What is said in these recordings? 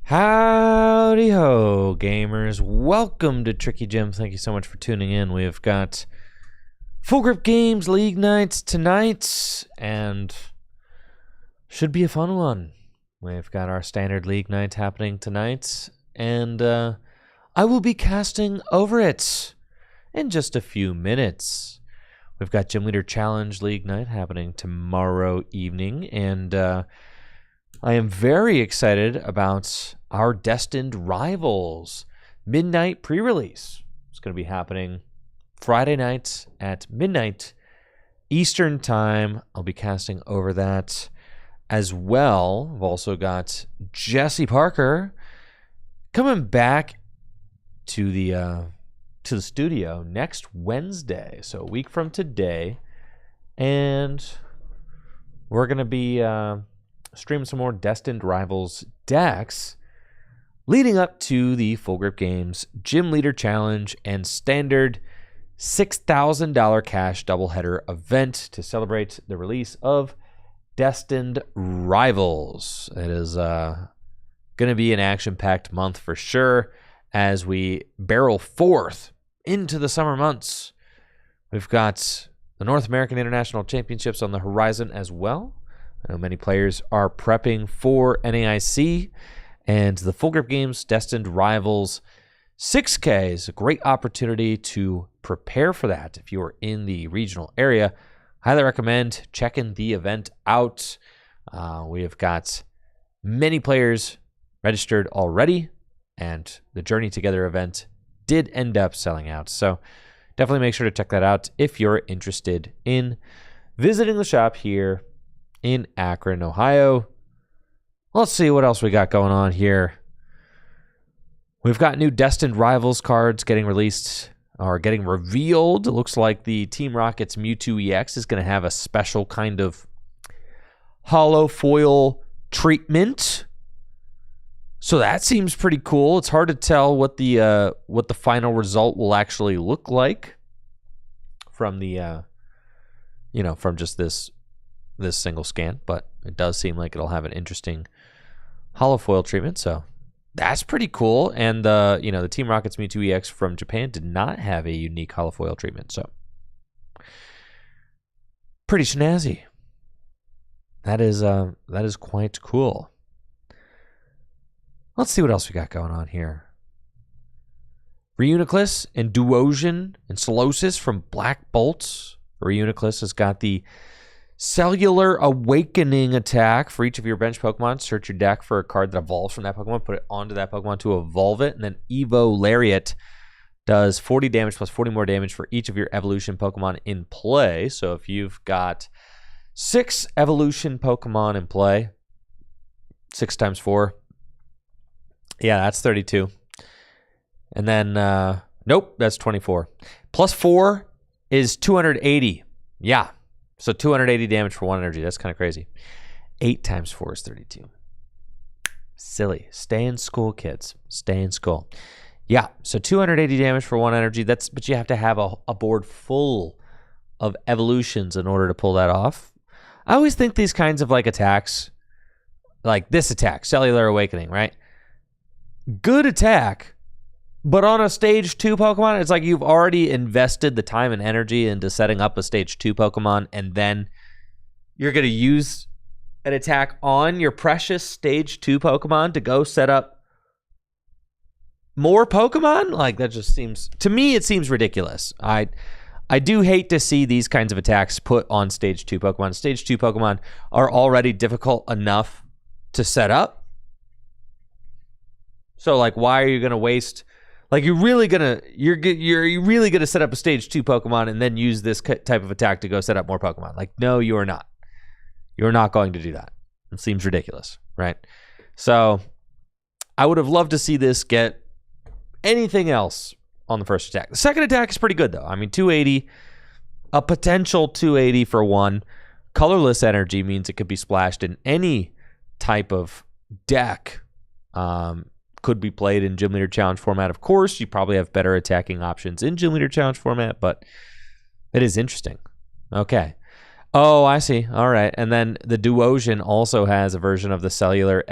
Howdy ho, gamers. Welcome to Tricky Jim. Thank you so much for tuning in. We've got Full Grip Games League nights tonight, and should be a fun one. We've got our standard league night happening tonight, and I will be casting over it in just a few minutes. We've got Gym Leader Challenge League night happening tomorrow evening, and I am very excited about our Destined Rivals midnight pre-release. It's going to be happening Friday night at midnight Eastern Time. I'll be casting over that as well. I've also got Jesse Parker coming back to the studio next Wednesday, so a week from today, and we're going to be stream some more Destined Rivals decks leading up to the Full Grip Games Gym Leader Challenge and standard $6,000 cash doubleheader event to celebrate the release of Destined Rivals. It is going to be an action-packed month for sure as we barrel forth into the summer months. We've got the North American International Championships on the horizon as well. I know many players are prepping for NAIC, and the Full Grip Games Destined Rivals 6K is a great opportunity to prepare for that. If you are in the regional area, highly recommend checking the event out. We have got many players registered already, and the Journey Together event did end up selling out. So definitely make sure to check that out if you're interested in visiting the shop here in Akron, Ohio. Let's see what else we got going on here. We've got new Destined Rivals cards getting released or getting revealed. It looks like the Team Rocket's Mewtwo EX is going to have a special kind of hollow foil treatment. So that seems pretty cool. It's hard to tell what the final result will actually look like from the from just this single scan, but it does seem like it'll have an interesting hollow foil treatment, so that's pretty cool. And the Team Rocket's Mewtwo EX from Japan did not have a unique hollow foil treatment, so pretty snazzy. That is quite cool. Let's see what else we got going on here. Reuniclus and Duosion and Solosis from Black Bolts. Reuniclus has got the Cellular Awakening attack. For each of your bench Pokemon, search your deck for a card that evolves from that Pokemon, put it onto that Pokemon to evolve it, and then Evo Lariat does 40 damage plus 40 more damage for each of your evolution Pokemon in play. So if you've got 6 evolution Pokemon in play, 6 times 4, yeah, that's 32. And then, nope, that's 24. Plus 4 is 280. Yeah. So 280 damage for 1 energy. That's kind of crazy. 8 times 4 is 32. Silly. Stay in school, kids. Stay in school. Yeah, so 280 damage for 1 energy. But you have to have a board full of evolutions in order to pull that off. I always think these kinds of attacks, like this attack, Cellular Awakening, right? Good attack, but on a stage 2 Pokemon, it's like you've already invested the time and energy into setting up a stage 2 Pokemon, and then you're going to use an attack on your precious stage 2 Pokemon to go set up more Pokemon? Like, that just seems, to me, it seems ridiculous. I do hate to see these kinds of attacks put on stage 2 Pokemon. Stage 2 Pokemon are already difficult enough to set up. So, why are you going to waste... you're really gonna set up a stage 2 Pokemon and then use this type of attack to go set up more Pokemon. No, you are not. You're not going to do that. It seems ridiculous, right? So I would have loved to see this get anything else on the first attack. The second attack is pretty good, though. I mean, 280, a potential 280 for 1. Colorless energy means it could be splashed in any type of deck. Could be played in Gym Leader Challenge format. Of course, you probably have better attacking options in Gym Leader Challenge format, but it is interesting. Okay. Oh, I see. All right. And then the Duosion also has a version of the Cellular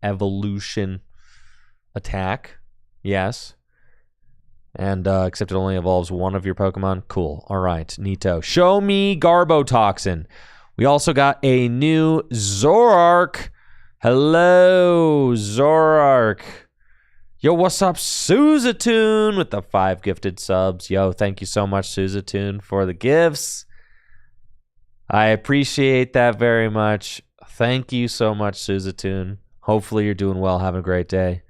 evolution attack. Yes. And except it only evolves one of your Pokemon. Cool. All right. Neato. Show me Garbotoxin. We also got a new Zoroark. Hello, Zoroark. Yo, what's up, Suzatoon, with the 5 gifted subs. Yo, thank you so much, Suzatoon, for the gifts. I appreciate that very much. Thank you so much, Suzatoon. Hopefully you're doing well, having a great day.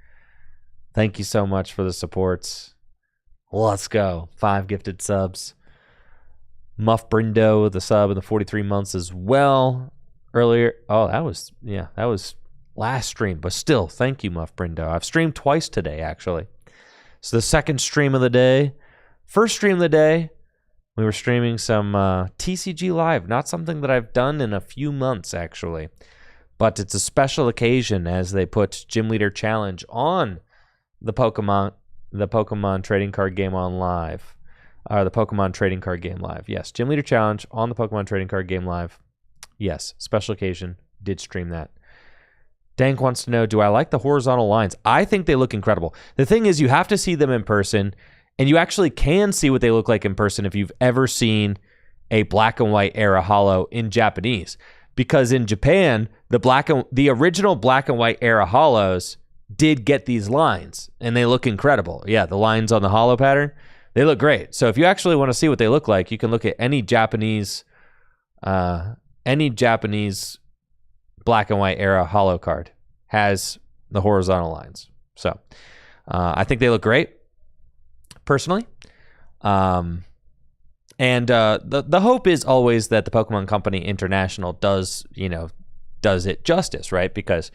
Thank you so much for the supports. Let's go. 5 gifted subs. Muff Brindo with the sub in the 43 months as well. Earlier, that was last stream, but still, thank you, Muff Brindo. I've streamed twice today, actually. So the second stream of the day. First stream of the day, we were streaming some TCG Live. Not something that I've done in a few months, actually. But it's a special occasion as they put Gym Leader Challenge on the Pokemon Trading Card Game on Live. The Pokemon Trading Card Game Live. Yes, Gym Leader Challenge on the Pokemon Trading Card Game Live. Yes, special occasion. Did stream that. Dank wants to know, do I like the horizontal lines? I think they look incredible. The thing is, you have to see them in person, and you actually can see what they look like in person if you've ever seen a black and white era holo in Japanese. Because in Japan, the original black and white era holos did get these lines, and they look incredible. Yeah, the lines on the holo pattern, they look great. So if you actually want to see what they look like, you can look at any Japanese black and white era holo card has the horizontal lines. So I think they look great, personally. And the hope is always that the Pokemon Company International does it justice, right? Because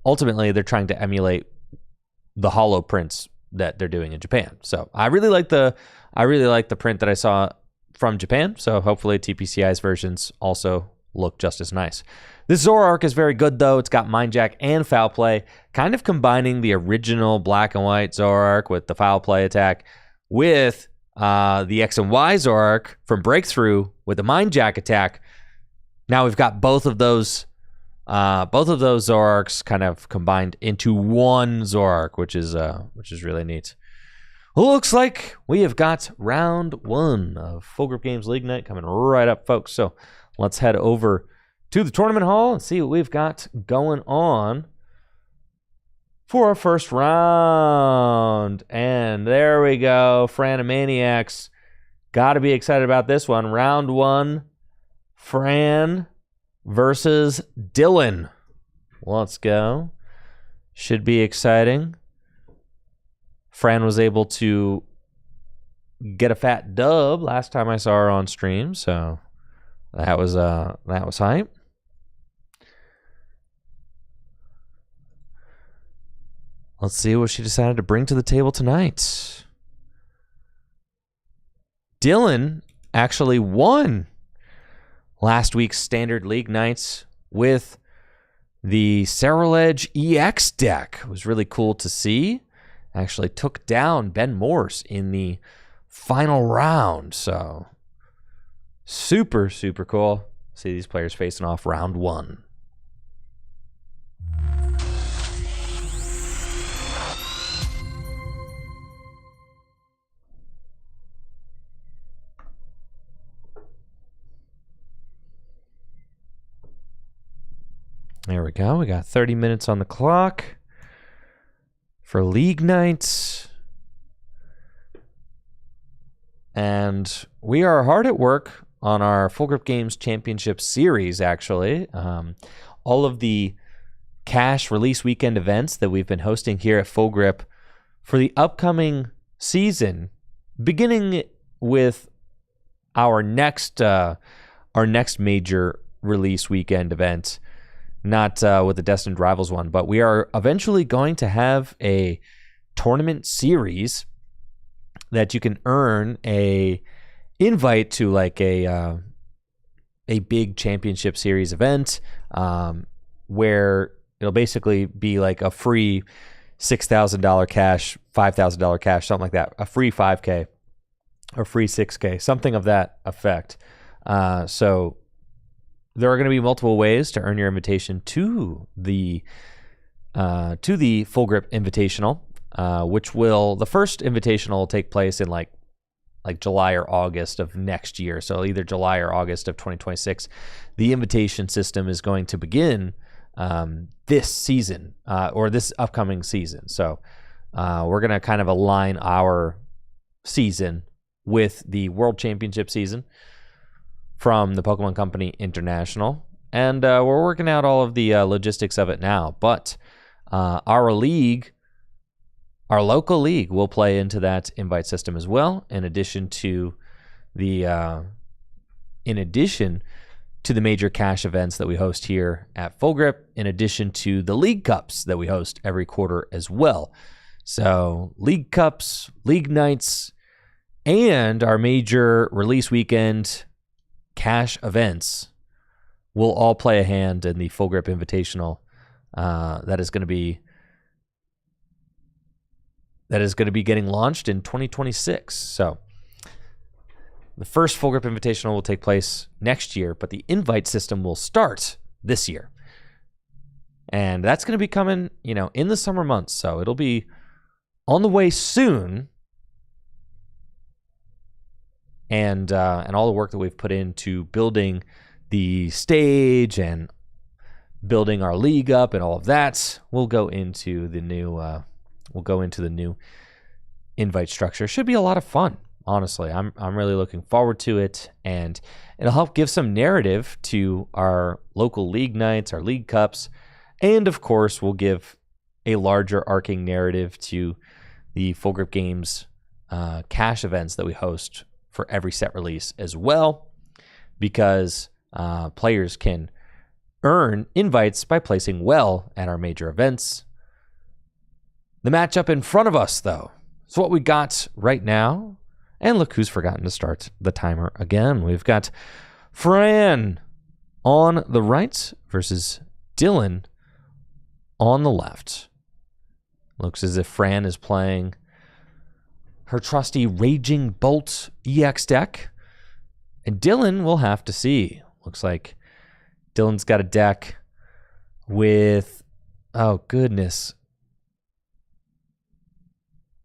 ultimately they're trying to emulate the holo prints that they're doing in Japan. So I really like the print that I saw from Japan. So hopefully TPCI's versions also look just as nice. This Zoroark is very good, though. It's got Mind Jack and Foul Play, kind of combining the original black and white Zoroark with the Foul Play attack with the X and Y Zoroark from Breakthrough with the Mind Jack attack. Now we've got both of those Zoroarks kind of combined into one Zoroark, which is really neat. Looks like we have got round 1 of Full Grip Games League Night coming right up, folks. So let's head over to the tournament hall and see what we've got going on for our first round. And there we go. Franimaniacs. Got to be excited about this one. Round 1, Fran versus Dylan. Let's go. Should be exciting. Fran was able to get a fat dub last time I saw her on stream, so that was hype. Let's see what she decided to bring to the table tonight. Dylan actually won last week's Standard League Nights with the Ceruledge EX deck. It was really cool to see. Actually took down Ben Morse in the final round. So super, super cool. See these players facing off round 1. There we go. We got 30 minutes on the clock for League Nights. And we are hard at work on our Full Grip Games Championship Series, actually. All of the cash release weekend events that we've been hosting here at Full Grip for the upcoming season, beginning with our next major release weekend event. Not with the Destined Rivals one, but we are eventually going to have a tournament series that you can earn a invite to, like a big championship series event, where it'll basically be like a free $6,000 cash, $5,000 cash, something like that, a free 5K or free 6K, something of that effect. So there are going to be multiple ways to earn your invitation to the to the Full Grip Invitational, which the first Invitational will take place in like July or August of next year. So either July or August of 2026. The invitation system is going to begin this season or this upcoming season. So we're going to kind of align our season with the World Championship season from the Pokemon Company International. And we're working out all of the logistics of it now. But our league, our local league, will play into that invite system as well, in addition to the major cash events that we host here at Full Grip, in addition to the League Cups that we host every quarter as well. So League Cups, League Nights, and our major release weekend cash events will all play a hand in the Full Grip Invitational that is going to be getting launched in 2026. So the first Full Grip Invitational will take place next year, but the invite system will start this year. And that's going to be coming, in the summer months. So it'll be on the way soon. And all the work that we've put into building the stage and building our league up and all of that will go into the new invite structure. Should be a lot of fun. Honestly, I'm really looking forward to it, and it'll help give some narrative to our local league nights, our league cups, and of course, we'll give a larger arcing narrative to the Full Grip Games cash events that we host for every set release as well, because players can earn invites by placing well at our major events. The matchup in front of us, though, is what we got right now. And look who's forgotten to start the timer again. We've got Fran on the right versus Dylan on the left. Looks as if Fran is playing her trusty Raging Bolt EX deck. And Dylan will have to see. Looks like Dylan's got a deck with, oh goodness.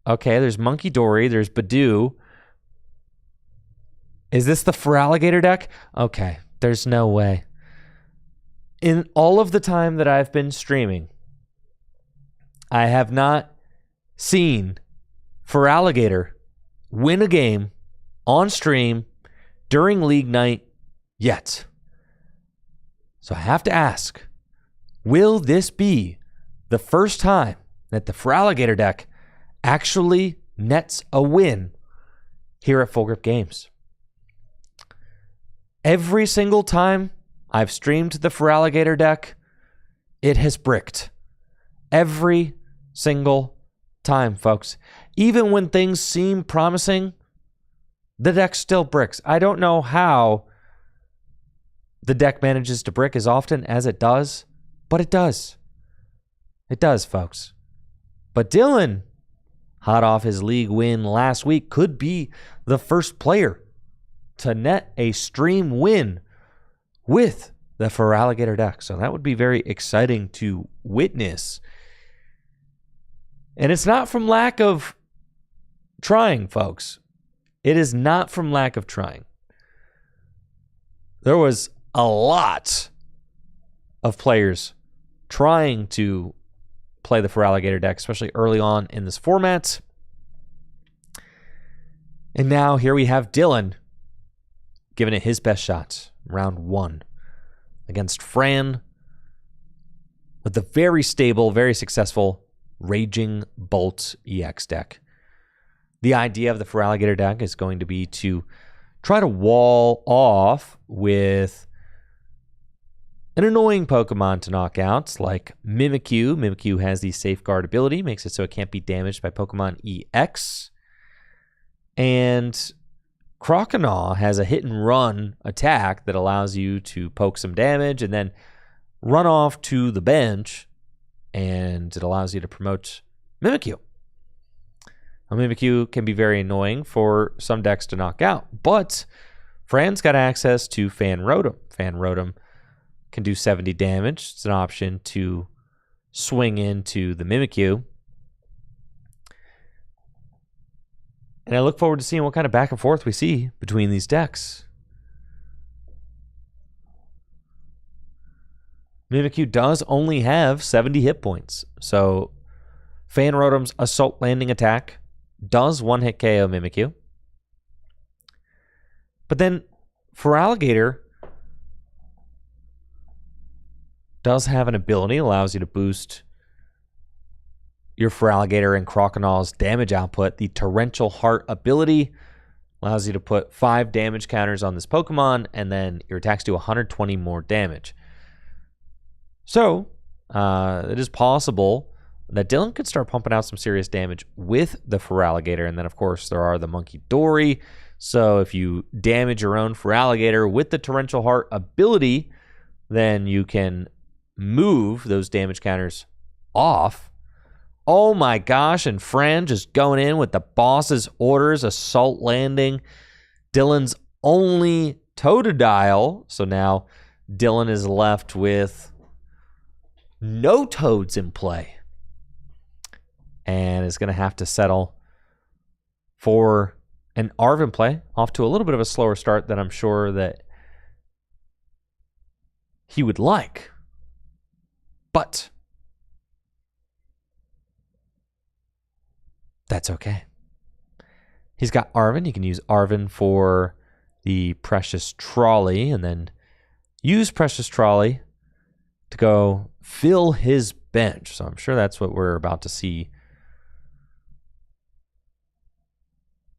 Okay, there's Monkey Dory, there's Badoo. Is this the Feraligatr deck? Okay, there's no way. In all of the time that I've been streaming, I have not seen Feraligatr win a game on stream during League Night yet. So I have to ask, will this be the first time that the Feraligatr deck actually nets a win here at Full Grip Games? Every single time I've streamed the Feraligatr deck, it has bricked. Every single time, folks. Even when things seem promising, the deck still bricks. I don't know how the deck manages to brick as often as it does, but it does. It does, folks. But Dylan, hot off his league win last week, could be the first player to net a stream win with the Feraligatr deck. So that would be very exciting to witness. And it's not from lack of trying, folks. It is not from lack of trying. There was a lot of players trying to play the Feraligatr deck, especially early on in this format. And now here we have Dylan giving it his best shot, round one, against Fran with the very stable, very successful Raging Bolt EX deck. The idea of the Feraligatr deck is going to be to try to wall off with an annoying Pokemon to knock out, like Mimikyu. Mimikyu has the Safeguard ability, makes it so it can't be damaged by Pokemon EX. And Croconaw has a hit and run attack that allows you to poke some damage and then run off to the bench, and it allows you to promote Mimikyu. Now, Mimikyu can be very annoying for some decks to knock out, but Fran's got access to Fan Rotom. Fan Rotom can do 70 damage. It's an option to swing into the Mimikyu. And I look forward to seeing what kind of back and forth we see between these decks. Mimikyu does only have 70 hit points. So Fan Rotom's Assault Landing attack does one-hit KO Mimikyu. But then Feraligatr does have an ability, allows you to boost your Feraligatr and Croconaul's damage output. The Torrential Heart ability allows you to put 5 damage counters on this Pokemon, and then your attacks do 120 more damage. So, it is possible that Dylan could start pumping out some serious damage with the Feraligatr, and then, of course, there are the Monkey Dory. So, if you damage your own Feraligatr with the Torrential Heart ability, then you can move those damage counters off. Oh my gosh, and Fran just going in with the boss's orders, Assault Landing. Dylan's only Totodile. So now Dylan is left with no Toads in play. And is going to have to settle for an Arven play. Off to a little bit of a slower start than I'm sure that he would like. But that's okay. He's got Arven. He can use Arven for the Precious Trolley and then use Precious Trolley to go fill his bench. So I'm sure that's what we're about to see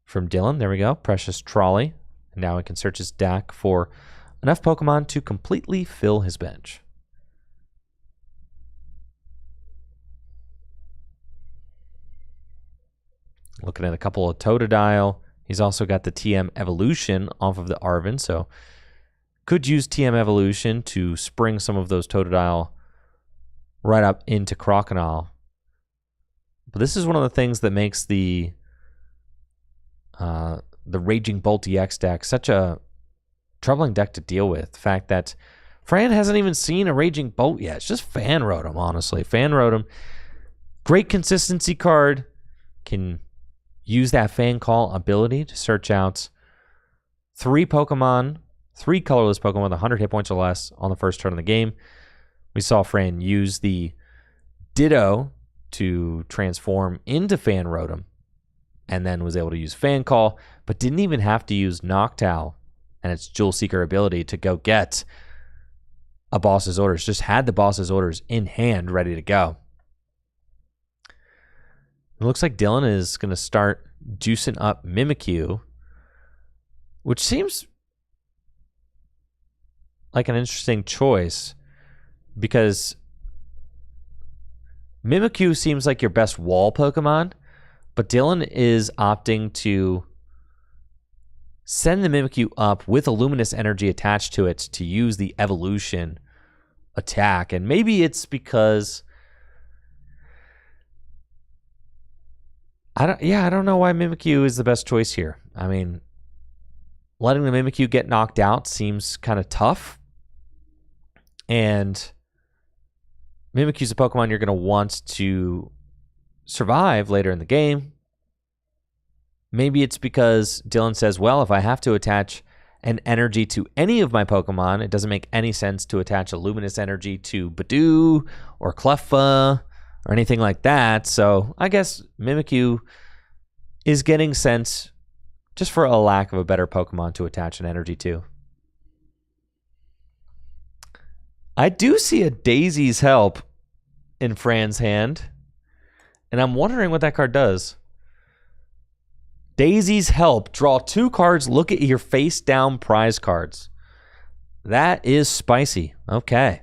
from Dylan. There we go. Precious Trolley. And now he can search his deck for enough Pokemon to completely fill his bench. Looking at a couple of Totodile. He's also got the TM Evolution off of the Arven, so could use TM Evolution to spring some of those Totodile right up into Croconaul. But this is one of the things that makes the Raging Bolt EX deck such a troubling deck to deal with. The fact that Fran hasn't even seen a Raging Bolt yet. It's just Fan Rotom, honestly. Fan Rotom, great consistency card, can use that Fan Call ability to search out 3 colorless Pokemon with 100 hit points or less on the first turn of the game. We saw Fran use the Ditto to transform into Fan Rotom and then was able to use Fan Call, but didn't even have to use Noctowl and its Jewel Seeker ability to go get a boss's orders. Just had the boss's orders in hand ready to go. It looks like Dylan is going to start juicing up Mimikyu, which seems like an interesting choice because Mimikyu seems like your best wall Pokemon, but Dylan is opting to send the Mimikyu up with a Luminous Energy attached to it to use the Evolution attack. And maybe it's because I don't know why Mimikyu is the best choice here. I mean, letting the Mimikyu get knocked out seems kind of tough. And Mimikyu's a Pokemon you're going to want to survive later in the game. Maybe it's because Dylan says, well, if I have to attach an energy to any of my Pokemon, it doesn't make any sense to attach a Luminous Energy to Badoo or Cleffa or anything like that. So I guess Mimikyu is getting sent just for a lack of a better Pokemon to attach an energy to. I do see a Daisy's Help in Fran's hand, and I'm wondering what that card does. Daisy's Help. Draw 2 cards, look at your face-down prize cards. That is spicy. Okay.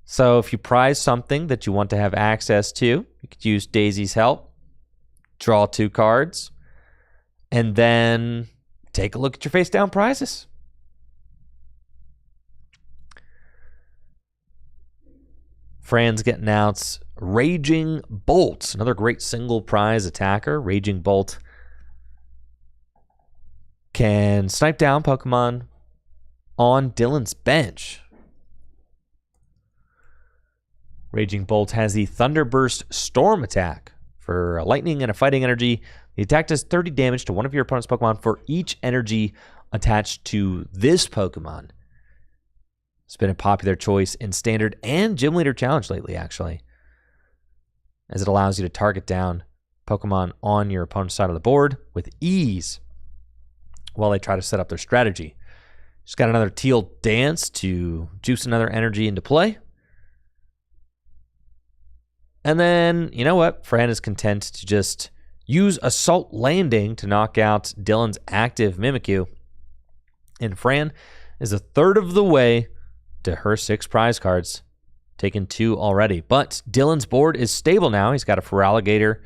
So if you prize something that you want to have access to, you could use Daisy's Help, draw 2 cards, and then take a look at your face-down prizes. Fran's getting out Raging Bolt, another great single prize attacker. Raging Bolt can snipe down Pokemon on Dylan's bench. Raging Bolt has the Thunderburst Storm attack. For a lightning and a fighting energy, the attack does 30 damage to one of your opponent's Pokemon for each energy attached to this Pokemon. It's been a popular choice in Standard and Gym Leader Challenge lately, actually, as it allows you to target down Pokemon on your opponent's side of the board with ease while they try to set up their strategy. Just got another Teal Dance to juice another energy into play. And then, you know what? Fran is content to just use Assault Landing to knock out Dylan's active Mimikyu. And Fran is a third of the way to her 6 prize cards. Taken 2 already. But Dylan's board is stable now. He's got a Feraligatr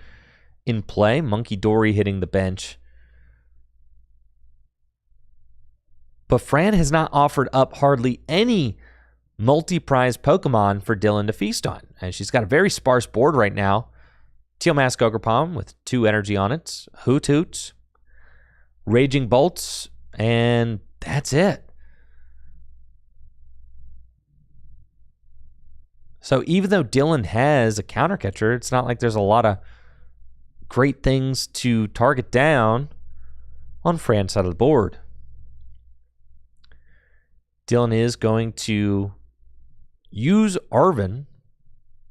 in play. Monkey Dory hitting the bench. But Fran has not offered up hardly any multi-prize Pokemon for Dylan to feast on. And she's got a very sparse board right now. Teal Mask Ogerpon with 2 energy on it. Hoot, Raging Bolts, and that's it. So even though Dylan has a counter catcher, it's not like there's a lot of great things to target down on Fran's side of the board. Dylan is going to use Arven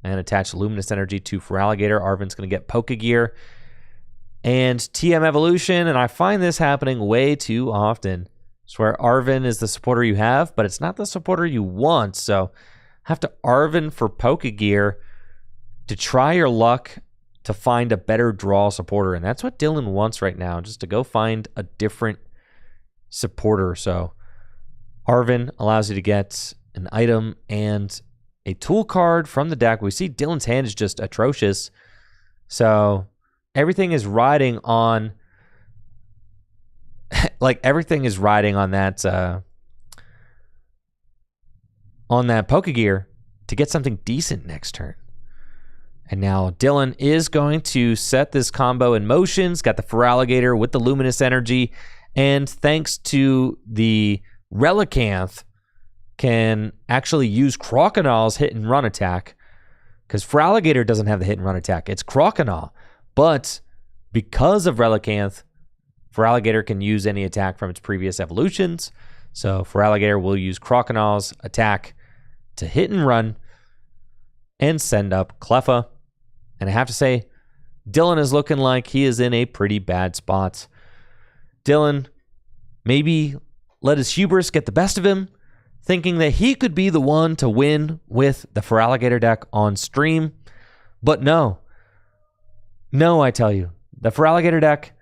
and attach Luminous Energy to Feraligatr. Arven's going to get Pokegear and TM Evolution, and I find this happening way too often. It's where Arven is the supporter you have, but it's not the supporter you want, so have to Arven for Pokegear to try your luck to find a better draw supporter, and that's what Dylan wants right now, just to go find a different supporter. So Arven allows you to get an item and a tool card from the deck. We see Dylan's hand is just atrocious. So everything is riding on everything is riding on that Pokegear to get something decent next turn. And now Dylan is going to set this combo in motion. He's got the Feraligatr with the Luminous Energy, and thanks to the Relicanth, can actually use Croconaul's hit and run attack, because Feraligatr doesn't have the hit and run attack. It's Croconaul. But because of Relicanth, Feraligatr can use any attack from its previous evolutions. So Feraligatr will use Croconaul's attack to hit and run and send up Cleffa. And I have to say, Dylan is looking like he is in a pretty bad spot. Dylan maybe let his hubris get the best of him, thinking that he could be the one to win with the Feraligatr deck on stream. But no, I tell you, the Feraligatr deck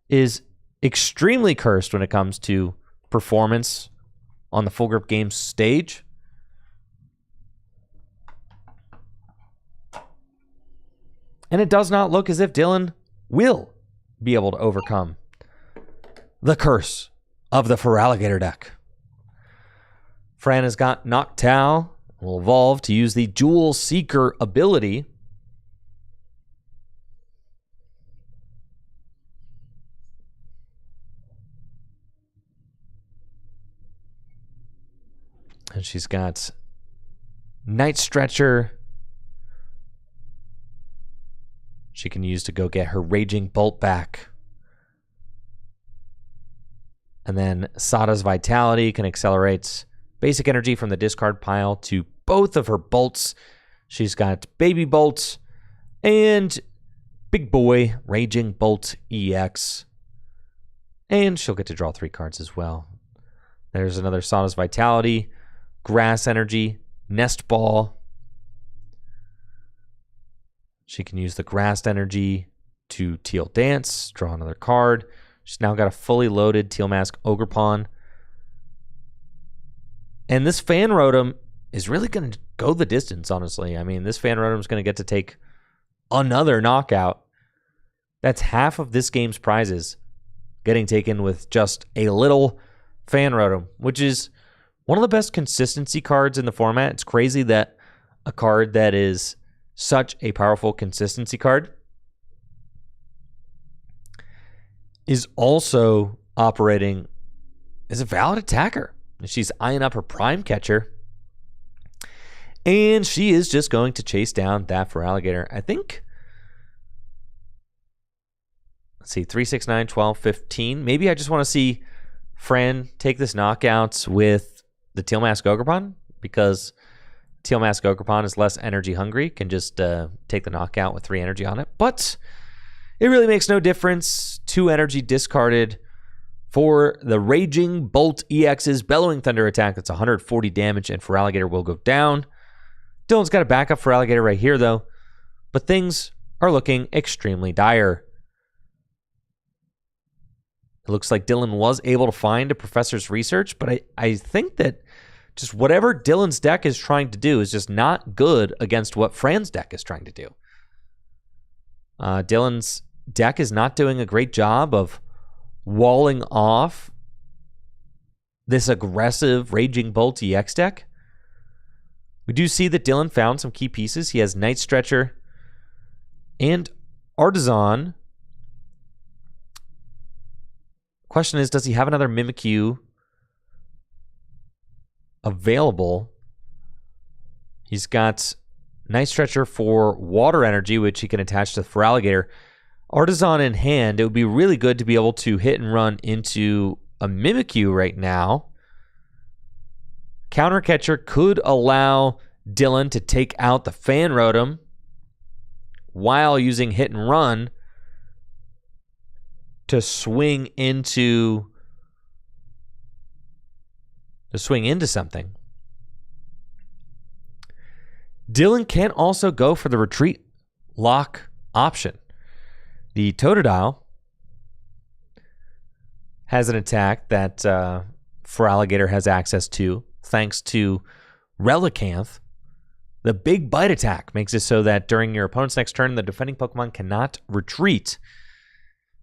is extremely cursed when it comes to performance on the Full Grip Games stage. And it does not look as if Dylan will be able to overcome the curse of the Feraligatr deck. Fran has got Noctowl, will evolve to use the Jewel Seeker ability. And she's got Night Stretcher. She can use to go get her Raging Bolt back. And then Sada's Vitality can accelerate basic energy from the discard pile to both of her bolts. She's got Baby Bolt and Big Boy Raging Bolt EX. And she'll get to draw 3 cards as well. There's another Sada's Vitality, Grass Energy, Nest Ball. She can use the Grass Energy to Teal Dance, draw another card. She's now got a fully loaded Teal Mask Ogerpon. And this Fan Rotom is really going to go the distance, honestly. I mean, this Fan Rotom is going to get to take another knockout. That's half of this game's prizes getting taken with just a little Fan Rotom, which is one of the best consistency cards in the format. It's crazy that a card that is such a powerful consistency card is also operating as a valid attacker. She's eyeing up her Prime Catcher. And she is just going to chase down that for alligator. I think, let's see, 3, 6, 9, 12, 15. Maybe I just want to see Fran take this knockout with the Teal Mask Ogerpon, because Teal Mask Ogerpon is less energy hungry, can just take the knockout with 3 energy on it. But it really makes no difference. 2 energy discarded for the Raging Bolt EX's Bellowing Thunder attack. That's 140 damage, and for alligator will go down. Dylan's got a backup for alligator right here, though. But things are looking extremely dire. It looks like Dylan was able to find a professor's research, but I think that just whatever Dylan's deck is trying to do is just not good against what Fran's deck is trying to do. Dylan's deck is not doing a great job of walling off this aggressive Raging Bolt EX deck. We do see that Dylan found some key pieces. He has Night Stretcher and Artisan. Question is, does he have another Mimikyu available? He's got Night Stretcher for water energy, which he can attach to for alligator. Artisan in hand, it would be really good to be able to hit and run into a Mimikyu right now. Counter Catcher could allow Dylan to take out the Fan Rotom while using hit and run to swing into something. Dylan can also go for the retreat lock option. The Totodile has an attack that for alligator has access to, thanks to Relicanth. The Big Bite attack makes it so that during your opponent's next turn, the defending Pokemon cannot retreat.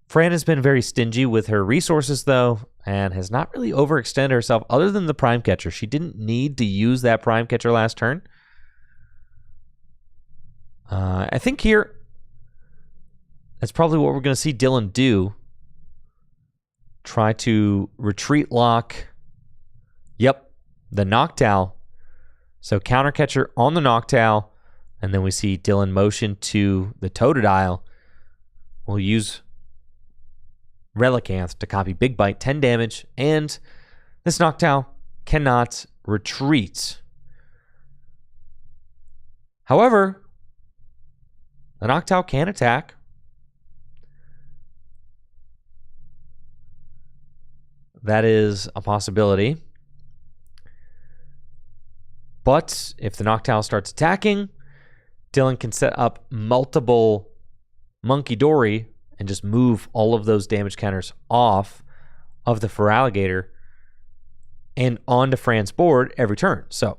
Fran has been very stingy with her resources, though, and has not really overextended herself other than the Prime Catcher. She didn't need to use that Prime Catcher last turn. I think here, that's probably what we're going to see Dylan do. Try to retreat lock. Yep, the Noctowl. So Counter Catcher on the Noctowl, and then we see Dylan motion to the Totodile. We'll use Relicanth to copy Big Bite, 10 damage, and this Noctowl cannot retreat. However, the Noctowl can attack. That is a possibility. But if the Noctowl starts attacking, Dylan can set up multiple Monkey Dory and just move all of those damage counters off of the Feraligatr and onto Fran's board every turn. So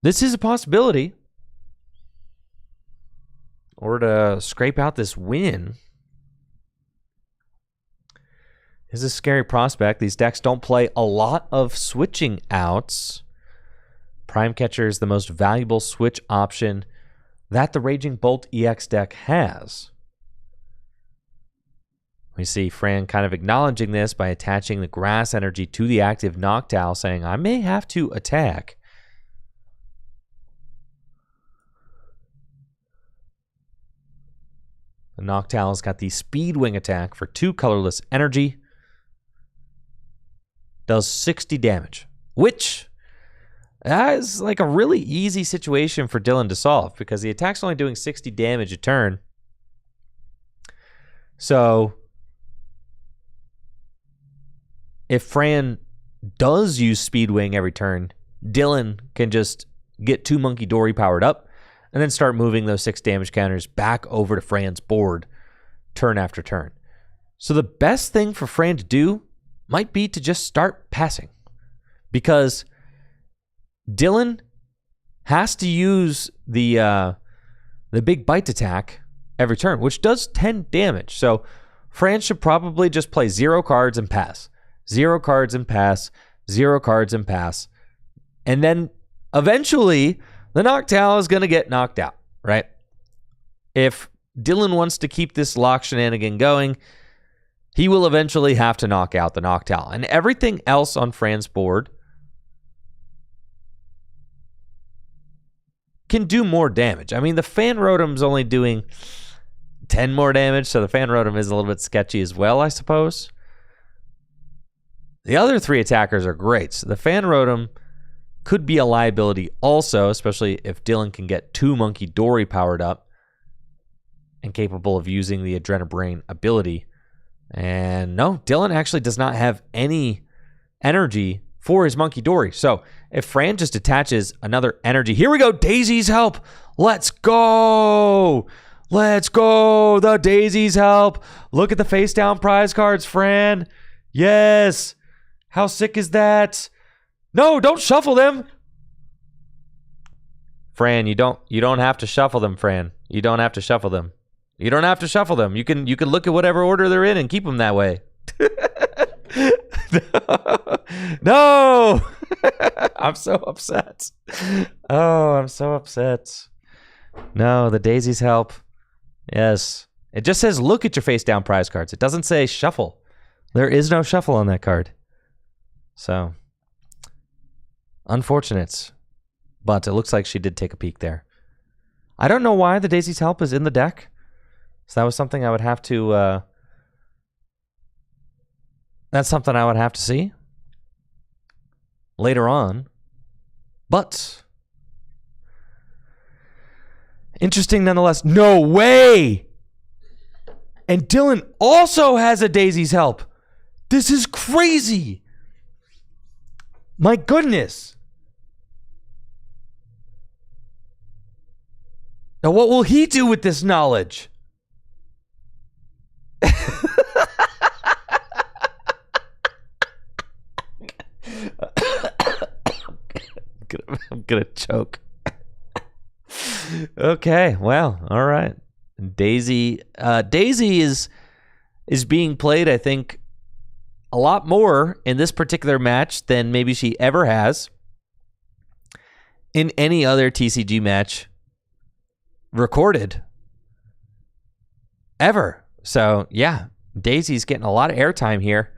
this is a possibility. Or to scrape out this win is a scary prospect. These decks don't play a lot of switching outs. Prime Catcher is the most valuable switch option that the Raging Bolt EX deck has. We see Fran kind of acknowledging this by attaching the grass energy to the active Noctowl, saying, I may have to attack. The Noctowl's got the Speed Wing attack for 2 colorless energy. Does 60 damage, which is like a really easy situation for Dylan to solve because the attack's only doing 60 damage a turn. So if Fran does use Speed Wing every turn, Dylan can just get 2 Monkey Dory powered up and then start moving those 6 damage counters back over to Fran's board turn after turn. So the best thing for Fran to do might be to just start passing, because Dylan has to use the Big Bite attack every turn, which does 10 damage. So Fran should probably just play 0 cards and pass. 0 cards and pass. 0 cards and pass. And then eventually the Noctowl is going to get knocked out, right? If Dylan wants to keep this lock shenanigan going, he will eventually have to knock out the Noctowl. And everything else on Fran's board can do more damage. I mean, the Fan Rotom's only doing 10 more damage, so the Fan Rotom is a little bit sketchy as well, I suppose. The other 3 attackers are great. So the Fan Rotom could be a liability also, especially if Dylan can get 2 Monkey Dory powered up and capable of using the Adrenabrain ability. And no, Dylan actually does not have any energy for his Monkey Dory. So if Fran just attaches another energy, here we go, Daisy's help. Let's go. Let's go. The Daisy's help. Look at the face down prize cards, Fran. Yes. How sick is that? No, don't shuffle them. Fran, you don't have to shuffle them, Fran. You don't have to shuffle them. You don't have to shuffle them. You can look at whatever order they're in and keep them that way. No. I'm so upset. Oh, I'm so upset. No, the Daisy's help. Yes. It just says look at your face down prize cards. It doesn't say shuffle. There is no shuffle on that card. So, unfortunate. But it looks like she did take a peek there. I don't know why the Daisy's help is in the deck. So that was something I would have to... that's something I would have to see later on. But interesting nonetheless. No way! And Dylan also has a Daisy's help. This is crazy. My goodness. Now what will he do with this knowledge? I'm gonna choke. Okay, well, all right. Daisy is being played, I think, a lot more in this particular match than maybe she ever has in any other TCG match recorded ever. So, yeah, Daisy's getting a lot of airtime here.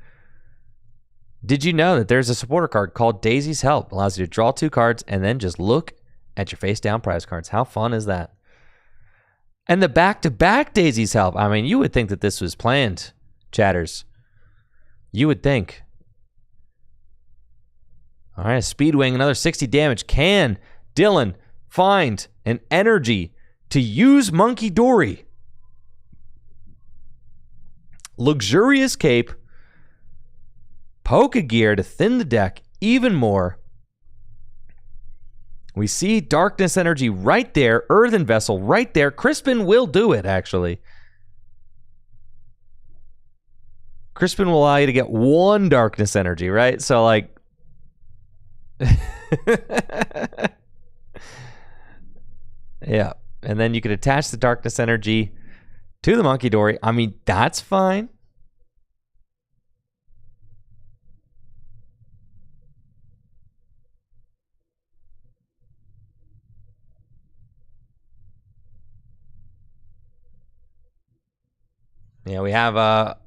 Did you know that there's a supporter card called Daisy's Help? Allows you to draw 2 cards and then just look at your face down prize cards. How fun is that? And the back-to-back Daisy's Help. I mean, you would think that this was planned, chatters. You would think. All right, Speedwing, another 60 damage. Can Dylan find an energy to use Monkey Dory? Luxurious Cape. Poke Gear to thin the deck even more. We see Darkness Energy right there. Earthen Vessel right there. Crispin will do it, actually. Crispin will allow you to get 1 Darkness Energy, right? So, like... yeah. And then you could attach the Darkness Energy to the Monkey Dory. I mean, that's fine. Yeah, we have a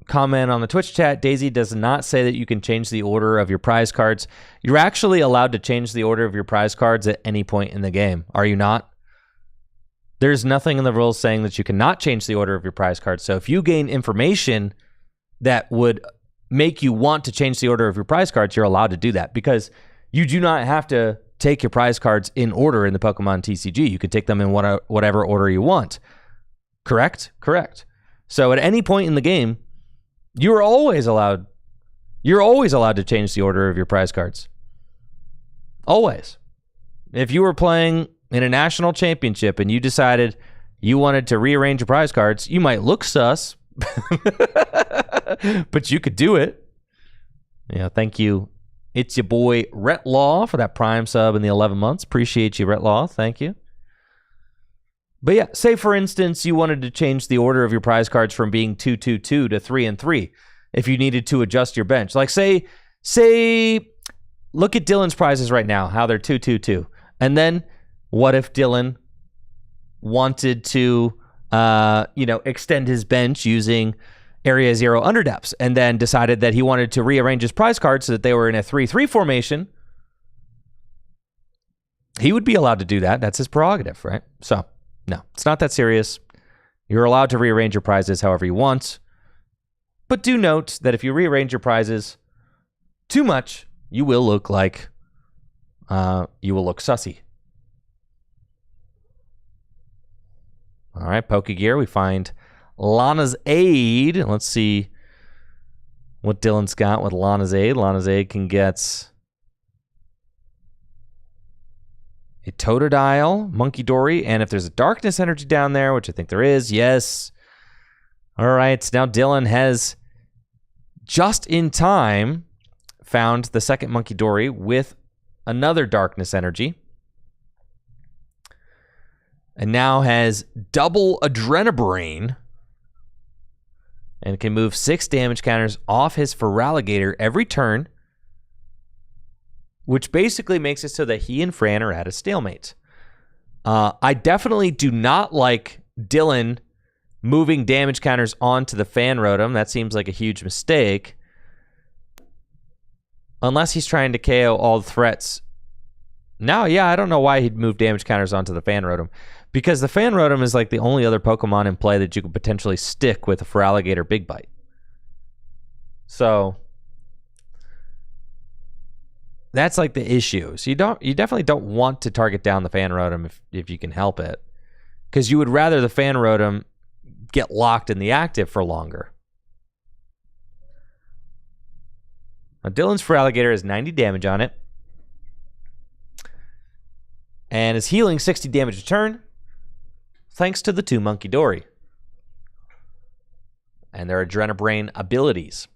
comment on the Twitch chat. Daisy does not say that you can change the order of your prize cards. You're actually allowed to change the order of your prize cards at any point in the game. Are you not? There's nothing in the rules saying that you cannot change the order of your prize cards. So if you gain information that would make you want to change the order of your prize cards, you're allowed to do that because you do not have to take your prize cards in order in the Pokemon TCG. You can take them in whatever order you want. Correct? Correct. So at any point in the game, you're always allowed to change the order of your prize cards. Always. If you were playing in a national championship and you decided you wanted to rearrange your prize cards, you might look sus, but you could do it. Yeah, thank you. It's your boy Rhett Law for that Prime sub in the 11 months. Appreciate you, Rhett Law. Thank you. But yeah, say for instance you wanted to change the order of your prize cards from being 2-2-2 to 3-3 if you needed to adjust your bench. Like say look at Dylan's prizes right now, how they're 2-2-2. And then what if Dylan wanted to extend his bench using Area 0 Underdepths and then decided that he wanted to rearrange his prize cards so that they were in a 3-3 formation? he would be allowed to do that. That's his prerogative, right? So, no, it's not that serious. You're allowed to rearrange your prizes however you want. But do note that if you rearrange your prizes too much, you will look like, sussy. All right, Pokegear, we find Lana's Aid. Let's see what Dylan's got with Lana's Aid. Lana's Aid can get a Totodile, Monkey Dory, and if there's a Darkness Energy down there, which I think there is, yes. All right, now Dylan has just in time found the second Monkey Dory with another Darkness Energy. And now has double Adrenabrain and can move 6 damage counters off his Feraligatr every turn, which basically makes it so that he and Fran are at a stalemate. I definitely do not like Dylan moving damage counters onto the Fan Rotom. That seems like a huge mistake. Unless he's trying to KO all the threats. Now, yeah, I don't know why he'd move damage counters onto the Fan Rotom. Because the Fan Rotom is like the only other Pokemon in play that you could potentially stick with a Feraligatr Big Bite. So that's like the issue. So you definitely don't want to target down the Fan Rotom if you can help it. Because you would rather the Fan Rotom get locked in the active for longer. Now Dylan's Feraligatr has 90 damage on it. And is healing 60 damage a turn, thanks to the 2 Monkey Dory and their Adrenabrain abilities.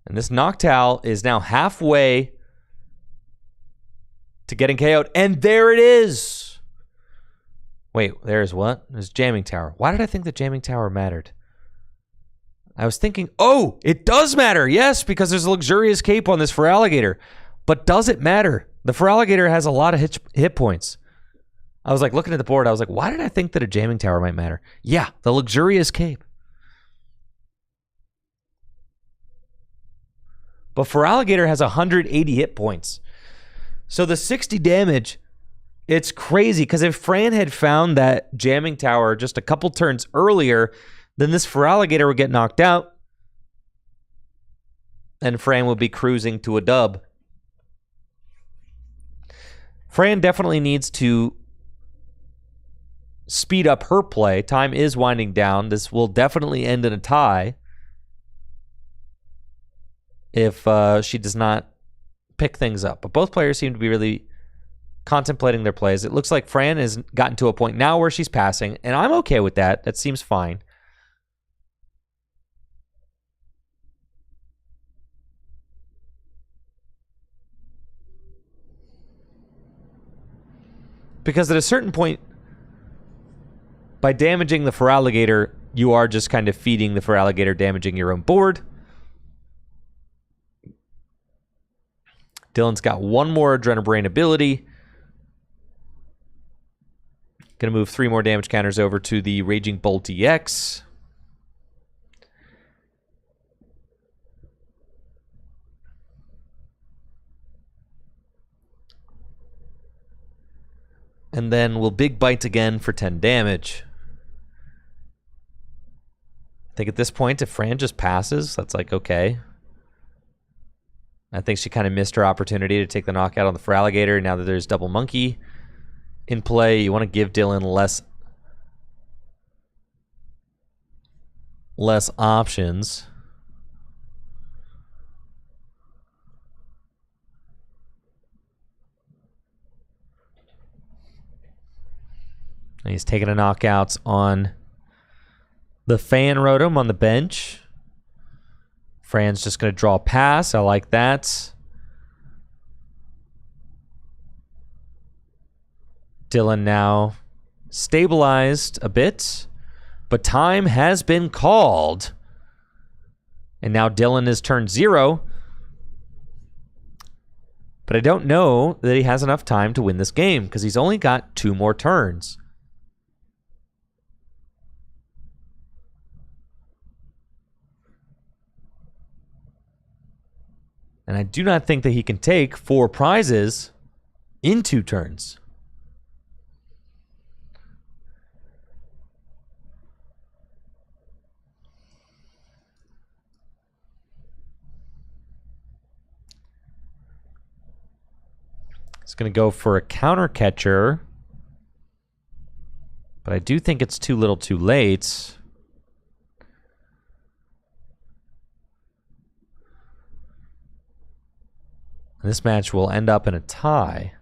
And this Noctowl is now halfway to getting KO'd. And there it is! Wait, there's what? There's Jamming Tower. Why did I think the Jamming Tower mattered? I was thinking, oh, it does matter. Yes, because there's a Luxurious Cape on this Feraligatr. But does it matter? The Feraligatr has a lot of hit points. I was like looking at the board. I was like, why did I think that a Jamming Tower might matter? Yeah, the Luxurious Cape. But Feraligatr has 180 hit points. So the 60 damage, it's crazy. Because if Fran had found that Jamming Tower just a couple turns earlier, then this Feraligatr would get knocked out, and Fran would be cruising to a dub. Fran definitely needs to speed up her play. Time is winding down. This will definitely end in a tie if she does not pick things up. But both players seem to be really contemplating their plays. It looks like Fran has gotten to a point now where she's passing, and I'm okay with that. That seems fine. Because at a certain point, by damaging the Feraligatr, you are just kind of feeding the Feraligatr, damaging your own board. Dylan's got one more Adrenabrain ability. Going to move 3 more damage counters over to the Raging Bolt EX. And then we'll Big Bite again for 10 damage. I think at this point, if Fran just passes, that's like, okay. I think she kind of missed her opportunity to take the knockout on the Feraligatr. Now that there's Double Monkey in play, you want to give Dylan less options. And he's taking a knockouts on the Fan Rotom on the bench. Fran's just going to draw a pass. I like that. Dylan now stabilized a bit, but time has been called. And now Dylan is turn 0. But I don't know that he has enough time to win this game because he's only got 2 more turns. And I do not think that he can take 4 prizes in 2 turns. He's going to go for a counter catcher. But I do think it's too little too late. This match will end up in a tie.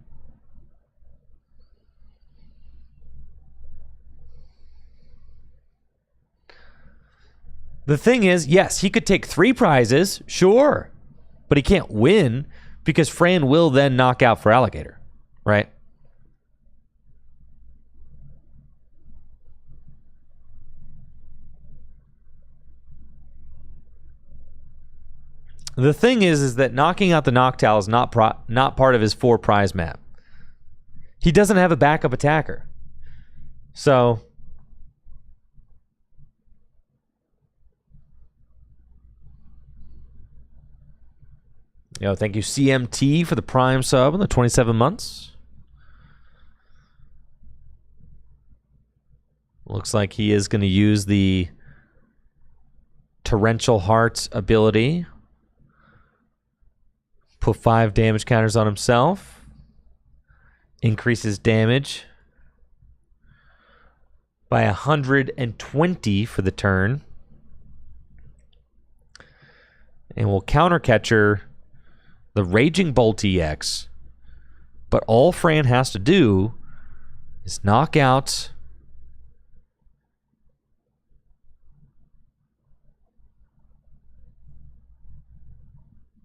The thing is, yes, he could take 3 prizes, sure. But he can't win because Fran will then knock out for alligator, right? The thing is that knocking out the Noctowl is not part of his 4 prize map. He doesn't have a backup attacker. So thank you CMT for the Prime sub and the 27 months. Looks like he is going to use the Torrential Heart ability. Put 5 damage counters on himself. Increases damage by 120 for the turn. And we'll counter catcher the Raging Bolt EX. But all Fran has to do is knock out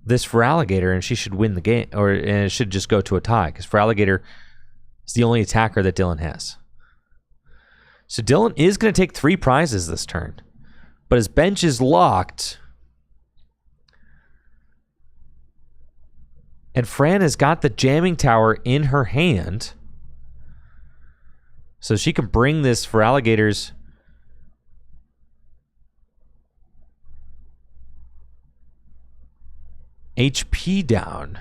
this for alligator, and she should win the game, or it should just go to a tie, because for alligator is the only attacker that Dylan has. So Dylan is going to take 3 prizes this turn, but his bench is locked, and Fran has got the jamming tower in her hand, so she can bring this for alligators HP down.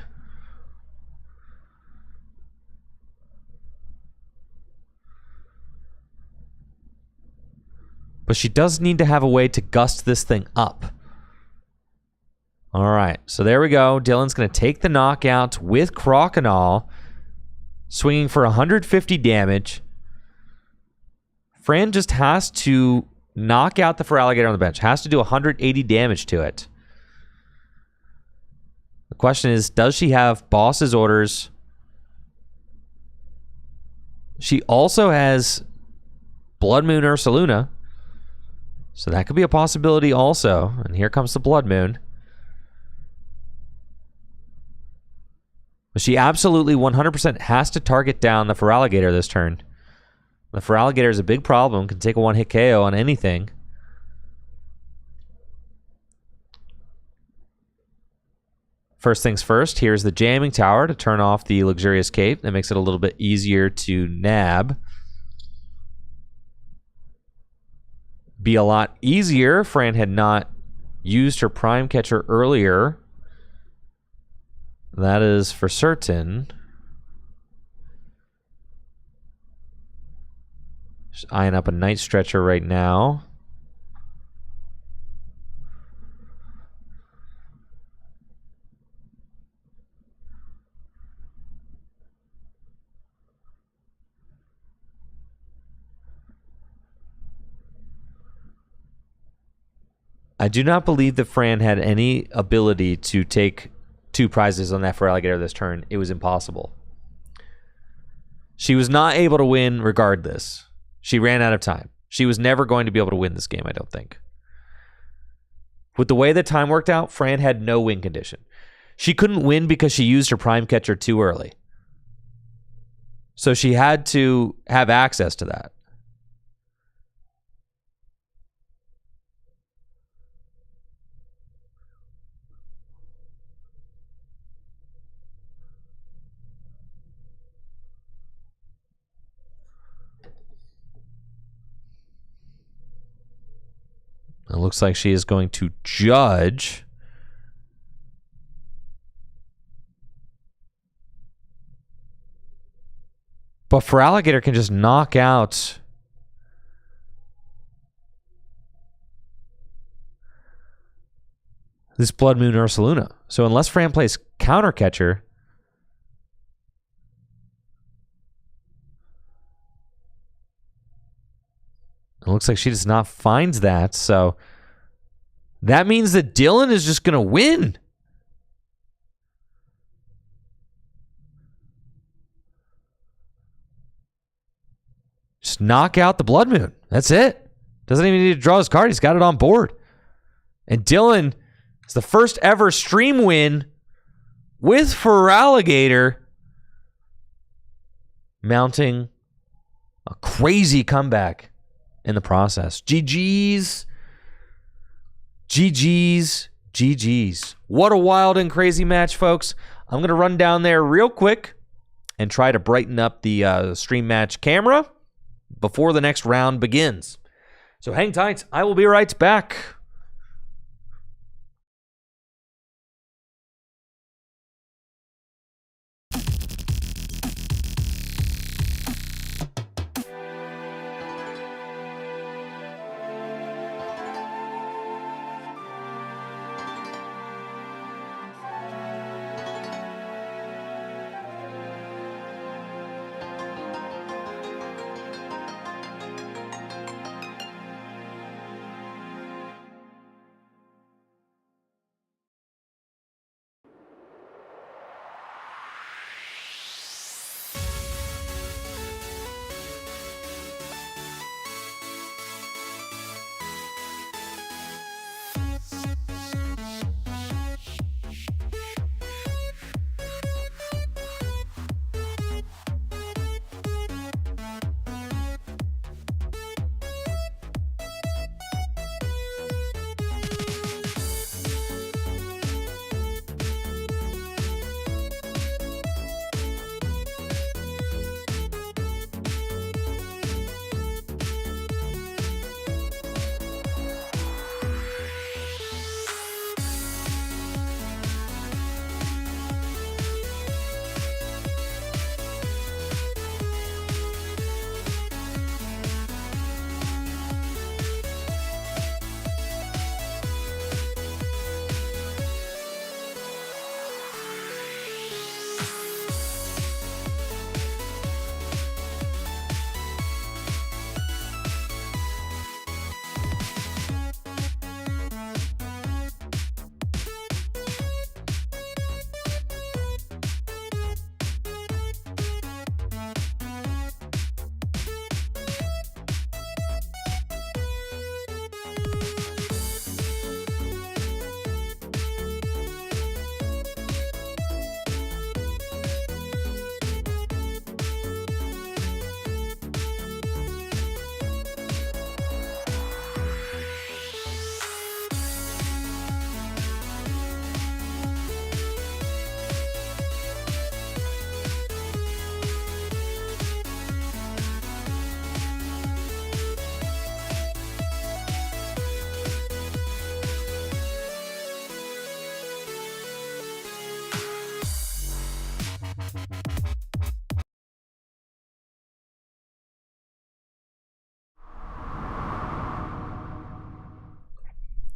But she does need to have a way to gust this thing up. All right, so there we go. Dylan's going to take the knockout with Crokinole, swinging for 150 damage. Fran just has to knock out the Feraligatr on the bench. Has to do 180 damage to it. The question is, does she have Boss's Orders? She also has Blood Moon Ursaluna, so that could be a possibility also. And here comes the Blood Moon. But she absolutely 100% has to target down the Feraligatr this turn. The Feraligatr is a big problem, can take a one-hit KO on anything. First things first, here's the Jamming Tower to turn off the Luxurious Cape. That makes it a little bit easier to nab. Be a lot easier if Fran had not used her Prime Catcher earlier. That is for certain. Just eyeing up a Night Stretcher right now. I do not believe that Fran had any ability to take 2 prizes on that Feraligatr this turn. It was impossible. She was not able to win regardless. She ran out of time. She was never going to be able to win this game, I don't think. With the way the time worked out, Fran had no win condition. She couldn't win because she used her Prime Catcher too early. So she had to have access to that. It looks like she is going to judge But for Alligator can just knock out this Blood Moon Ursaluna. So unless Fran plays Counter Catcher, it looks like she does not find that. So that means that Dylan is just going to win. Just knock out the Blood Moon. That's it. Doesn't even need to draw his card. He's got it on board. And Dylan is the first ever stream win with Feraligatr, mounting a crazy comeback in the process. GG's. GG's. GG's. What a wild and crazy match, folks. I'm going to run down there real quick and try to brighten up the stream match camera before the next round begins. So hang tight. I will be right back.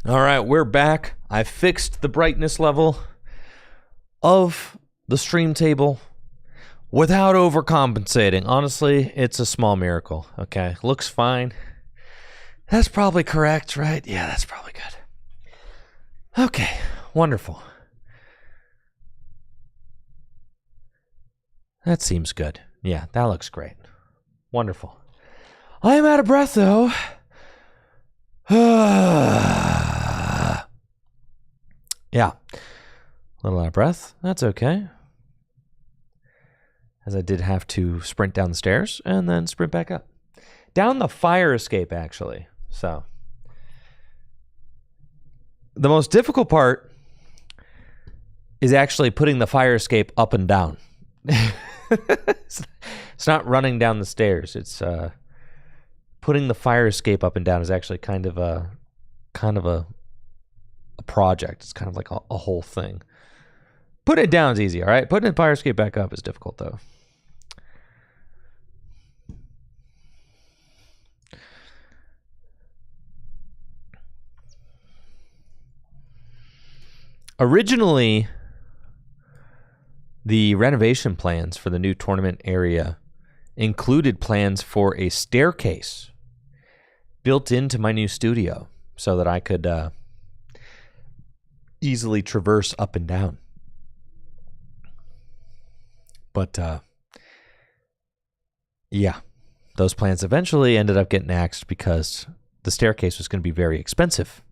All right, we're back. I fixed the brightness level of the stream table without overcompensating. Honestly, it's a small miracle. Okay, looks fine. That's probably correct, right? Yeah, that's probably good. Okay, wonderful. That seems good. Yeah, that looks great. Wonderful. I am out of breath, though. Yeah, a little out of breath. That's okay. As I did have to sprint down the stairs and then sprint back up. Down the fire escape, actually. So, the most difficult part is actually putting the fire escape up and down. It's not running down the stairs. It's putting the fire escape up and down is actually kind of a project. It's kind of like a whole thing. Putting it down is easy, all right? Putting the fire escape back up is difficult, though. Originally, the renovation plans for the new tournament area included plans for a staircase built into my new studio so that I could easily traverse up and down. But yeah, those plans eventually ended up getting axed because the staircase was going to be very expensive.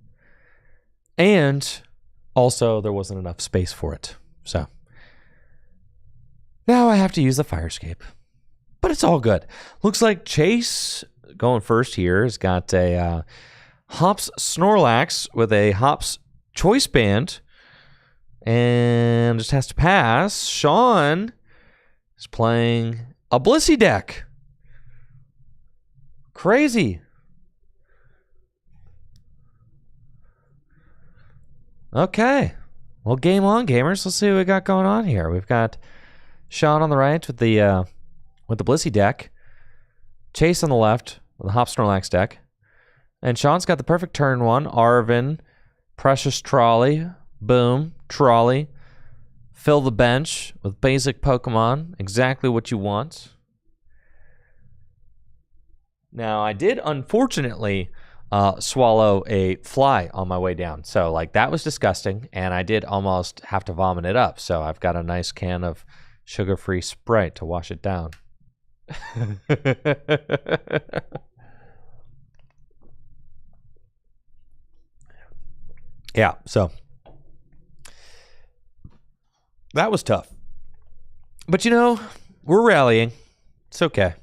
And also there wasn't enough space for it. So now I have to use the fire escape. But it's all good. Looks like Chase, going first here, has got a Hops Snorlax with a Hops Choice Band. And just has to pass. Sean is playing a Blissey deck. Crazy. Okay. Well, game on, gamers. Let's see what we got going on here. We've got Sean on the right with the Blissey deck. Chase on the left with the Hop Snorlax deck. And Sean's got the perfect turn one. Arvin, Precious Trolley, boom, Trolley. Fill the bench with basic Pokemon. Exactly what you want. Now, I did, unfortunately, swallow a fly on my way down. So, like, that was disgusting, and I did almost have to vomit it up. So, I've got a nice can of sugar-free Sprite to wash it down. Yeah, so that was tough. But, you know, we're rallying. It's okay.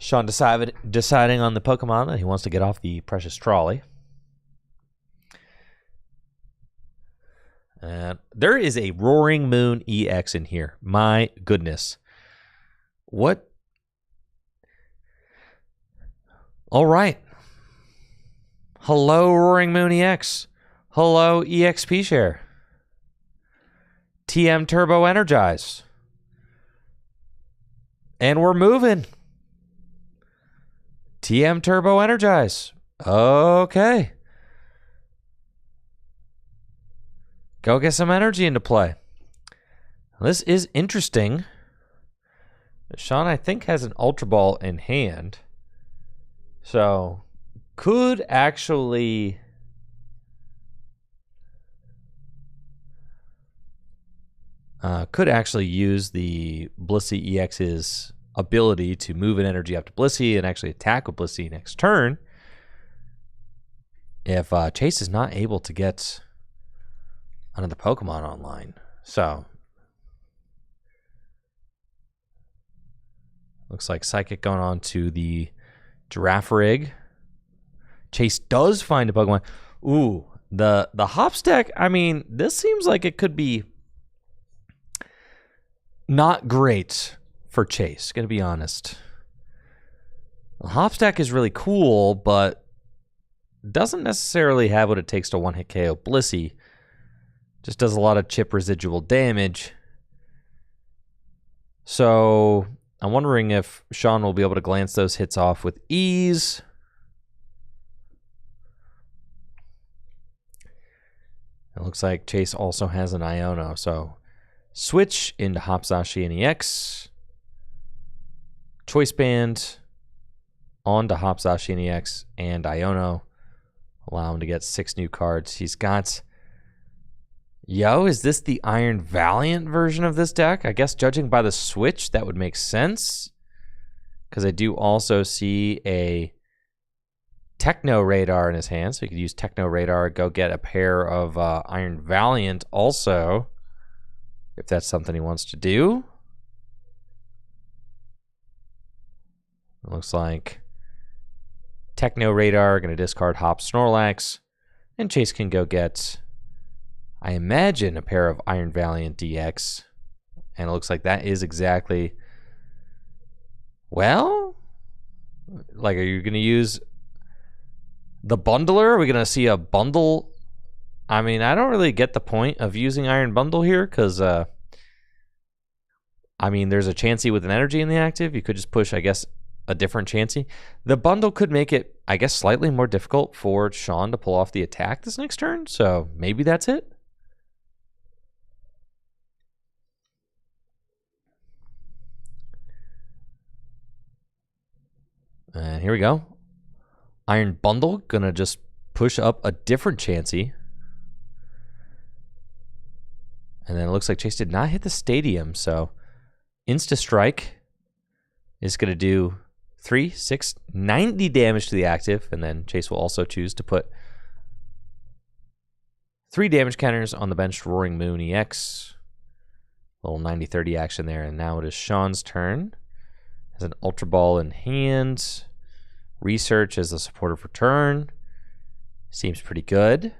Sean deciding on the Pokemon that he wants to get off the Precious Trolley. There is a Roaring Moon EX in here. My goodness. What? All right. Hello, Roaring Moon EX. Hello, EXP Share. TM Turbo Energize. And we're moving. TM Turbo Energize. Okay. Go get some energy into play. This is interesting. Sean, I think, has an Ultra Ball in hand. So, could actually... use the Blissey EX's ability to move an energy up to Blissey and actually attack with Blissey next turn if Chase is not able to get another Pokemon online. So looks like Psychic going on to the Giraffe Rig. Chase does find a Pokemon. Ooh, the Hops deck, I mean, this seems like it could be not great for Chase, gonna be honest. The Hops deck is really cool, but doesn't necessarily have what it takes to one-hit KO Blissey. Just does a lot of chip residual damage. So I'm wondering if Sean will be able to glance those hits off with ease. It looks like Chase also has an Iono, so switch into Hopsashi and EX. Choice Band onto Hopsashi and EX and Iono. Allow him to get 6 new cards. He's got... Yo, is this the Iron Valiant version of this deck? I guess judging by the switch, that would make sense. Because I do also see a Techno Radar in his hand. So he could use Techno Radar, go get a pair of Iron Valiant also. If that's something he wants to do. It looks like Techno Radar, going to discard Hop Snorlax. And Chase can go get, I imagine, a pair of Iron Valiant DX. And it looks like that is exactly... Well? Like, are you going to use the bundler? Are we going to see a bundle? I mean, I don't really get the point of using Iron Bundle here, because, I mean, there's a Chansey with an energy in the active. You could just push, I guess, a different Chansey. The bundle could make it I guess, slightly more difficult for Sean to pull off the attack this next turn, so maybe that's it. And here we go. Iron Bundle, gonna just push up a different Chansey. And then it looks like Chase did not hit the stadium, so Insta Strike is gonna do 3, 6, 90 damage to the active, and then Chase will also choose to put 3 damage counters on the benched Roaring Moon EX. Little 90-30 action there, and now it is Sean's turn. Has an Ultra Ball in hand. Research as the supporter for turn. Seems pretty good.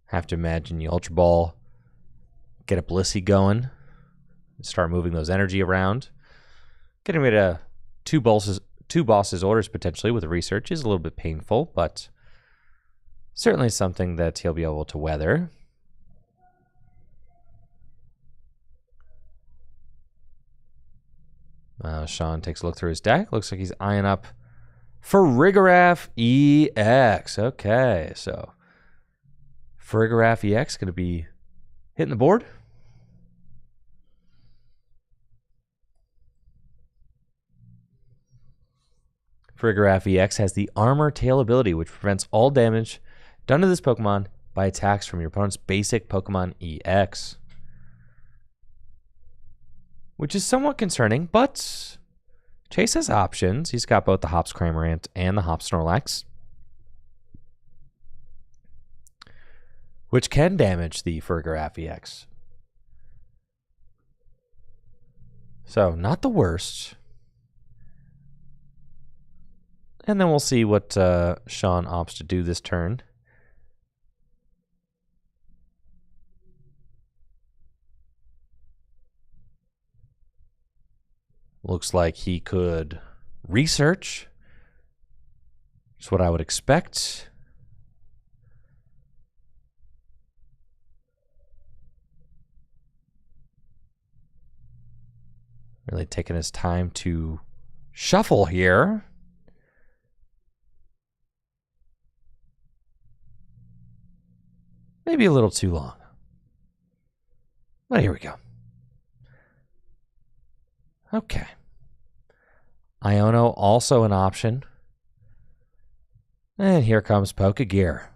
Have to imagine the Ultra Ball, get a Blissey going, start moving those energy around. Getting rid of two bosses orders potentially with research is a little bit painful, but certainly something that he'll be able to weather. Sean takes a look through his deck. Looks like he's eyeing up Farigiraf EX. Okay, so Farigiraf EX going to be hitting the board. Farigiraf EX has the Armor Tail ability, which prevents all damage done to this Pokemon by attacks from your opponent's basic Pokemon EX. Which is somewhat concerning, but Chase has options. He's got both the Hops Cramorant and the Hops Snorlax, which can damage the Farigiraf EX. So, not the worst. And then we'll see what Sean opts to do this turn. Looks like he could research. That's what I would expect. Really taking his time to shuffle here. Maybe a little too long. But here we go. Okay. Iono also an option. And here comes Pokegear.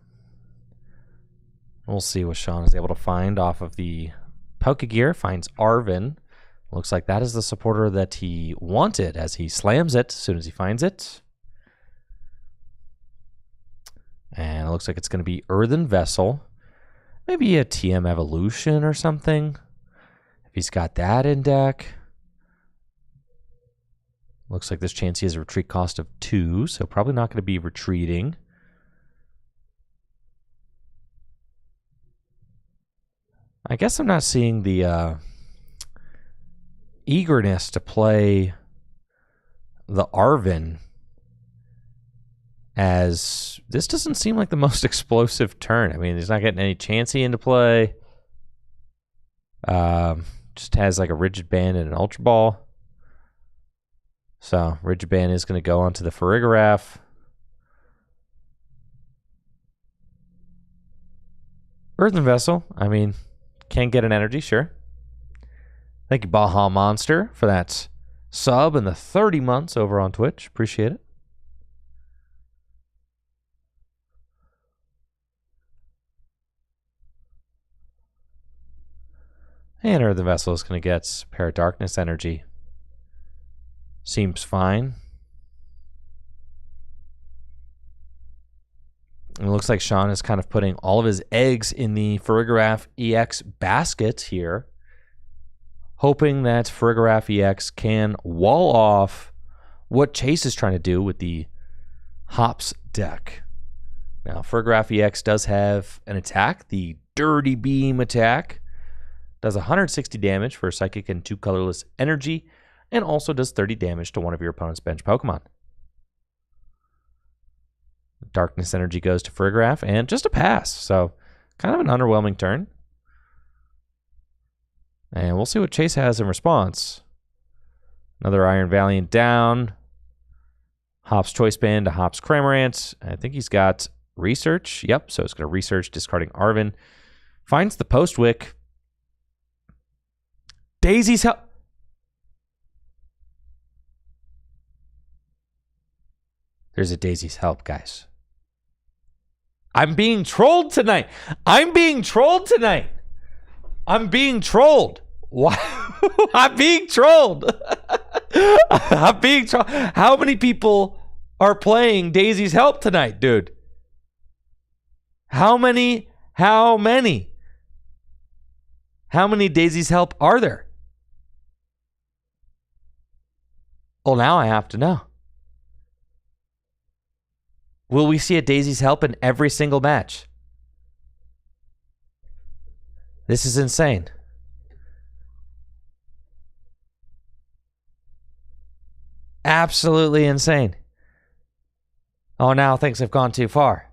We'll see what Sean is able to find off of the Pokegear. Finds Arven. Looks like that is the supporter that he wanted as he slams it as soon as he finds it. And it looks like it's going to be Earthen Vessel. Maybe a TM Evolution or something. If he's got that in deck. Looks like this Chansey has a retreat cost of 2, so probably not going to be retreating. I guess I'm not seeing the eagerness to play the Arven, as this doesn't seem like the most explosive turn. I mean, he's not getting any Chansey into play. Just has like a Rigid Band and an Ultra Ball. So, Rigid Band is going to go onto the Farigiraf. Earthen Vessel, I mean, can get an energy, sure. Thank you, Baja Monster, for that sub and the 30 months over on Twitch. Appreciate it. And Earthen Vessel is going to get a pair of Darkness Energy. Seems fine. It looks like Sean is kind of putting all of his eggs in the Farigiraf EX basket here, hoping that Farigiraf EX can wall off what Chase is trying to do with the Hops deck. Now, Farigiraf EX does have an attack, the Dirty Beam attack. Does 160 damage for Psychic and 2 colorless energy, and also does 30 damage to one of your opponent's bench Pokemon. Darkness Energy goes to Farigiraf, and just a pass. So, kind of an underwhelming turn. And we'll see what Chase has in response. Another Iron Valiant down. Hops Choice Band to Hops Cramorant. I think he's got Research. Yep, so it's going to Research, discarding Arven. Finds the Postwick. Daisy's help. There's a Daisy's Help, guys. I'm being trolled tonight. I'm being trolled. Why? I'm being trolled. I'm being trolled. How many people are playing Daisy's Help tonight, dude? How many Daisy's Help are there? Well, now I have to know. Will we see a Daisy's Help in every single match? This is insane. Absolutely insane. Oh, now things have gone too far.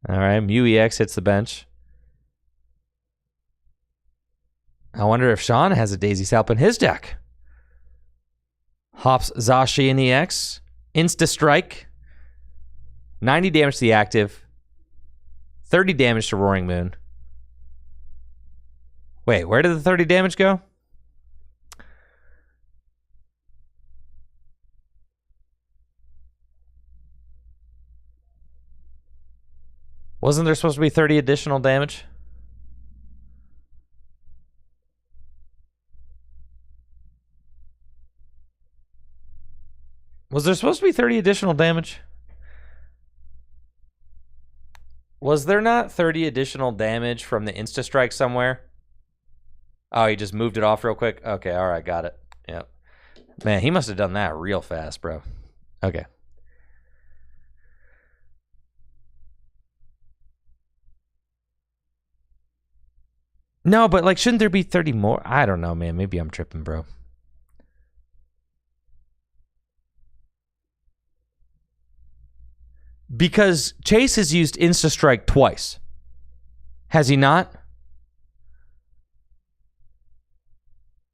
All right, Mew EX hits the bench. I wonder if Sean has a Daisy's Help in his deck. Hops Zacian EX. Insta Strike. 90 damage to the active. 30 damage to Roaring Moon. Wait, where did the 30 damage go? Wasn't there supposed to be 30 additional damage? Was there supposed to be 30 additional damage? Was there not 30 additional damage from the Insta Strike somewhere? Oh, he just moved it off real quick? Okay, all right, got it. Yep. Man, he must have done that real fast, bro. Okay. No, but like, shouldn't there be 30 more? I don't know, man. Maybe I'm tripping, bro. Because Chase has used Insta Strike twice. Has he not?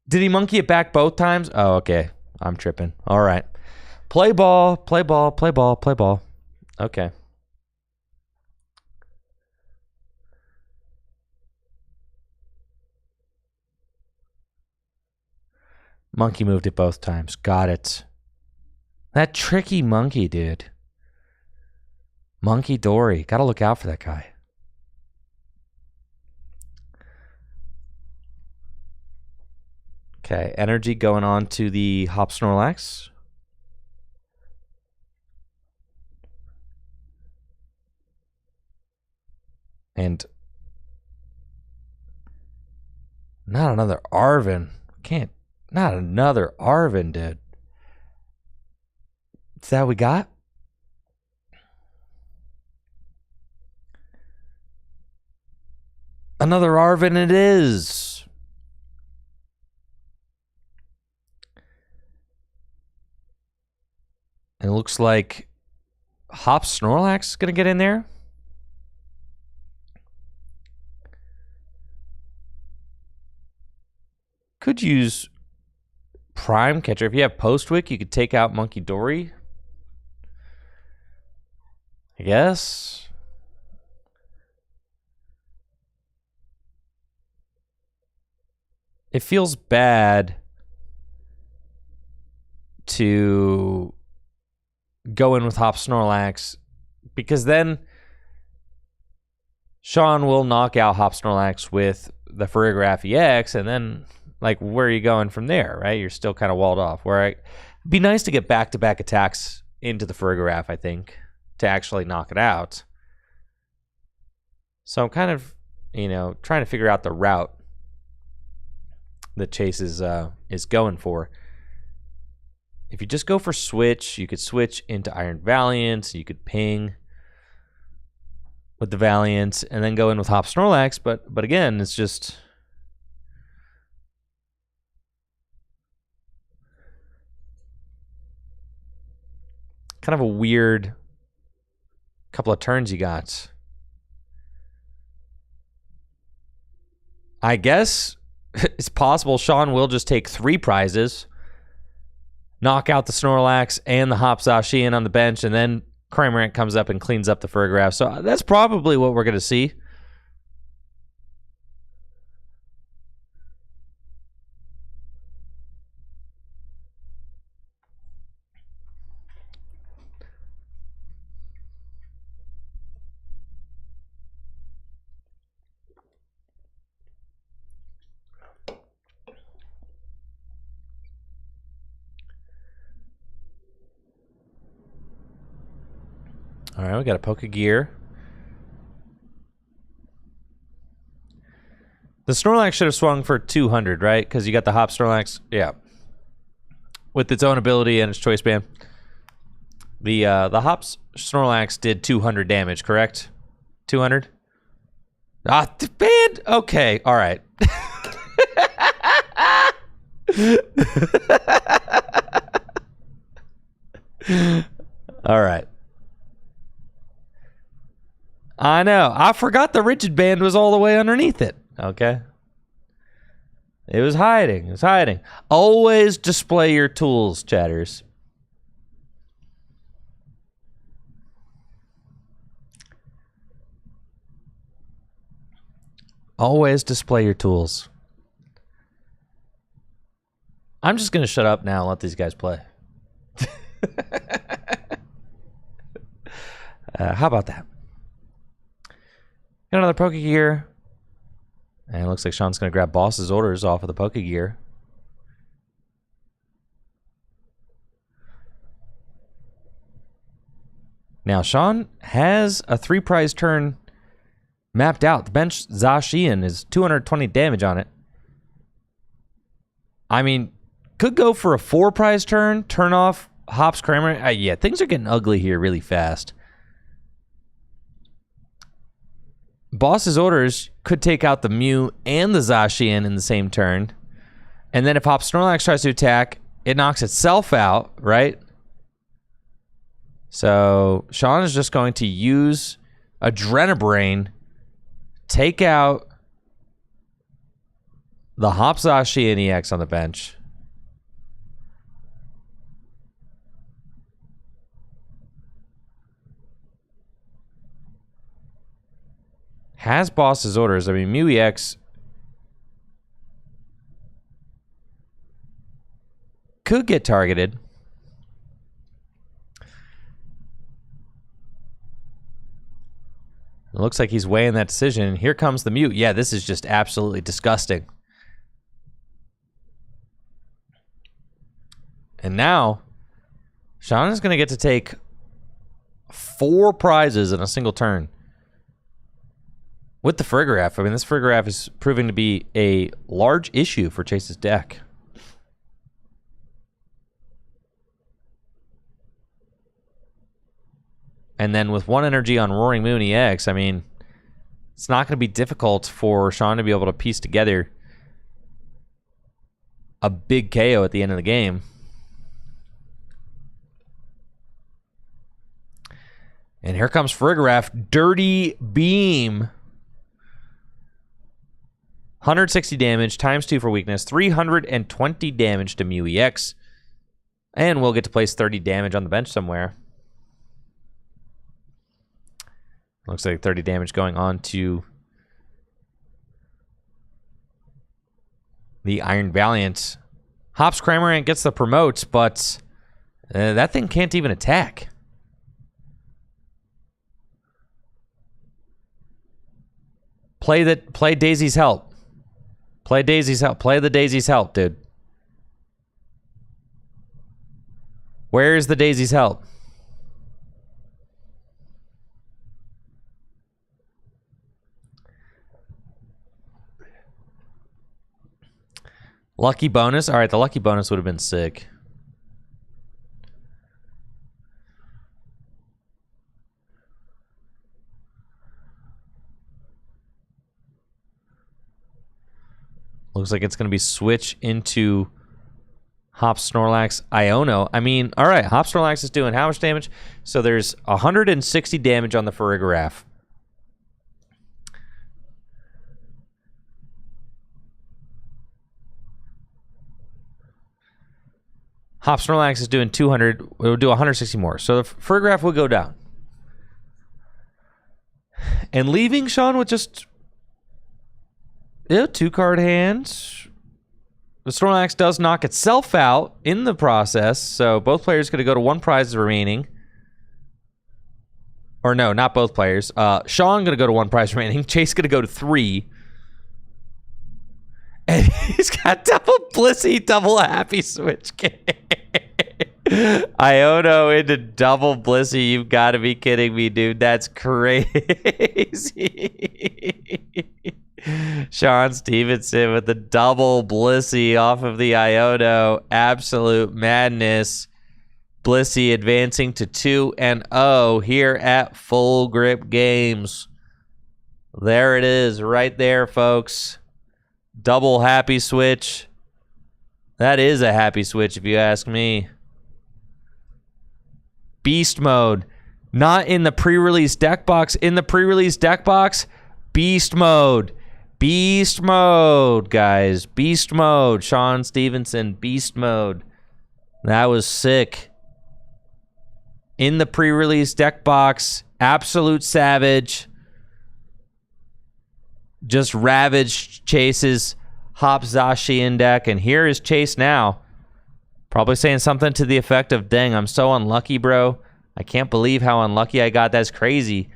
Did he monkey it back both times? Oh, okay. I'm tripping. All right. Play ball, play ball, play ball, play ball. Okay. Monkey moved it both times. Got it. That tricky monkey, dude. Monkey Dory. Gotta look out for that guy. Okay, energy going on to the Hop Snorlax. And not another Arven. Can't. Not another Arven, dude. Is that what we got? Another Arven it is. And it looks like Hop Snorlax is going to get in there. Could use Prime Catcher. If you have Postwick, you could take out Monkey Dory. I guess. It feels bad to go in with Hop Snorlax because then Sean will knock out Hop Snorlax with the Farigiraf EX, and then like where are you going from there, right? You're still kind of walled off. It'd be nice to get back-to-back attacks into the Farigiraf, I think, to actually knock it out. So I'm kind of, trying to figure out the route that Chase is going for. If you just go for switch, you could switch into Iron Valiant, you could ping with the Valiant, and then go in with Hop Snorlax, but again, it's just Kind of a weird couple of turns you got. I guess it's possible Sean will just take 3 prizes, knock out the Snorlax and the Hop Zacian on the bench, and then Cramorant comes up and cleans up the Farigiraf. So that's probably what we're going to see. All right, we got a Pokegear. The Snorlax should have swung for 200, right? Because you got the Hop Snorlax. Yeah. With its own ability and its Choice Band. The Hop Snorlax did 200 damage, correct? 200? Ah, the band? Okay, all right. All right. I know. I forgot the rigid band was all the way underneath it. Okay. It was hiding. It was hiding. Always display your tools, chatters. Always display your tools. I'm just going to shut up now and let these guys play. How about that? Got another Pokegear. And it looks like Sean's going to grab Boss's Orders off of the Pokegear. Now, Sean has a 3-prize turn mapped out. The bench Zacian is 220 damage on it. I mean, could go for a 4-prize turn, turn off Hop's Cramorant. Yeah, things are getting ugly here really fast. Boss's Orders could take out the Mew and the Zacian in the same turn. And then if Hop Snorlax tries to attack, it knocks itself out, right? So Sean is just going to use Adrenabrain, take out the Hop Zacian EX on the bench. Has Boss's Orders. I mean, Mew EX could get targeted. It looks like he's weighing that decision. Here comes the Mew. Yeah, this is just absolutely disgusting. And now, Sean is going to get to take 4 prizes in a single turn. With the Farigiraf, I mean, this Farigiraf is proving to be a large issue for Chase's deck. And then with 1 energy on Roaring Moon EX, I mean, it's not going to be difficult for Sean to be able to piece together a big KO at the end of the game. And here comes Farigiraf, Dirty Beam. 160 damage, times 2 for weakness, 320 damage to Mew EX. And we'll get to place 30 damage on the bench somewhere. Looks like 30 damage going on to the Iron Valiant. Hops Cramorant gets the promote, but that thing can't even attack. Play Daisy's Help. Play Daisy's Help. Play the Daisy's Help, dude. Where's the Daisy's Help? Lucky bonus. All right, the lucky bonus would have been sick. Looks like it's going to be switch into Hop Snorlax, Iono. I mean, all right, Hop Snorlax is doing how much damage? So there's 160 damage on the Farigiraf. Hop Snorlax is doing 200. It would do 160 more. So the Farigiraf would go down. And leaving Sean with just 2-card hands. The Snorlax does knock itself out in the process. So both players going to go to 1 prize remaining. Or no, not both players. Sean going to go to 1 prize remaining. Chase going to go to 3. And he's got double Blissey, double Happy Switch game. Iono into double Blissey. You've got to be kidding me, dude. That's crazy. Sean Stevenson with the double Blissey off of the Iono. Absolute madness. Blissey advancing to 2-0 here at Full Grip Games. There it is right there, folks. Double Happy Switch. That is a happy switch if you ask me. Beast mode. Not in the pre-release deck box. In the pre-release deck box, beast mode. Beast mode, guys. Beast mode. Sean Stevenson, beast mode. That was sick. In the pre-release deck box, absolute savage. Just ravaged Chase's Hop Zacian deck. And here is Chase now. Probably saying something to the effect of, dang, I'm so unlucky, bro. I can't believe how unlucky I got. That's crazy.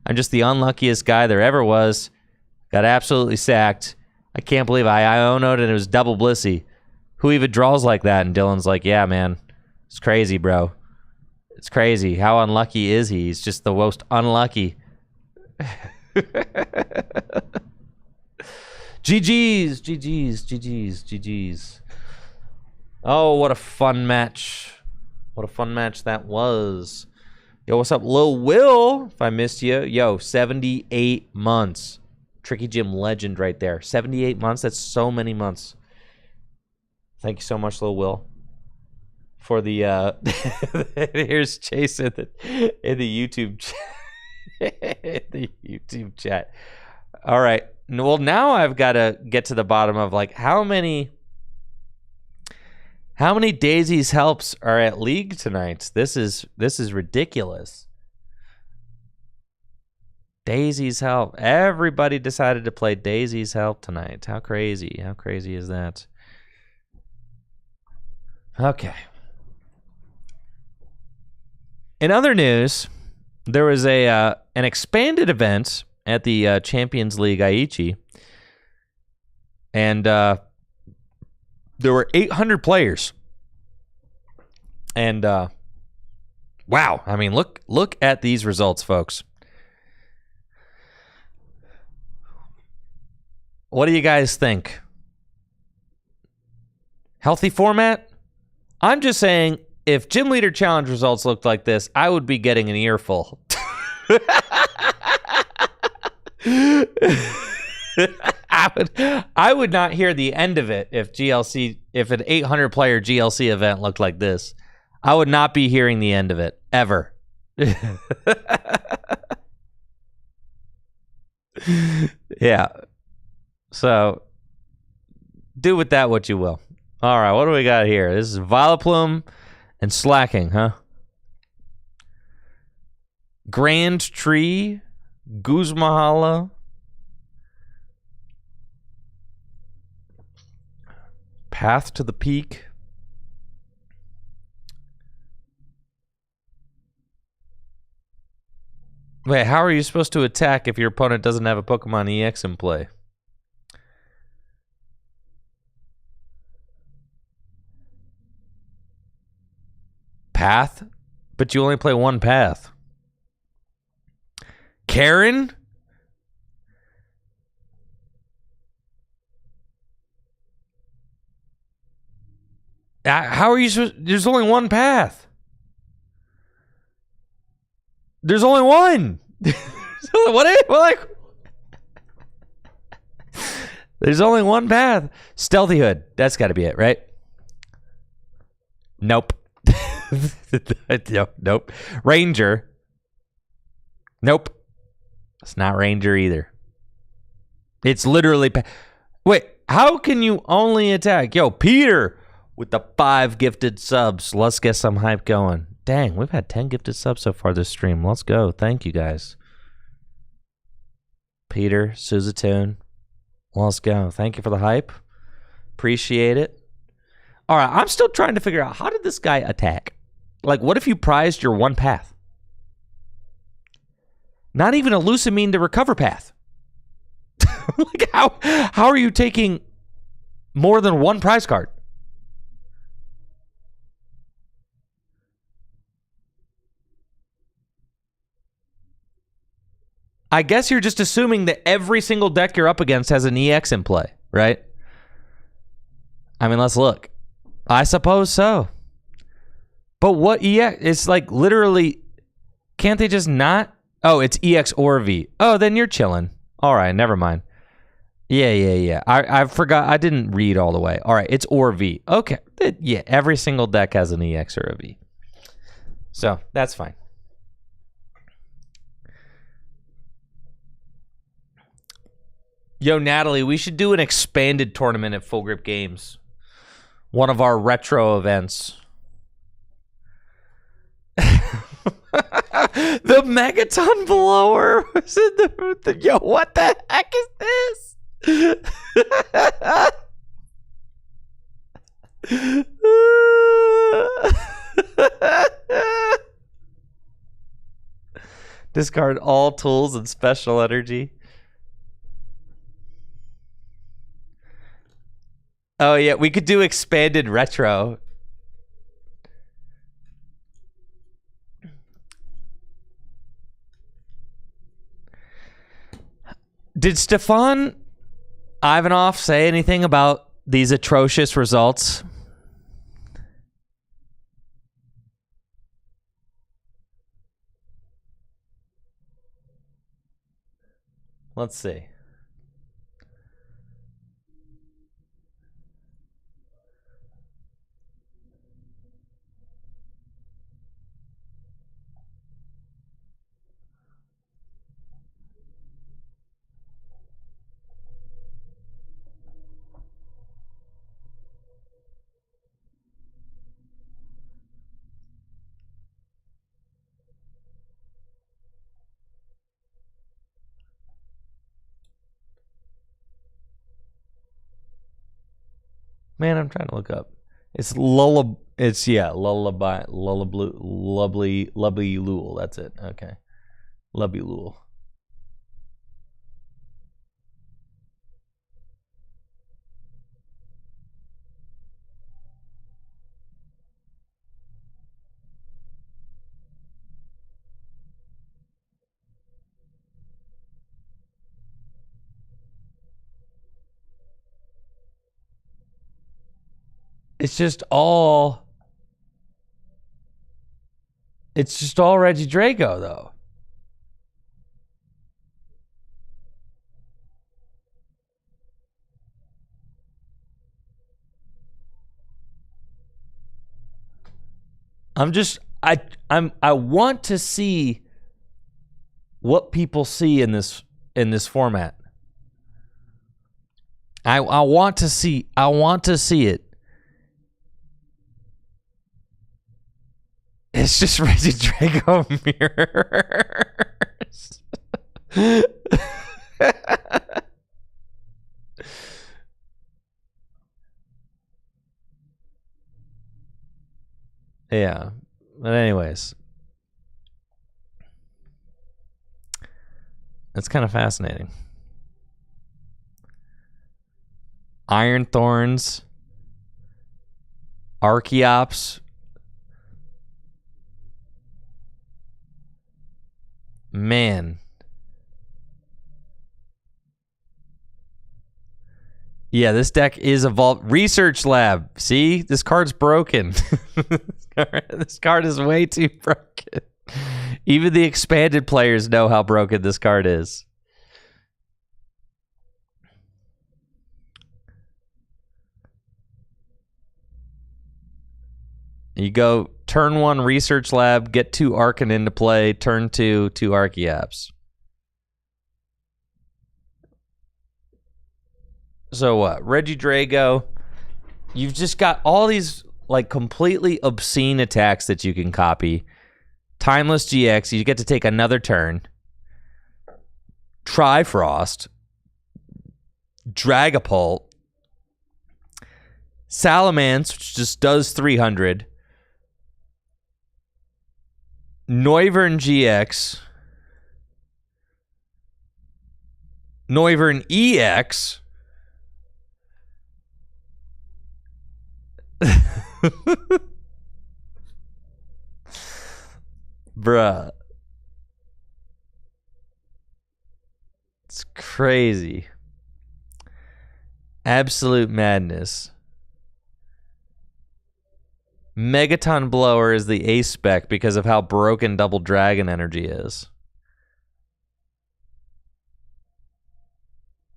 I'm just the unluckiest guy there ever was. Got absolutely sacked. I can't believe I Iono'd and it was double Blissey. Who even draws like that? And Dylan's like, yeah, man. It's crazy, bro. It's crazy. How unlucky is he? He's just the most unlucky. GG's, GG's, GG's, GG's. Oh, what a fun match. What a fun match that was. Yo, what's up, Lil Will? If I missed you. Yo, 78 months. Tricky Jim legend right there. 78 months. That's so many months. Thank you so much, Lil Will. For the, here's Chase in the YouTube chat. The YouTube chat. All right. Well, now I've got to get to the bottom of, like, how many Daisy's helps are at League tonight? This is ridiculous. Daisy's help. Everybody decided to play Daisy's help tonight. How crazy? How crazy is that? Okay. In other news, there was an expanded event at the Champions League Aichi, and there were 800 players. And wow, I mean, look at these results, folks. What do you guys think? Healthy format? I'm just saying, if Gym Leader Challenge results looked like this, I would be getting an earful. I would not hear the end of it if an 800 player GLC event looked like this. I would not be hearing the end of it ever. Yeah. So do with that what you will. All right, what do we got here? This is Vileplume and Slacking, huh? Grand Tree, Guzmahala, Path to the Peak, wait, how are you supposed to attack if your opponent doesn't have a Pokemon EX in play? Path? But you only play one path. Karen? How are you supposed... There's only one path. There's only one. There's only one path. Stealthy Hood. That's got to be it, right? Nope. Nope. Ranger. Nope. It's not Ranger either. It's literally... Wait, how can you only attack? Yo, Peter with the 5 gifted subs. Let's get some hype going. Dang, we've had 10 gifted subs so far this stream. Let's go. Thank you, guys. Peter, Suzatoon. Let's go. Thank you for the hype. Appreciate it. All right, I'm still trying to figure out, how did this guy attack? Like, what if you prized your one path? Not even a Lucamine to recover path. Like, how are you taking more than one prize card? I guess you're just assuming that every single deck you're up against has an EX in play, right? I mean, let's look. I suppose so. But what EX? It's like literally, can't they just not? Oh, it's EX or V. Oh, then you're chilling. All right, never mind. Yeah. I forgot. I didn't read all the way. All right, it's or V. Okay. Yeah, every single deck has an EX or a V. So that's fine. Yo, Natalie, we should do an expanded tournament at Full Grip Games. One of our retro events. The Megaton blower was in the yo, what the heck is this? Discard all tools and special energy. Oh yeah, we could do expanded retro. Did Stefan Ivanov say anything about these atrocious results? Let's see. Man, I'm trying to look up. It's lullaby. Lubby Lul. That's it. Okay, Lubby Lul. It's just all Reggie Drago, though. I want to see what people see in this format. I want to see it. It's just Reggie Drago mirrors. Yeah. But anyways. That's kind of fascinating. Iron Thorns. Archeops. Man. Yeah, this deck is evolved. Research Lab. See? This card's broken. This card is way too broken. Even the expanded players know how broken this card is. You go turn 1 Research Lab, get 2 Arcan into play, turn 2 Archeaps. So what? Regidrago, you've just got all these like completely obscene attacks that you can copy. Timeless GX, you get to take another turn. Trifrost, Dragapult, Salamence, which just does 300. Noivern GX, Noivern EX, bruh. It's crazy. Absolute madness. Megaton Blower is the ace spec because of how broken Double Dragon energy is.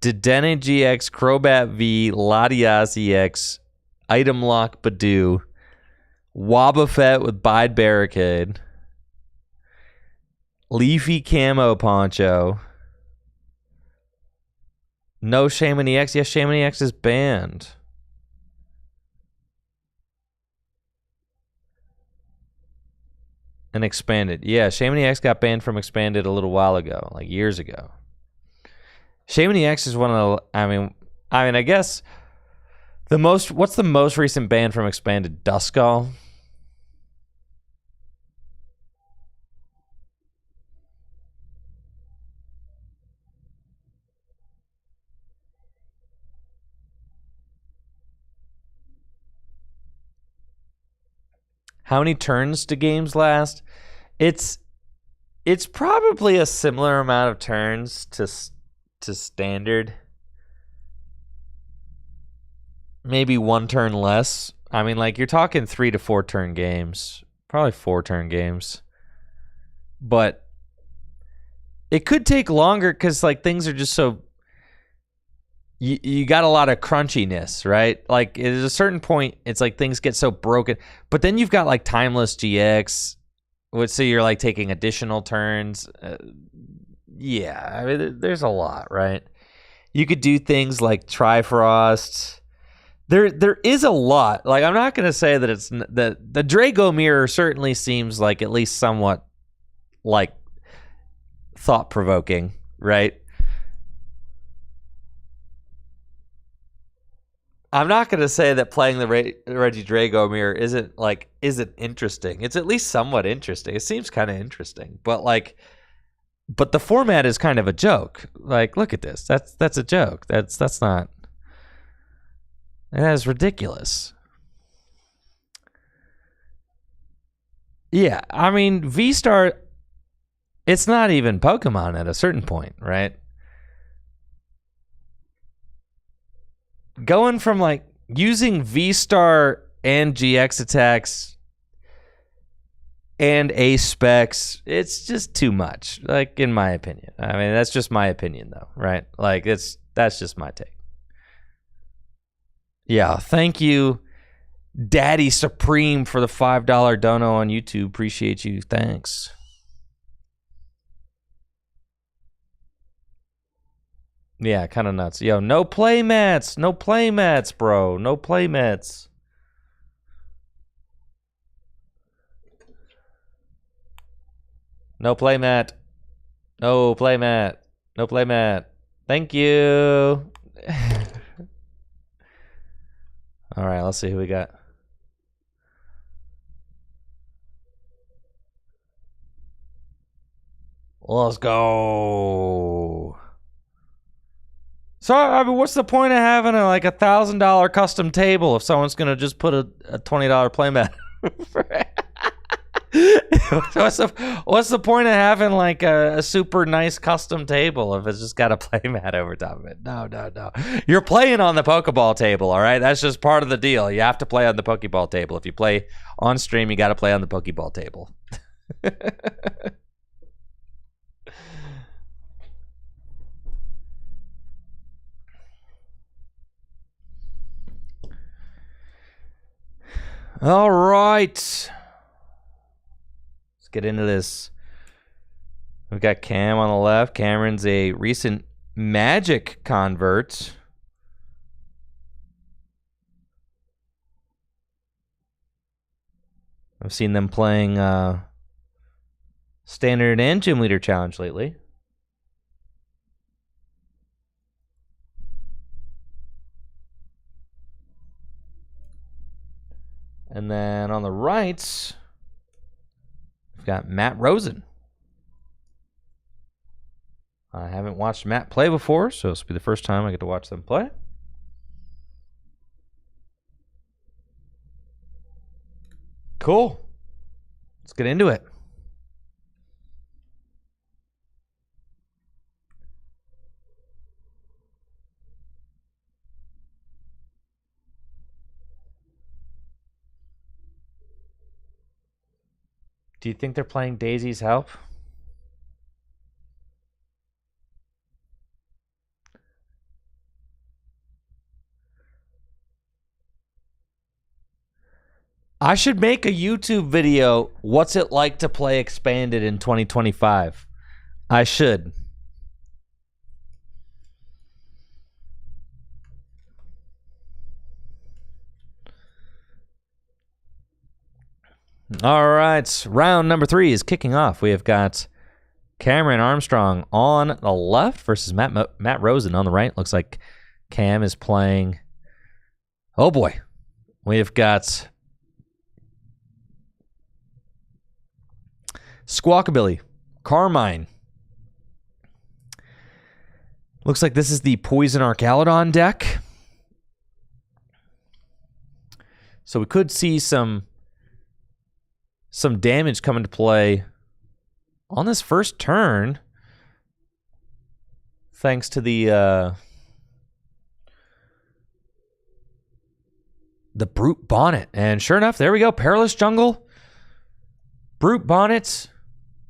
Dedenne GX, Crobat V, Latias EX, Item Lock Badoo, Wobbuffet with Bide Barricade, Leafy Camo Poncho, no Shaman EX. Yes, Shaman EX is banned. And Expanded. Yeah, Shaman EX got banned from Expanded a little while ago, like years ago. Shaman EX is one of the, I mean, I guess what's the most recent ban from Expanded? Duskull? How many turns do games last? It's probably a similar amount of turns to standard. Maybe 1 turn less. I mean, like, you're talking 3 to 4 turn games. Probably 4 turn games. But it could take longer because, like, things are just so... You got a lot of crunchiness, right? Like, at a certain point, it's like things get so broken. But then you've got, like, Timeless GX, so you're, like, taking additional turns. Yeah, I mean, there's a lot, right? You could do things like Trifrost. There is a lot. Like, I'm not going to say that it's... The Drago Mirror certainly seems like at least somewhat, like, thought-provoking, right? I'm not going to say that playing the Regidrago Mirror isn't interesting. It's at least somewhat interesting. It seems kind of interesting, but the format is kind of a joke. Like, look at this. That's a joke. That's not. That is ridiculous. Yeah, I mean, V-Star, it's not even Pokemon at a certain point, right? Going from, like, using V-Star and GX attacks and Ace specs, it's just too much, like, in my opinion. I mean, that's just my opinion, though, right? Like, that's just my take. Yeah, thank you, Daddy Supreme, for the $5 dono on YouTube. Appreciate you. Thanks. Yeah, kind of nuts. Yo, no playmats. No playmats, bro. No playmats. No playmat. No playmat. No playmat. Thank you. All right, let's see who we got. Let's go. So, I mean, what's the point of having a $1,000 custom table if someone's gonna just put a $20 playmat? What's the point of having like a super nice custom table if it's just got a playmat over top of it? No. You're playing on the Pokeball table, all right? That's just part of the deal. You have to play on the Pokeball table. If you play on stream, you got to play on the Pokeball table. All right. Let's get into this. We've got Cam on the left. Cameron's a recent Magic convert. I've seen them playing Standard and Gym Leader Challenge lately. And then on the right, we've got Matt Rosen. I haven't watched Matt play before, so this will be the first time I get to watch them play. Cool. Let's get into it. Do you think they're playing Daisy's Help? I should make a YouTube video, what's it like to play Expanded in 2025? I should. All right, round number 3 is kicking off. We have got Cameron Armstrong on the left versus Matt Rosen on the right. Looks like Cam is playing. Oh boy, we've got Squawkabilly, Carmine. Looks like this is the Poison Archaludon deck. So we could see some damage come into play on this first turn, thanks to the Brute Bonnet. And sure enough, there we go. Perilous Jungle, Brute Bonnet.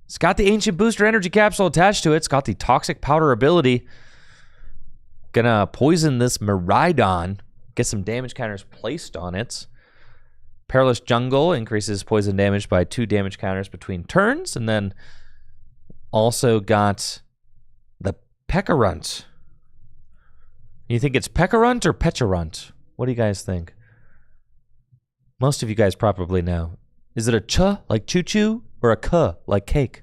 It's got the Ancient Booster Energy Capsule attached to it. It's got the Toxic Powder ability. Gonna poison this Miraidon, get some damage counters placed on it. Perilous Jungle increases poison damage by 2 damage counters between turns. And then also got the Pecharunt. You think it's Pecharunt or Pecharunt? What do you guys think? Most of you guys probably know. Is it a ch like choo-choo or a k like cake?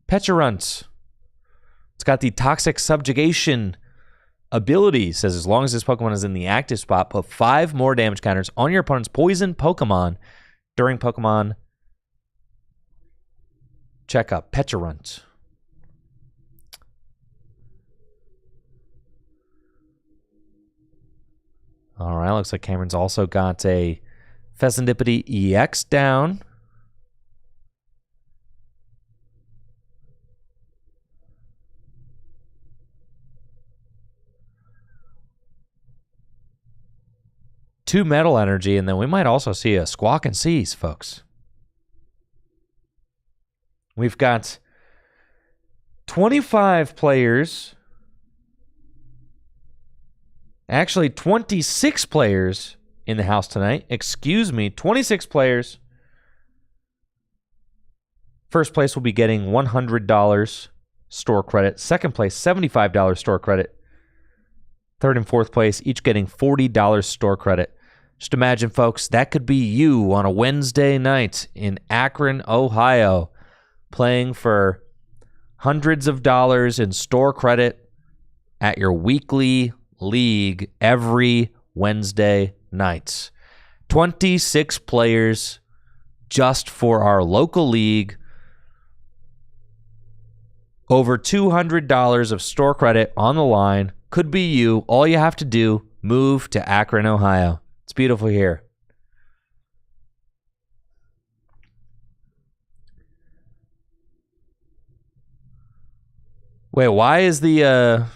Pecharunt. It's got the Toxic Subjugation ability. Says as long as this Pokemon is in the active spot, put 5 more damage counters on your opponent's poison Pokemon during Pokemon checkup. Pecharunt. All right, looks like Cameron's also got a Fezandipity EX down. Two Metal Energy, and then we might also see a Squawk and Seize, folks. We've got 25 players. Actually, 26 players in the house tonight. Excuse me, 26 players. First place will be getting $100 store credit. Second place, $75 store credit. Third and fourth place, each getting $40 store credit. Just imagine, folks, that could be you on a Wednesday night in Akron, Ohio, playing for hundreds of dollars in store credit at your weekly league every Wednesday night. 26 players just for our local league. Over $200 of store credit on the line. Could be you. All you have to do, move to Akron, Ohio. It's beautiful here. Wait, why is the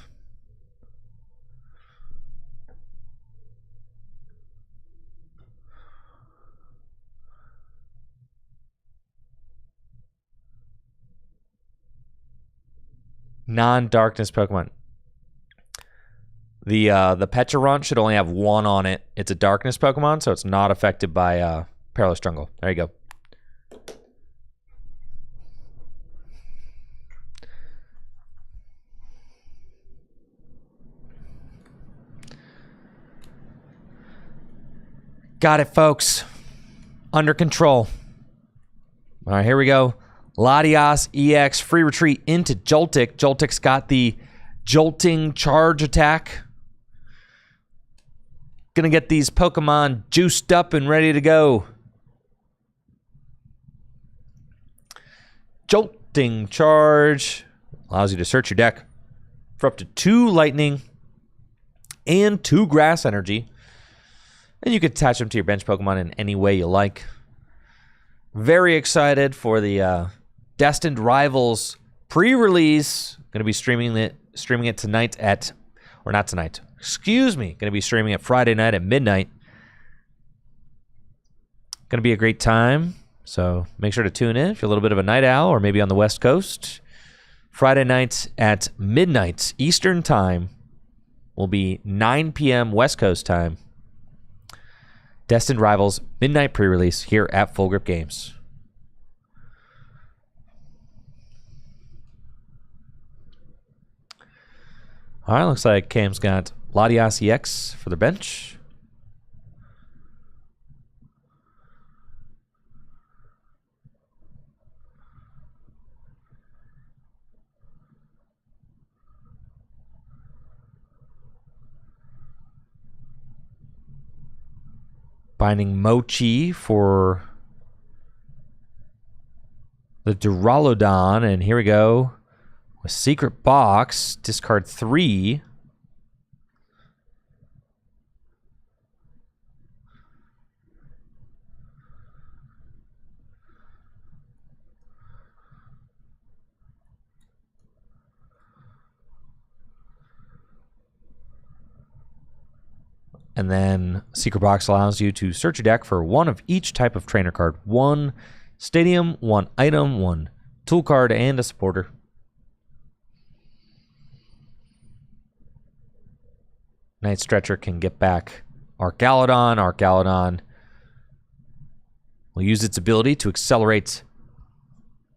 non-darkness Pokemon? The Pecharunt should only have 1 on it. It's a Darkness Pokemon, so it's not affected by Perilous Jungle. There you go. Got it, folks. Under control. All right, here we go. Latias EX, free retreat into Joltik. Joltik's got the Jolting Charge attack. Gonna get these Pokemon juiced up and ready to go. Jolting Charge allows you to search your deck for up to 2 Lightning and 2 Grass Energy. And you can attach them to your bench Pokemon in any way you like. Very excited for the Destined Rivals pre-release. Going to be streaming it tonight at, or not tonight, excuse me. Going to be streaming it Friday night at midnight. Going to be a great time. So make sure to tune in if you're a little bit of a night owl or maybe on the West Coast. Friday night at midnight Eastern Time will be 9 p.m. West Coast time. Destined Rivals midnight pre-release here at Full Grip Games. All right, looks like Cam's got Latias EX for the bench. Binding Mochi for the Duraludon. And here we go. With Secret Box, discard 3. And then Secret Box allows you to search your deck for 1 of each type of trainer card. 1 Stadium, 1 Item, 1 Tool card, and a supporter. Night Stretcher can get back Archaludon. Archaludon will use its ability to accelerate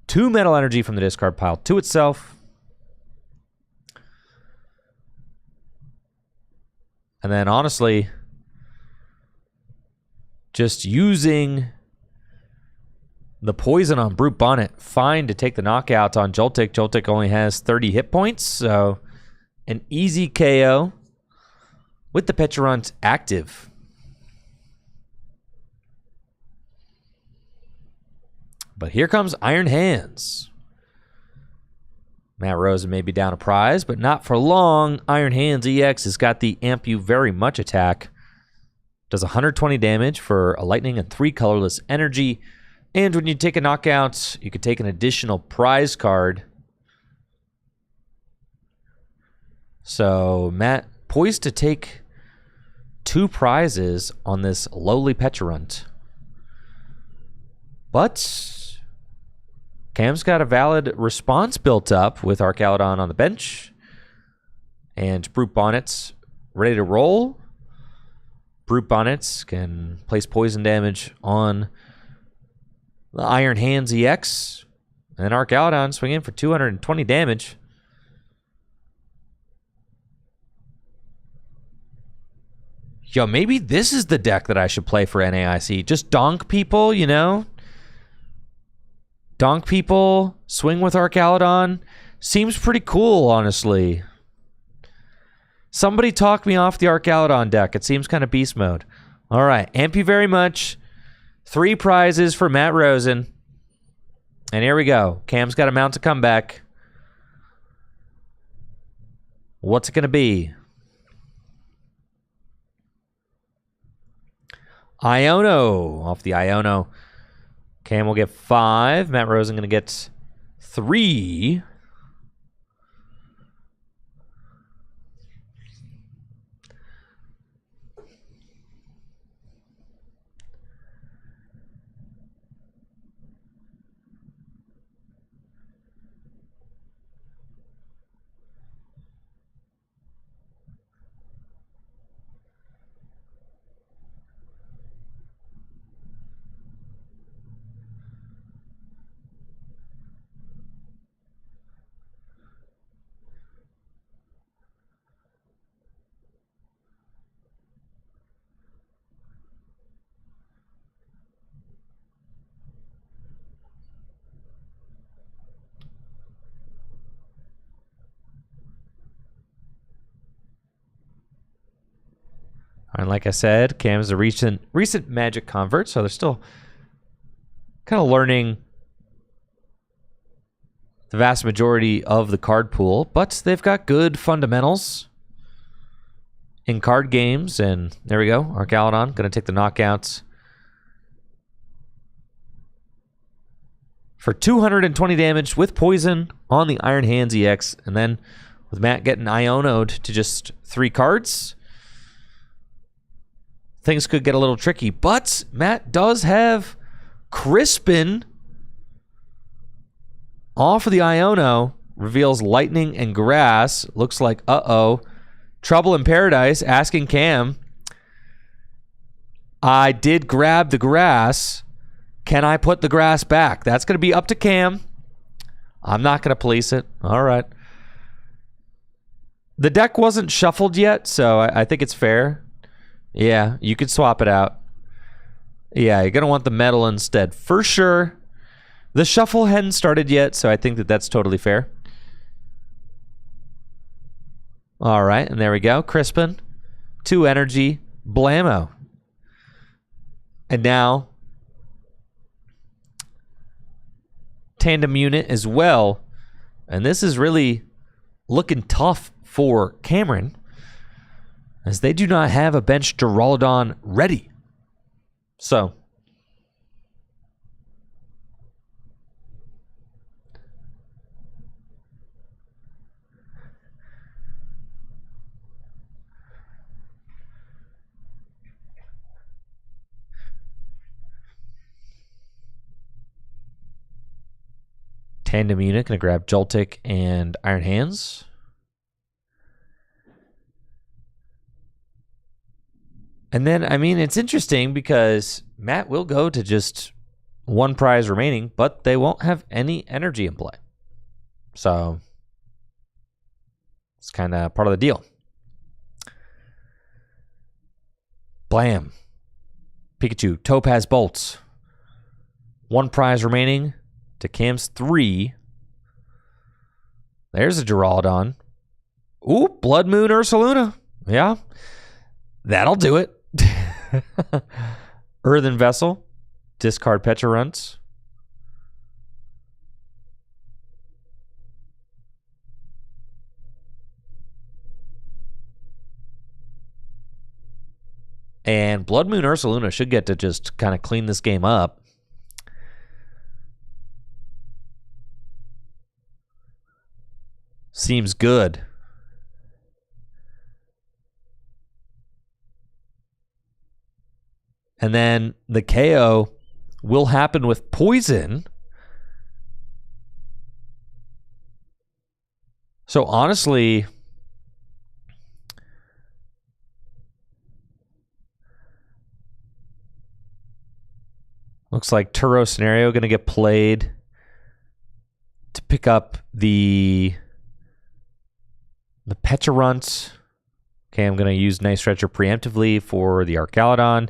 2 Metal Energy from the discard pile to itself. And then, honestly, just using the poison on Brute Bonnet, fine to take the knockout on Joltik. Joltik only has 30 hit points, so an easy KO with the Pecharunt active. But here comes Iron Hands. Matt Rosen may be down a prize, but not for long. Iron Hands EX has got the Amp You Very Much attack. Does 120 damage for a lightning and 3 colorless energy. And when you take a knockout, you can take an additional prize card. So Matt poised to take 2 prizes on this lowly Pecharunt. But Cam's got a valid response built up with Archaludon on the bench. And Brute Bonnet's ready to roll. Brute Bonnets can place poison damage on the Iron Hands EX. And Archaludon swinging for 220 damage. Yo, maybe this is the deck that I should play for NAIC. Just donk people, you know? Donk people, swing with Archaludon. Seems pretty cool, honestly. Somebody talk me off the Archaludon deck. It seems kind of beast mode. All right, Amp You Very Much. 3 prizes for Matt Rosen. And here we go. Cam's got to mount a comeback. What's it going to be? Iono. Off the Iono. Cam will get 5. Matt Rosen going to get 3. And like I said, Cam is a recent Magic convert, so they're still kind of learning the vast majority of the card pool, but they've got good fundamentals in card games. And there we go. Archaludon going to take the knockouts for 220 damage with poison on the Iron Hands EX. And then with Matt getting Iono'd to just 3 cards, things could get a little tricky. But Matt does have Crispin off of the Iono, reveals Lightning and Grass. Looks like, Trouble in Paradise asking Cam, I did grab the grass. Can I put the grass back? That's going to be up to Cam. I'm not going to police it. All right. The deck wasn't shuffled yet, so I think it's fair. Yeah, you could swap it out. Yeah, you're going to want the metal instead, for sure. The shuffle hadn't started yet, so I think that's totally fair. All right, and there we go. Crispin, 2 energy, blammo. And now, tandem unit as well. And this is really looking tough for Cameron, as they do not have a bench Duraludon ready. So, tandem unit gonna grab Joltik and Iron Hands. And then, I mean, it's interesting because Matt will go to just 1 prize remaining, but they won't have any energy in play. So it's kind of part of the deal. Blam. Pikachu, Topaz Bolts. 1 prize remaining to Cam's 3. There's a Duraludon. Ooh, Blood Moon Ursaluna. Yeah, that'll do it. Earthen Vessel. Discard Petrarunts. And Blood Moon Ursaluna should get to just kind of clean this game up. Seems good. And then the KO will happen with poison. So honestly, looks like Turo Scenario going to get played to pick up the Petrarunts. Okay, I'm going to use Night Stretcher preemptively for the Archaludon.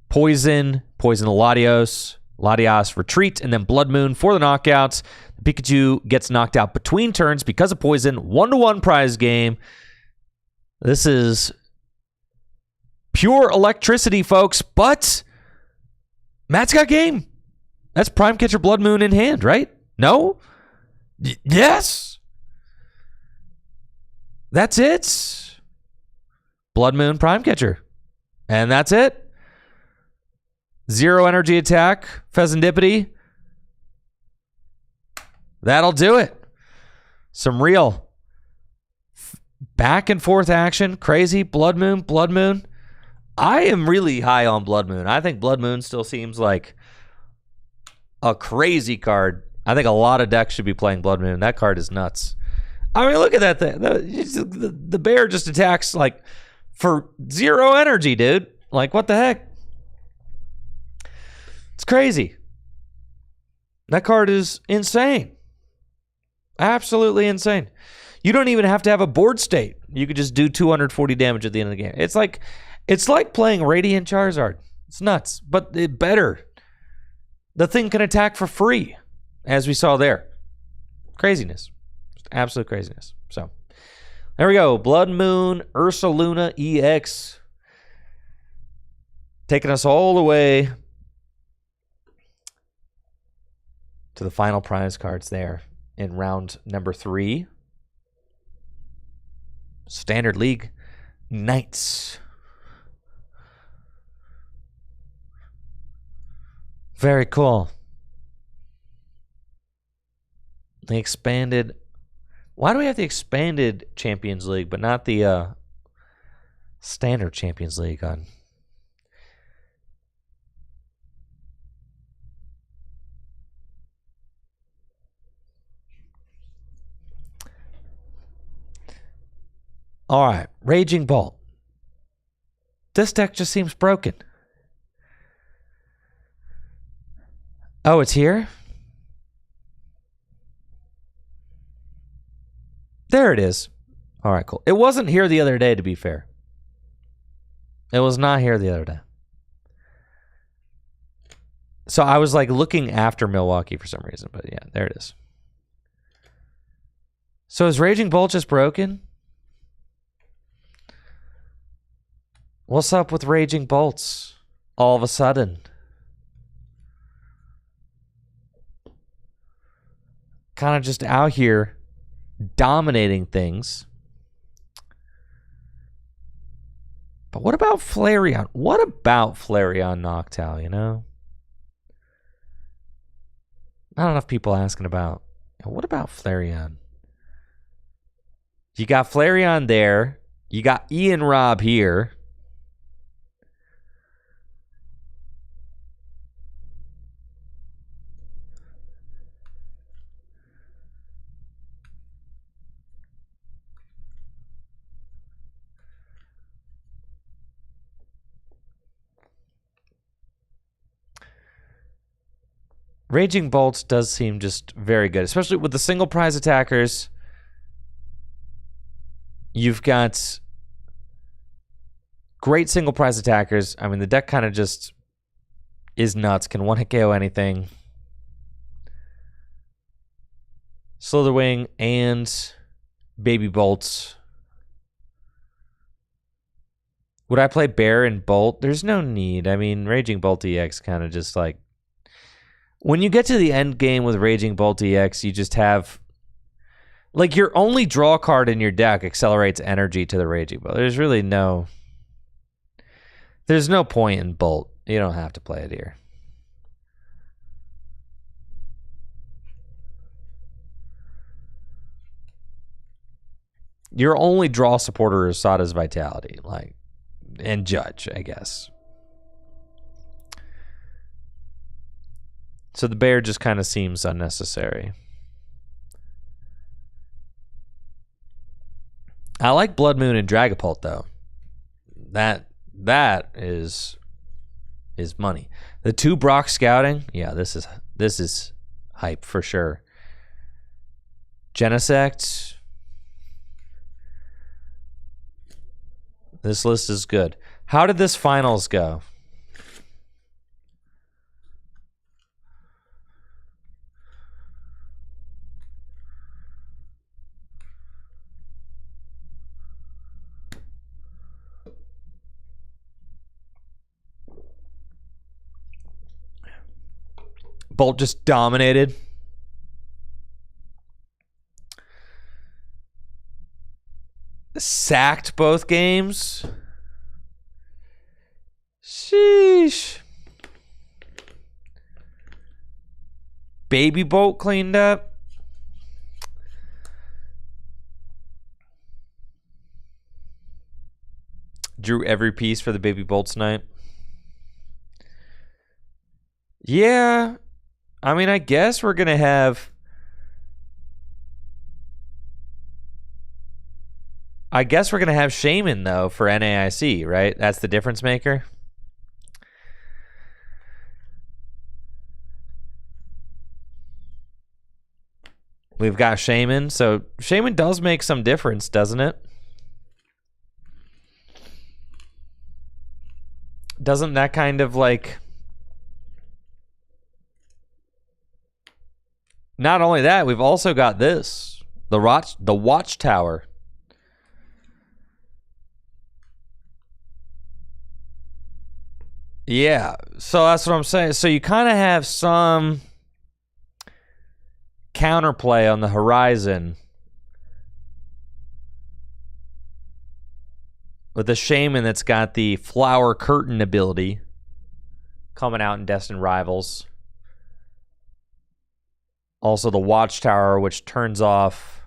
Poison the Latios, retreat, and then Blood Moon for the knockouts. Pikachu gets knocked out between turns because of poison. 1-1 prize game. This is pure electricity, folks, but Matt's got game. That's Prime Catcher Blood Moon in hand, right? No? Yes! That's it. Blood Moon Prime Catcher. And that's it. 0 energy attack, Pheasantipity. That'll do it. Some real back and forth action. Crazy. Blood Moon. I am really high on Blood Moon. I think Blood Moon still seems like a crazy card. I think a lot of decks should be playing Blood Moon. That card is nuts. I mean, look at that thing. The bear just attacks like for 0 energy, dude. Like, what the heck? It's crazy. That card is insane. Absolutely insane. You don't even have to have a board state. You could just do 240 damage at the end of the game. It's like playing Radiant Charizard. It's nuts, but better. The thing can attack for free, as we saw there. Craziness. Just absolute craziness. So There we go. Blood Moon Ursaluna EX. Taking us all the way to the final prize cards there in round number 3. Standard League Knights. Very cool. They expanded. Why do we have the expanded Champions League, but not the standard Champions League on? All right, Raging Bolt. This deck just seems broken. Oh, it's here? There it is. All right, cool. It wasn't here the other day, to be fair. It was not here the other day. So I was like looking after Milwaukee for some reason, but yeah, there it is. So is Raging Bolt just broken? What's up with Raging Bolts all of a sudden? Kind of just out here dominating things. But what about Flareon? What about Flareon Noctowl, you know? Not enough people asking about, what about Flareon? You got Flareon there. You got Ian Robb here. Raging Bolts does seem just very good, especially with the single prize attackers. You've got great single prize attackers. I mean, the deck kind of just is nuts. Can one-hit KO anything. Slitherwing and Baby Bolts. Would I play Bear and Bolt? There's no need. I mean, Raging Bolt EX kind of just like... When you get to the end game with Raging Bolt EX, you just have... Like, your only draw card in your deck accelerates energy to the Raging Bolt. There's really no... There's no point in Bolt. You don't have to play it here. Your only draw supporter is Sada's Vitality, like, and Judge, I guess. So the Bear just kind of seems unnecessary. I like Blood Moon and Dragapult though. That is money. The 2 Brock Scouting, yeah, this is hype for sure. Genesect. This list is good. How did this finals go? Bolt just dominated. Sacked both games. Sheesh. Baby Bolt cleaned up. Drew every piece for the Baby Bolts night. Yeah. I mean, I guess we're going to have... I guess we're going to have Shaman, though, for NAIC, right? That's the difference maker. We've got Shaman. So Shaman does make some difference, doesn't it? Doesn't that kind of like... Not only that, we've also got this. The Watchtower. Yeah, so that's what I'm saying. So you kind of have some counterplay on the horizon with the Shaman that's got the Flower Curtain ability coming out in Destined Rivals. Also the Watchtower, which turns off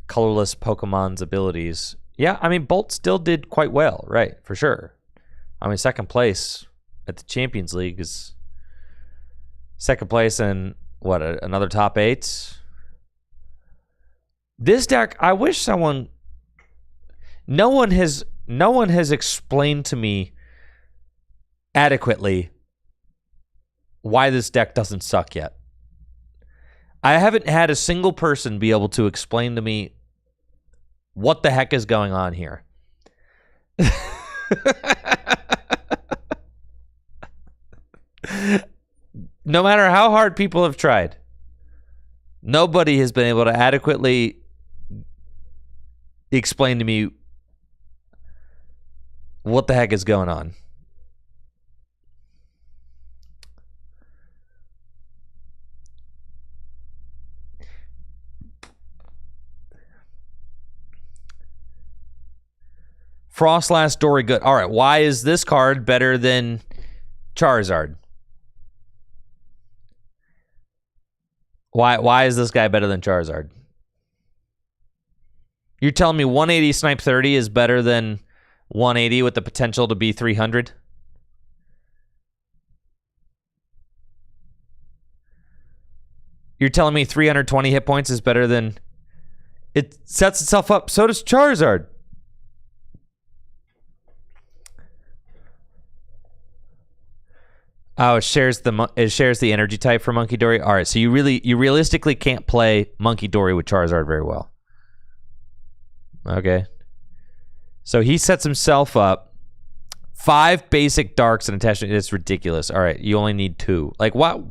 colorless Pokemon's abilities. Yeah, I mean, Bolt still did quite well, right, for sure. I mean, second place at the Champions League is second place in, what, another top 8? This deck, I wish someone... No one has explained to me adequately why this deck doesn't suck yet. I haven't had a single person be able to explain to me what the heck is going on here. No matter how hard people have tried, nobody has been able to adequately explain to me what the heck is going on. Frostlass Dory good. All right, why is this card better than Charizard? Why is this guy better than Charizard? You're telling me 180 Snipe 30 is better than 180 with the potential to be 300? You're telling me 320 hit points is better than... It sets itself up. So does Charizard. Oh, it shares the energy type for Monkey Dory. All right, so you realistically can't play Monkey Dory with Charizard very well. Okay. So he sets himself up. 5 basic darks and attachment. It's ridiculous. All right, you only need 2. Like, what?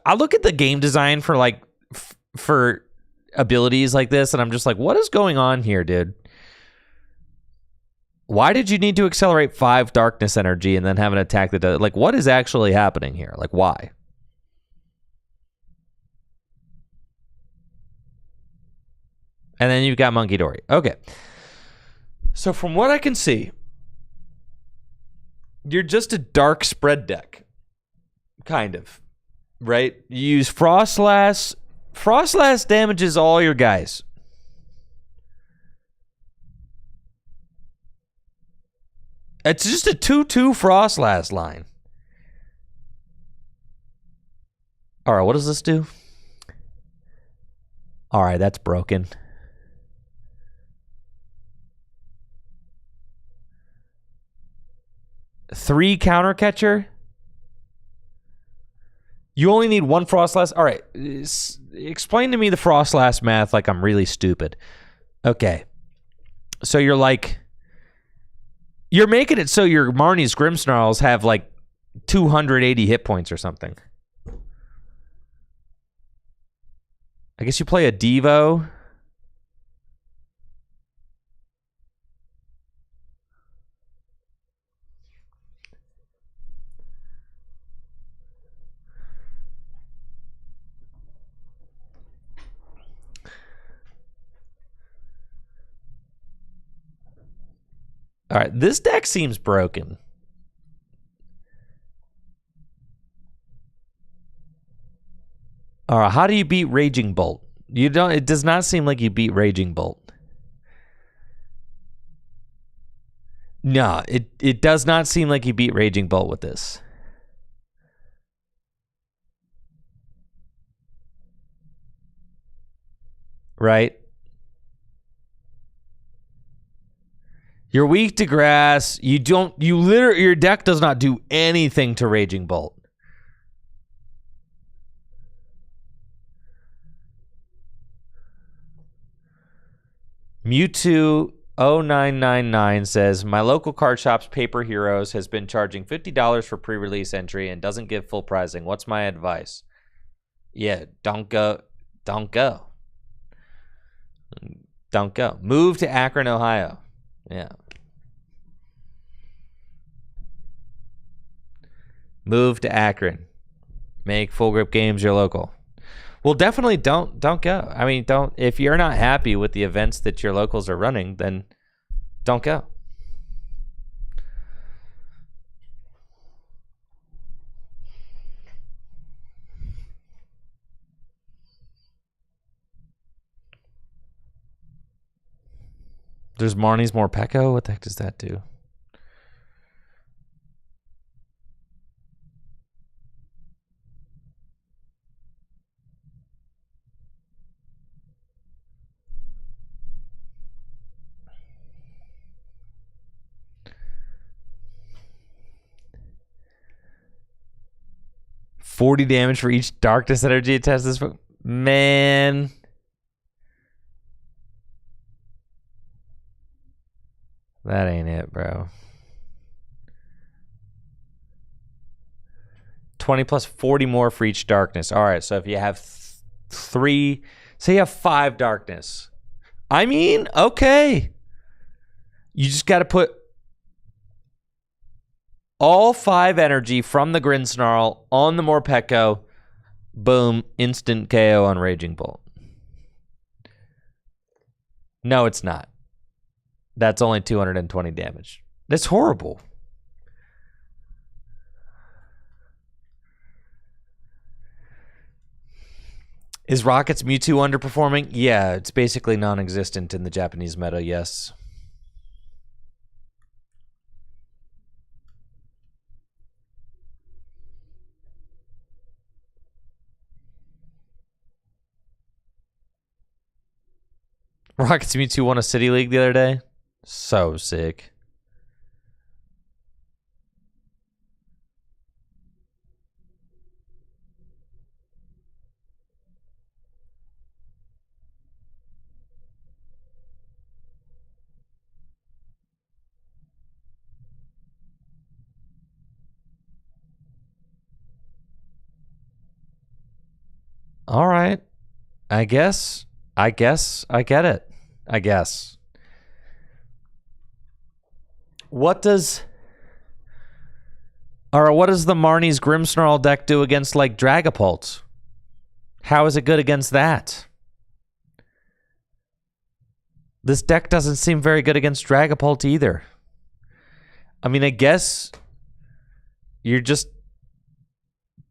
I look at the game design for like for abilities like this, and I'm just like, what is going on here, dude? Why did you need to accelerate 5 darkness energy and then have an attack that does... Like, what is actually happening here? Like, why? And then you've got Monkey Dory. Okay. So from what I can see, you're just a dark spread deck. Kind of. Right? You use Frostlass. Frostlass damages all your guys. It's just a 2-2 Frostlass line. All right, what does this do? All right, that's broken. Three counter catcher. You only need 1 Frostlass. All right, explain to me the Frostlass math like I'm really stupid. Okay, so you're like... You're making it so your Marnie's Grimmsnarls have like 280 hit points or something. I guess you play a Devo. All right, this deck seems broken. All right, how do you beat Raging Bolt? You don't. It does not seem like you beat Raging Bolt. No, it does not seem like you beat Raging Bolt with this. Right? You're weak to grass. Your deck does not do anything to Raging Bolt. Mewtwo 0999 says, my local card shop's Paper Heroes has been charging $50 for pre-release entry and doesn't give full pricing. What's my advice? Yeah, don't go. Don't go. Don't go. Move to Akron, Ohio. Yeah. Move to Akron. Make Full Grip Games your local. Well, definitely don't go. I mean, don't, if you're not happy with the events that your locals are running, then don't go. There's Marnie's More Pecco. What the heck does that do? $40 damage for each darkness energy it tests this. Man. That ain't it, bro. 20 plus 40 more for each darkness. All right, so if you have 3, say you have 5 darkness. I mean, okay. You just got to put all 5 energy from the Grin Snarl on the Morpeko. Boom, instant KO on Raging Bolt. No, it's not. That's only 220 damage. That's horrible. Is Rocket's Mewtwo underperforming? Yeah, it's basically non-existent in the Japanese meta, yes. Rocket's Mewtwo won a City League the other day. So sick. All right. I guess I get it. I guess. What does the Marnie's Grimmsnarl deck do against like Dragapult? How is it good against that? This deck doesn't seem very good against Dragapult either. I mean, I guess you're just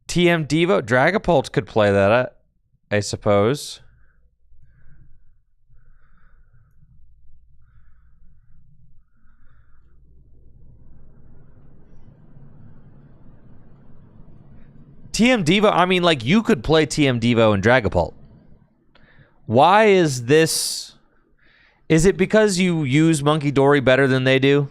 TM Devo. Dragapult could play that, I suppose. TM Devo, I mean, like, you could play TM Devo and Dragapult. Why is this? Is it because you use Monkey Dory better than they do?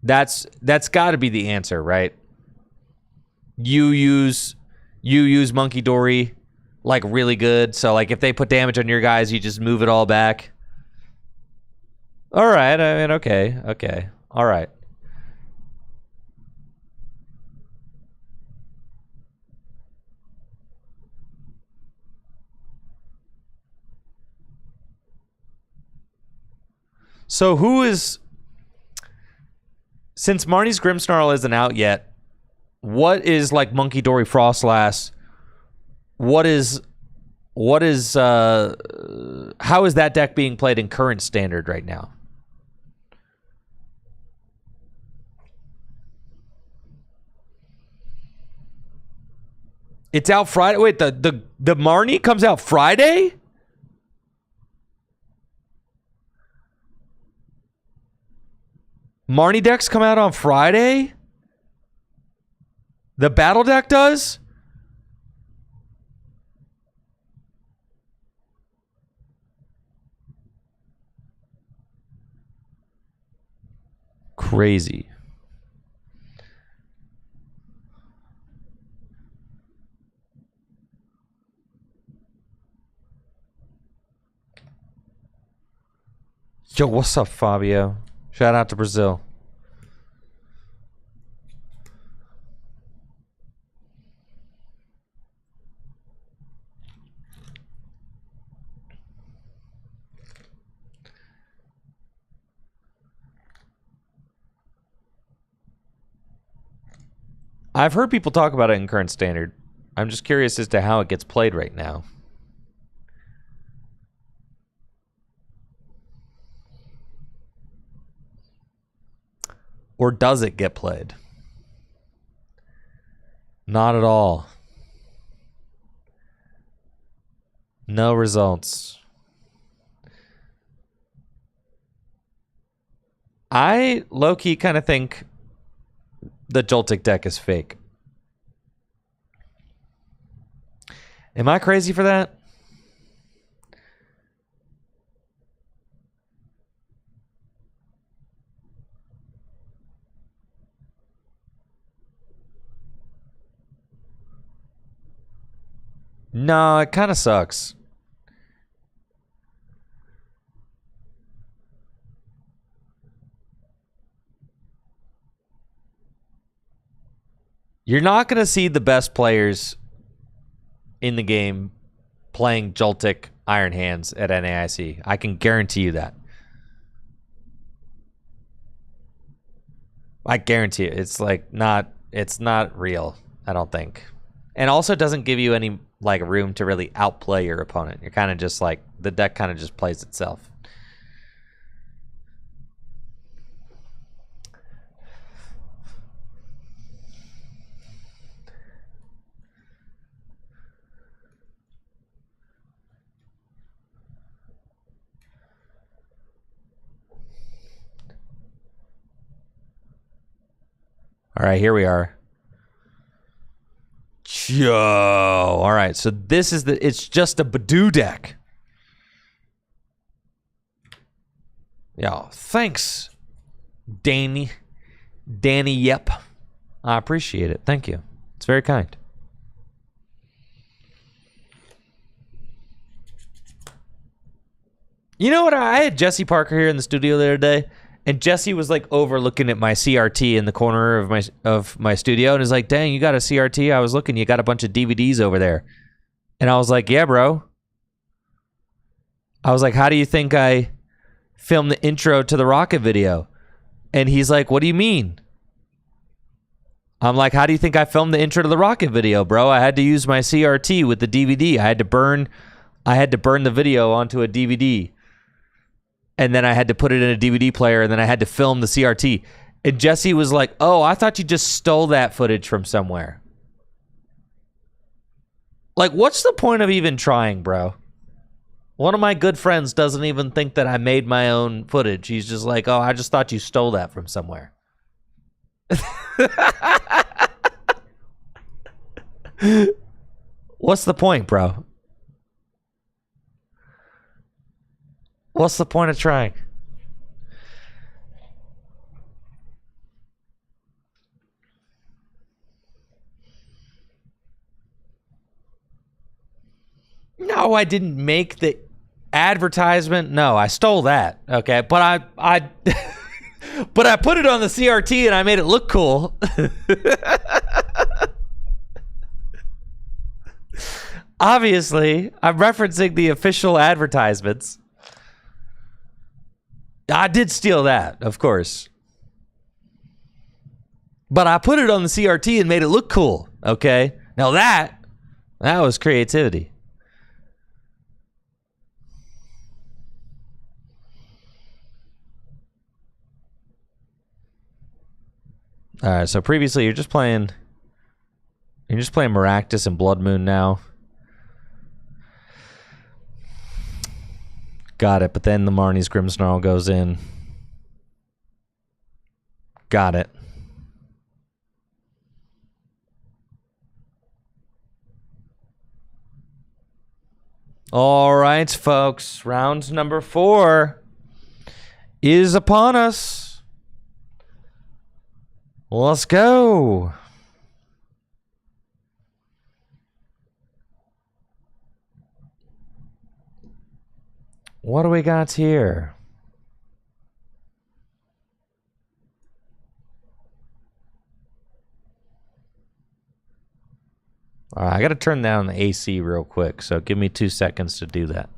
That's got to be the answer, right? You use Monkey Dory like really good, so like if they put damage on your guys, you just move it all back. All right, I mean, okay, all right. So who is, since Marnie's Grimmsnarl isn't out yet, what is like Monkey Dory Frostlass? How is that deck being played in current standard right now? It's out Friday. Wait, the Marnie comes out Friday? Marnie decks come out on Friday? The battle deck does? Crazy. Yo, what's up, Fabio? Shout out to Brazil. I've heard people talk about it in current standard. I'm just curious as to how it gets played right now. Or does it get played? Not at all. No results. I low-key kind of think the Joltik deck is fake. Am I crazy for that? No, it kind of sucks. You're not going to see the best players in the game playing Joltik Iron Hands at NAIC. I can guarantee you that. I guarantee it. It's like it's not real, I don't think. And also doesn't give you any like room to really outplay your opponent. You're kind of just like, the deck kind of just plays itself. All right, here we are. Yo. All right, so this is it's just a Badoo deck. Yo, thanks, Danny. Yep. I appreciate it. Thank you. It's very kind. You know what? I had Jesse Parker here in the studio the other day, and Jesse was like overlooking at my CRT in the corner of my studio, and is like, "Dang, you got a CRT? I was looking, you got a bunch of DVDs over there." And I was like, "Yeah, bro." I was like, "How do you think I filmed the intro to the Rocket video?" And he's like, "What do you mean?" I'm like, "How do you think I filmed the intro to the Rocket video, bro? I had to use my CRT with the DVD. I had to burn the video onto a DVD. And then I had to put it in a DVD player, and then I had to film the CRT." And Jesse was like, "Oh, I thought you just stole that footage from somewhere." Like, what's the point of even trying, bro? One of my good friends doesn't even think that I made my own footage. He's just like, "Oh, I just thought you stole that from somewhere." What's the point, bro? What's the point of trying? No, I didn't make the advertisement. No, I stole that. Okay, but I but I put it on the CRT and I made it look cool. Obviously, I'm referencing the official advertisements. I did steal that, of course. But I put it on the CRT and made it look cool, okay? Now that was creativity. All right, so previously you're just playing Maractus and Blood Moon now. Got it, but then the Marnie's Grimmsnarl goes in. Got it. All right, folks. Round number 4 is upon us. Let's go. What do we got here? All right, I got to turn down the AC real quick, so give me 2 seconds to do that.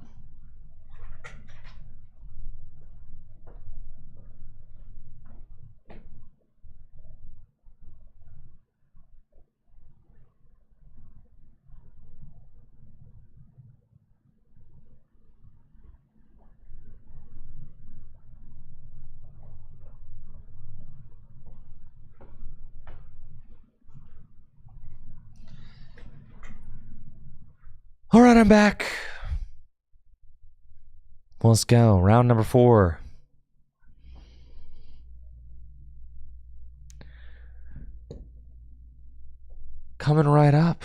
right, I'm back. Let's go. Round number 4. Coming right up.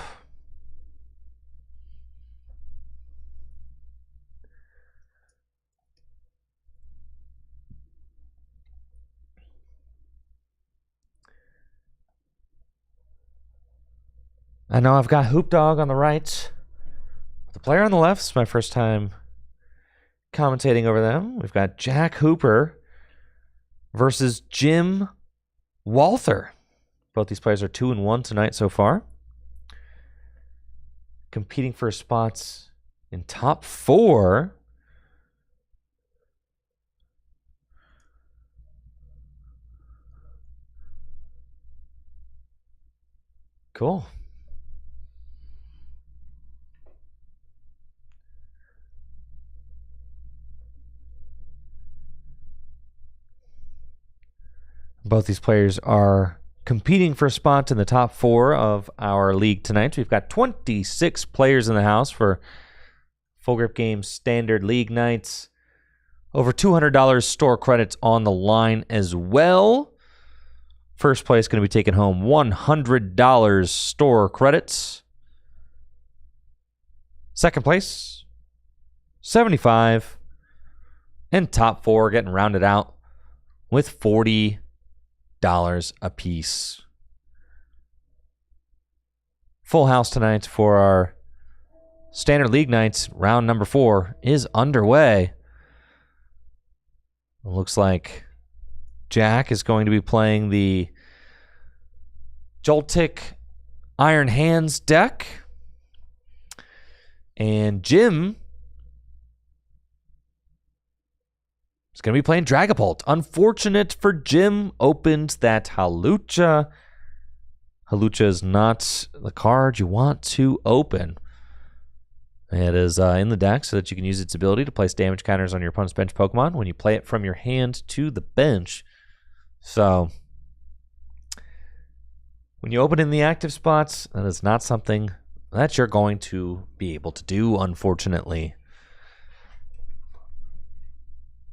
I know I've got Hoop Dog on the right. The player on the left is my first time commentating over them. We've got Jack Hooper versus Jim Walther. Both these players are 2-1 tonight so far. Competing for spots in top 4. Cool. Both these players are competing for spots in the top 4 of our league tonight. We've got 26 players in the house for Full Grip Games Standard League nights. Over $200 store credits on the line as well. First place going to be taking home $100 store credits. Second place, $75. And top 4 getting rounded out with $40 a piece. Full house tonight for our Standard League nights. Round number 4 is underway. It looks like Jack is going to be playing the Joltik Iron Hands deck. And Jim is going to be playing Dragapult. Unfortunate for Jim, opened that Halucha. Halucha is not the card you want to open. It is in the deck so that you can use its ability to place damage counters on your opponent's bench Pokemon when you play it from your hand to the bench. So, when you open in the active spots, that is not something that you're going to be able to do, unfortunately.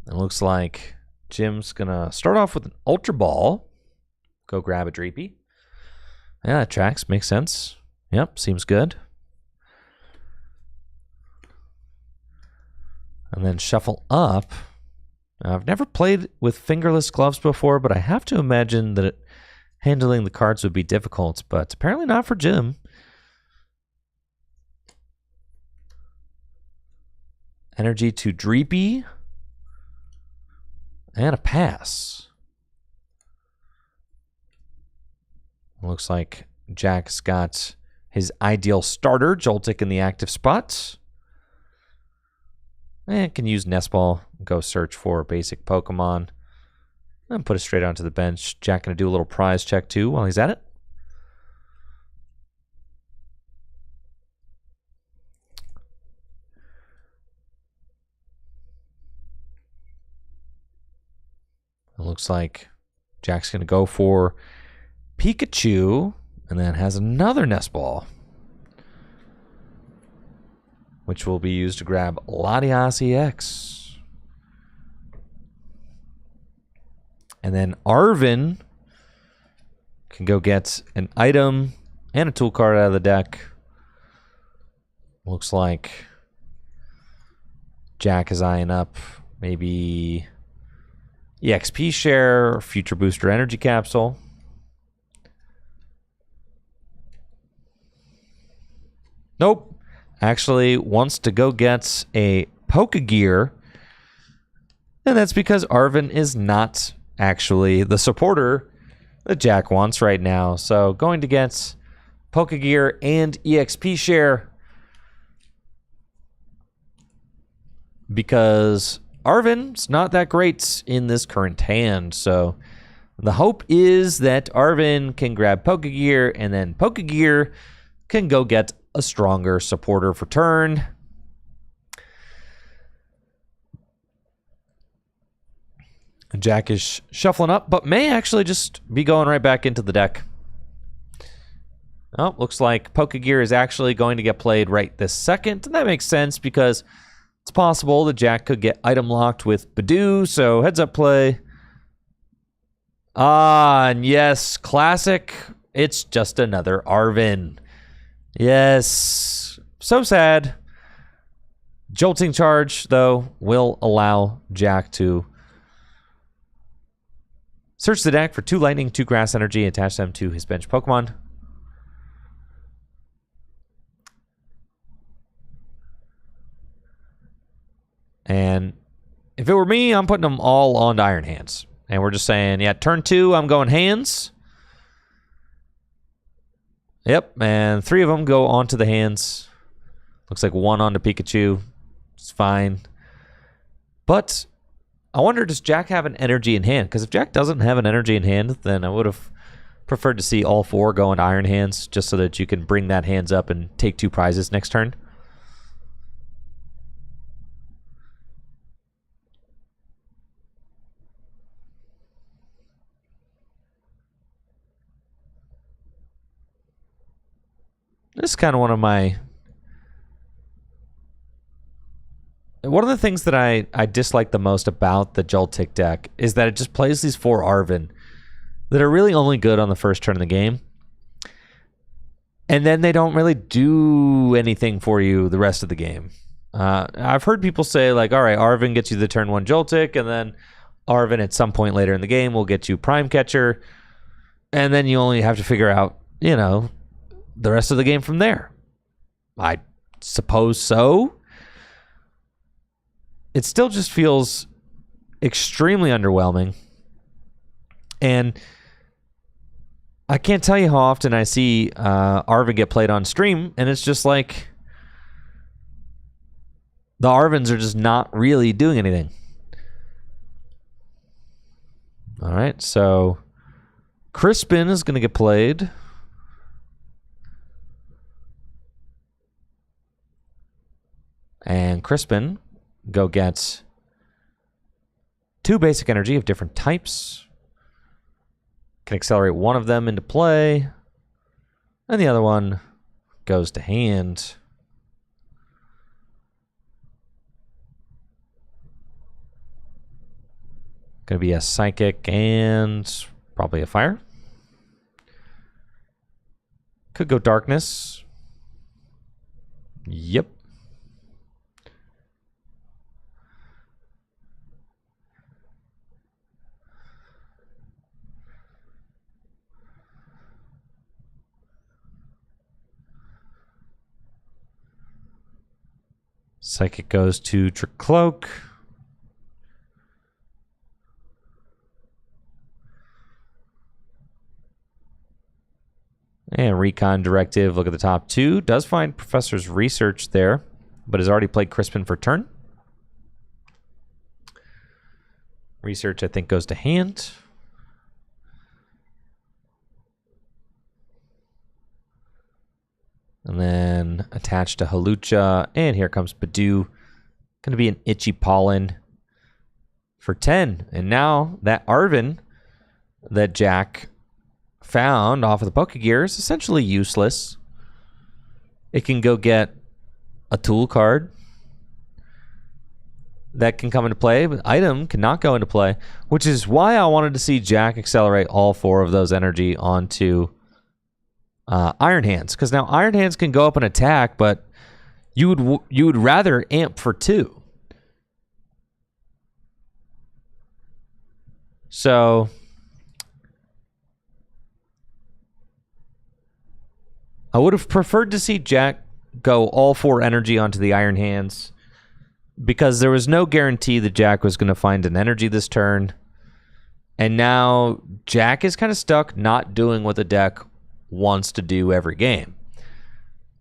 It looks like Jim's going to start off with an Ultra Ball. Go grab a Dreepy. Yeah, that tracks. Makes sense. Yep, seems good. And then shuffle up. Now, I've never played with fingerless gloves before, but I have to imagine that handling the cards would be difficult, but apparently not for Jim. Energy to Dreepy. And a pass. Looks like Jack's got his ideal starter, Joltik, in the active spot. And can use Nest Ball, go search for basic Pokemon, and put it straight onto the bench. Jack going to do a little prize check too while he's at it. It looks like Jack's going to go for Pikachu, and then has another Nest Ball, which will be used to grab Latias EX. And then Arvin can go get an item and a tool card out of the deck. Looks like Jack is eyeing up maybe EXP Share or Future Booster Energy Capsule. Nope. Actually wants to go get a Pokegear, and that's because Arvin is not actually the supporter that Jack wants right now. So going to get Pokegear and EXP Share because Arvin's not that great in this current hand. So the hope is that Arvin can grab Pokegear, and then Pokegear can go get a stronger supporter for turn. Jack is shuffling up, but may actually just be going right back into the deck. Oh, looks like Pokegear is actually going to get played right this second. And that makes sense because it's possible that Jack could get item locked with Badoo. So heads up play. Ah, and yes, classic. It's just another Arven. Yes. So sad. Jolting Charge, though, will allow Jack to search the deck for 2 lightning, 2 grass energy, attach them to his bench Pokemon. And if it were me, I'm putting them all onto Iron Hands. And we're just saying, yeah, turn 2, I'm going hands. Yep, and 3 of them go onto the hands. Looks like 1 onto Pikachu. It's fine. But I wonder, does Jack have an energy in hand? Because if Jack doesn't have an energy in hand, then I would have preferred to see all 4 go into Iron Hands, just so that you can bring that hands up and take 2 prizes next turn. This is kind of one of the things that I dislike the most about the Joltik deck is that it just plays these 4 Arven that are really only good on the first turn of the game. And then they don't really do anything for you the rest of the game. I've heard people say, like, all right, Arven gets you the turn 1 Joltik, and then Arven at some point later in the game will get you Prime Catcher, and then you only have to figure out, you know, the rest of the game from there. I suppose so. It still just feels extremely underwhelming. And I can't tell you how often I see Arven get played on stream, and it's just like the Arvens are just not really doing anything. All right, so Crispin is going to get played. And Crispin go get 2 basic energy of different types. Can accelerate one of them into play. And the other one goes to hand. Going to be a Psychic and probably a Fire. Could go Darkness. Yep. Psychic goes to Trick Cloak. And Recon Directive, look at the top 2. Does find Professor's Research there, but has already played Crispin for turn. Research, I think, goes to hand. And then attached to Halucha. And here comes Badoo. Going to be an Itchy Pollen for 10. And now that Arven that Jack found off of the Pokegear is essentially useless. It can go get a tool card that can come into play, but item cannot go into play, which is why I wanted to see Jack accelerate all 4 of those energy onto Iron Hands, because now Iron Hands can go up and attack, but you would rather amp for 2. So I would have preferred to see Jack go all 4 energy onto the Iron Hands, because there was no guarantee that Jack was going to find an energy this turn. And now Jack is kind of stuck not doing what the deck wants to do every game.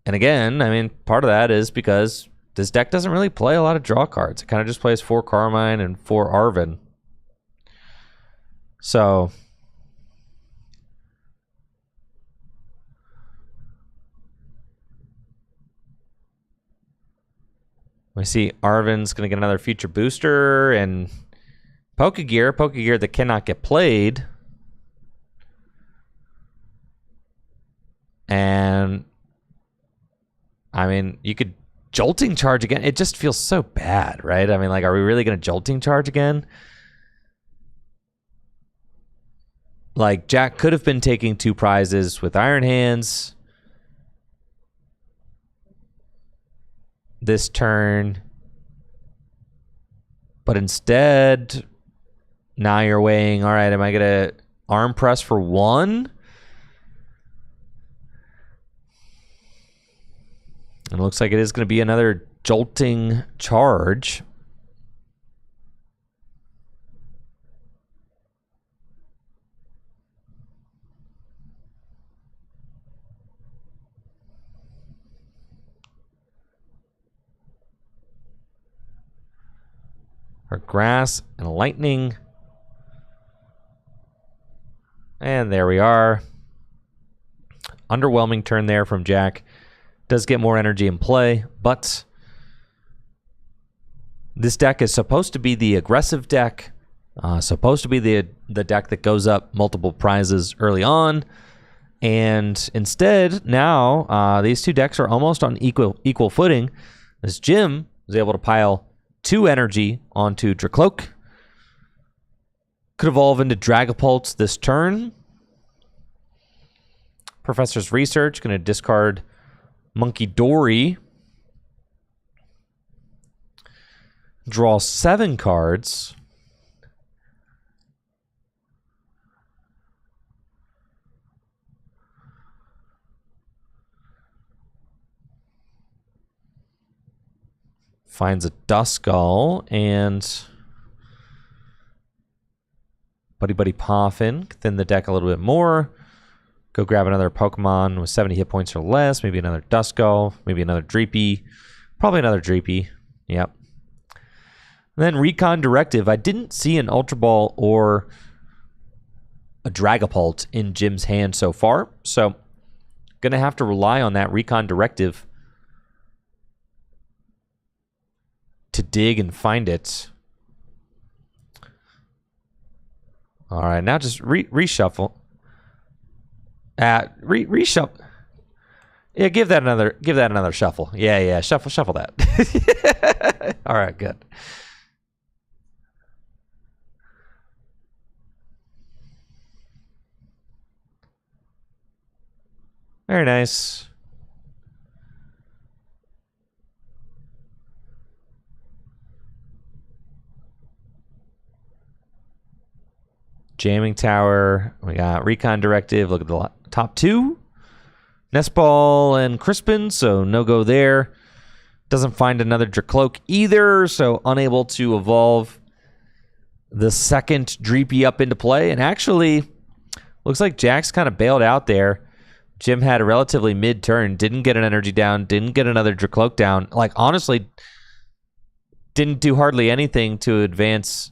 And again, I mean, part of that is because this deck doesn't really play a lot of draw cards. It kind of just plays 4 Carmine and 4 Arven. So we see Arven's going to get another future booster, and Pokegear that cannot get played. And I mean, you could jolting charge again. It just feels so bad, right? I mean, like, are we really going to jolting charge again? Like, Jack could have been taking 2 prizes with Iron Hands this turn. But instead, now you're weighing, all right, am I going to arm press for 1? And it looks like it is going to be another jolting charge. Or grass and lightning. And there we are. Underwhelming turn there from Jack. Does get more energy in play, but this deck is supposed to be the aggressive deck, supposed to be the deck that goes up multiple prizes early on, and instead now these 2 decks are almost on equal footing, as Jim was able to pile 2 energy onto Dracloak. Could evolve into Dragapult this turn. Professor's Research going to discard Monkey Dory. Draw 7 cards. Finds a Duskull and Buddy Poffin. Thin the deck a little bit more. Go grab another Pokemon with 70 hit points or less. Maybe another Duskull. Maybe another Dreepy. Probably another Dreepy. Yep. And then Recon Directive. I didn't see an Ultra Ball or a Dragapult in Jim's hand so far. So, going to have to rely on that Recon Directive to dig and find it. All right, now just reshuffle. Reshuffle. Yeah, give that another shuffle. Yeah, shuffle that. All right, good. Very nice. Jamming Tower. We got Recon Directive. Look at the top 2. Nestball and Crispin, so no go there. Doesn't find another Dracloak either, so unable to evolve the second Dreepy up into play. And actually, looks like Jack's kind of bailed out there. Jim had a relatively mid-turn, didn't get an energy down, didn't get another Dracloak down. Like, honestly, didn't do hardly anything to advance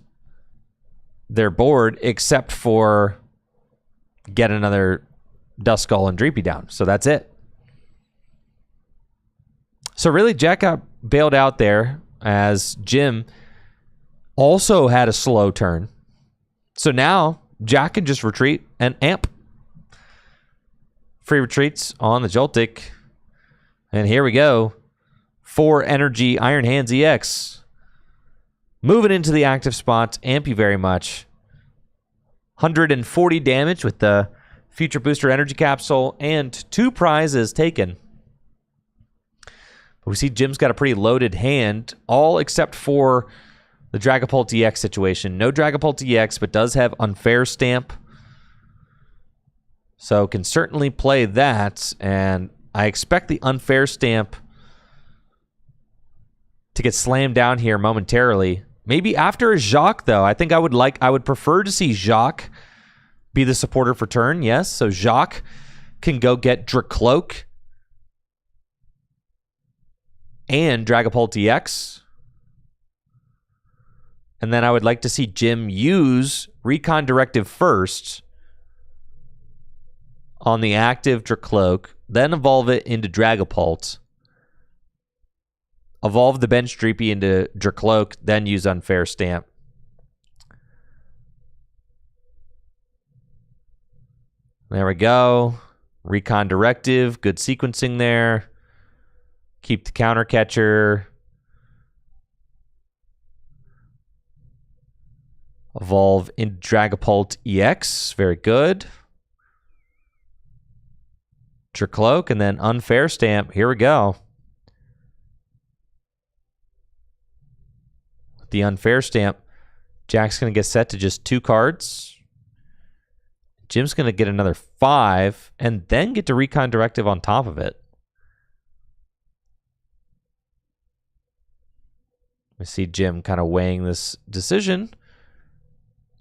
their board except for get another Duskull and Dreepy down. So that's it. So really, Jack got bailed out there as Jim also had a slow turn. So now Jack can just retreat and amp. Free retreats on the Joltik. And here we go. 4 energy Iron Hands EX. Moving into the active spot. Amp you very much. 140 damage with the Future Booster Energy Capsule and 2 prizes taken. But we see Jim's got a pretty loaded hand, all except for the Dragapult EX situation. No Dragapult EX, but does have Unfair Stamp. So can certainly play that, and I expect the Unfair Stamp to get slammed down here momentarily. Maybe after a Jacques, though. I think I would prefer to see Jacques be the supporter for turn, yes. So Jacques can go get Dracloak and Dragapult EX. And then I would like to see Jim use Recon Directive first on the active Dracloak, then evolve it into Dragapult. Evolve the bench Dreepy into Dracloak, then use Unfair Stamp. There we go. Recon Directive, good sequencing there. Keep the counter catcher. Evolve into Dragapult EX, very good. Dracloak, and then Unfair Stamp. Here we go. With the Unfair Stamp, Jack's going to get set to just 2 cards. Jim's going to get another 5, and then get to Recon Directive on top of it. We see Jim kind of weighing this decision.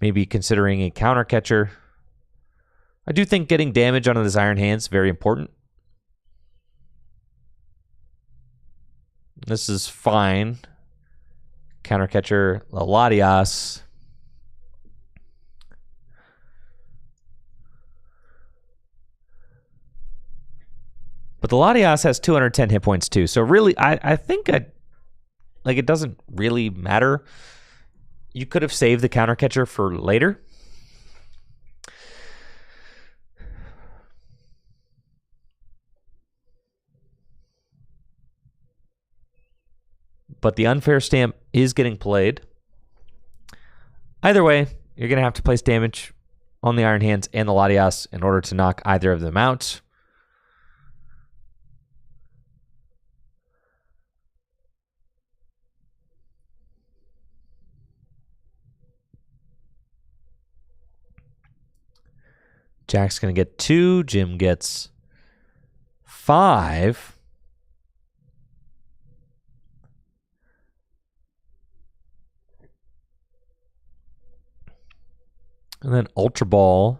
Maybe considering a counter catcher. I do think getting damage onto this Iron Hand's very important. This is fine. Counter catcher, Latias. But the Latias has 210 hit points too. So really, I think it doesn't really matter. You could have saved the counter catcher for later. But the Unfair Stamp is getting played. Either way, you're going to have to place damage on the Iron Hands and the Latias in order to knock either of them out. Jack's going to get 2. Jim gets 5. And then Ultra Ball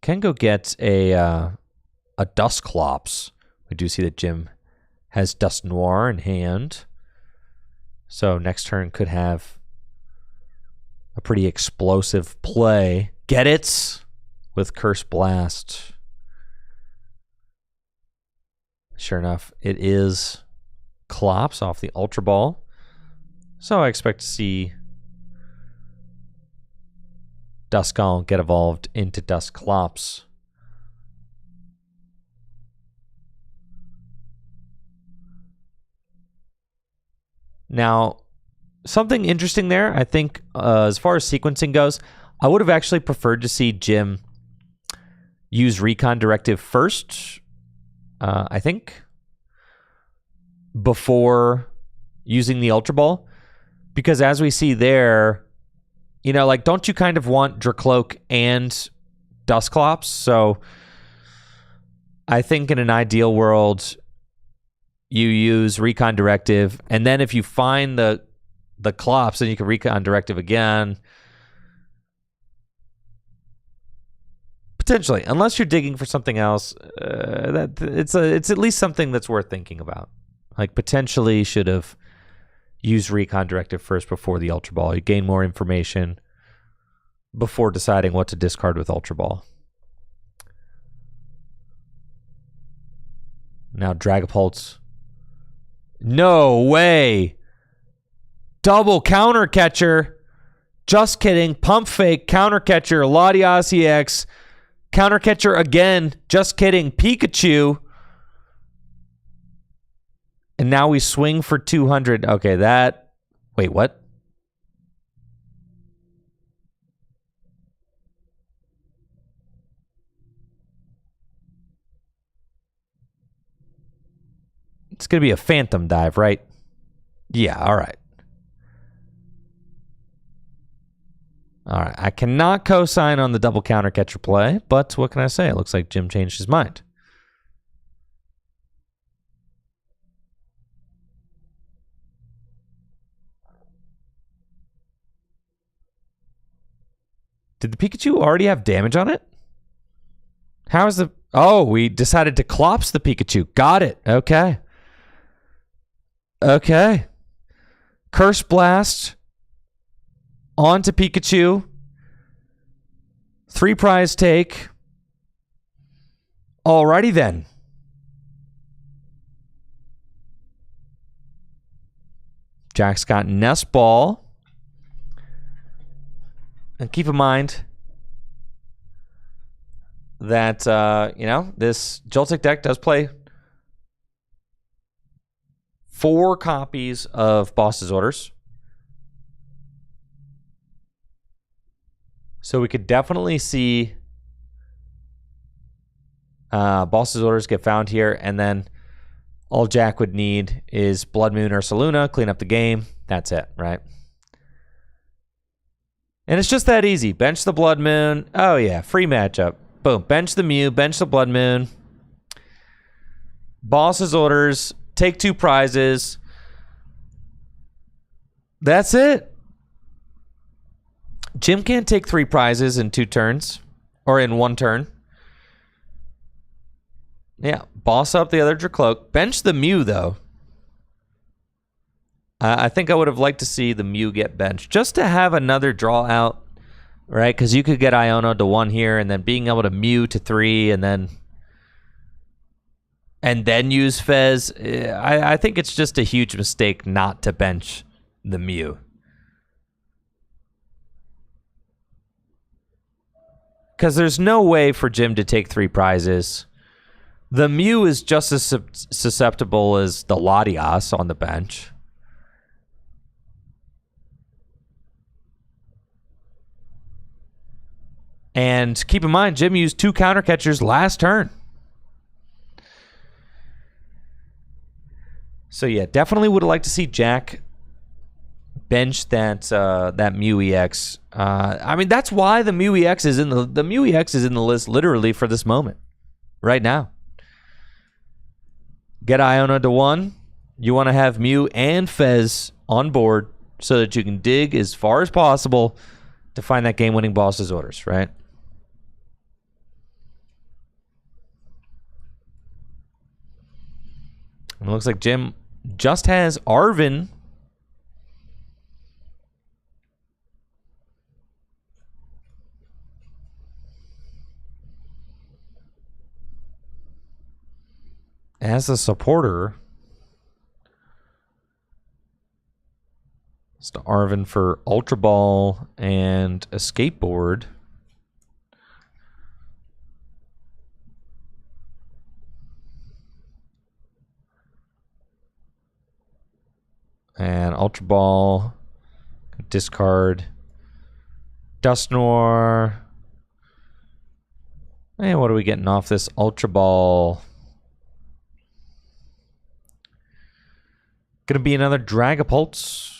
can go get a Dusclops. We do see that Jim has Dust Noir in hand. So next turn could have a pretty explosive play. Get it with Curse Blast. Sure enough, it is Clops off the Ultra Ball. So I expect to see Duskull get evolved into Dusclops. Now, something interesting there, I think, as far as sequencing goes, I would have actually preferred to see Jim use Recon Directive first, I think, before using the Ultra Ball. Because as we see there, you know, like, don't you kind of want Dracloak and Dusclops? So I think in an ideal world, you use Recon Directive, and then if you find the Clops, then you can Recon Directive again. Potentially, unless you're digging for something else, it's at least something that's worth thinking about. Like, potentially should have used Recon Directive first before the Ultra Ball. You gain more information before deciding what to discard with Ultra Ball. Now Dragapults. No way. Double counter catcher. Just kidding. Pump fake, counter catcher, Latias EX. Counter catcher again. Just kidding. Pikachu. And now we swing for 200. Okay, that... Wait, what? It's going to be a Phantom Dive, right? Yeah, all right. All right, I cannot co-sign on the double counter catcher play, but what can I say? It looks like Jim changed his mind. Did the Pikachu already have damage on it? How is the... Oh, we decided to Clops the Pikachu. Got it. Okay. Okay. Curse Blast onto Pikachu. 3 prize take. Alrighty then. Jack's got Nest Ball. And keep in mind, that, this Joltik deck does play 4 copies of Boss's Orders. So we could definitely see Boss's Orders get found here, and then all Jack would need is Blood Moon or Saluna, clean up the game. That's it, right? And it's just that easy. Bench the Blood Moon. Oh, yeah, free matchup. Boom. Bench the Mew, bench the Blood Moon. Boss's Orders, take 2 prizes. That's it. Jim can't take 3 prizes in 2 turns, or in 1 turn. Yeah, boss up the other Dracloak. Bench the Mew, though. I think I would have liked to see the Mew get benched, just to have another draw out, right? Because you could get Iono to 1 here, and then being able to Mew to 3, and then use Fez. I think it's just a huge mistake not to bench the Mew. Because there's no way for Jim to take 3 prizes. The Mew is just as susceptible as the Latias on the bench. And keep in mind, Jim used 2 counter catchers last turn. So yeah, definitely would have liked to see Jack bench that Mew EX. I mean, that's why the Mew EX is in the Mew EX is in the list literally for this moment, right now. Get Iono to 1. You want to have Mew and Fez on board so that you can dig as far as possible to find that game-winning Boss's Orders, right? It looks like Jim just has Arven. As a supporter. It's to Arven for Ultra Ball and a skateboard. And Ultra Ball, discard Dustnor. And what are we getting off this Ultra Ball? Gonna be another Dragapulse.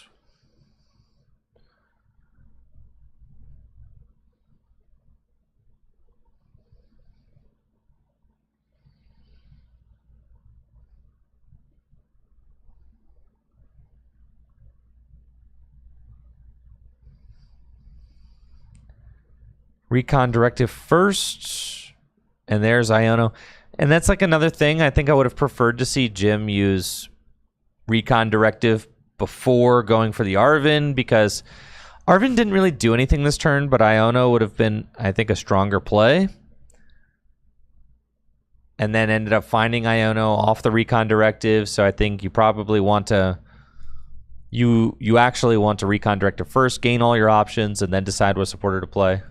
Recon Directive first. And there's Iono. And that's like another thing. I think I would have preferred to see Jim use Recon Directive before going for the Arven, because Arven didn't really do anything this turn, but Iono would have been, I think, a stronger play. And then ended up finding Iono off the Recon Directive, so I think you probably want to... You actually want to Recon Directive first, gain all your options, and then decide what supporter to play.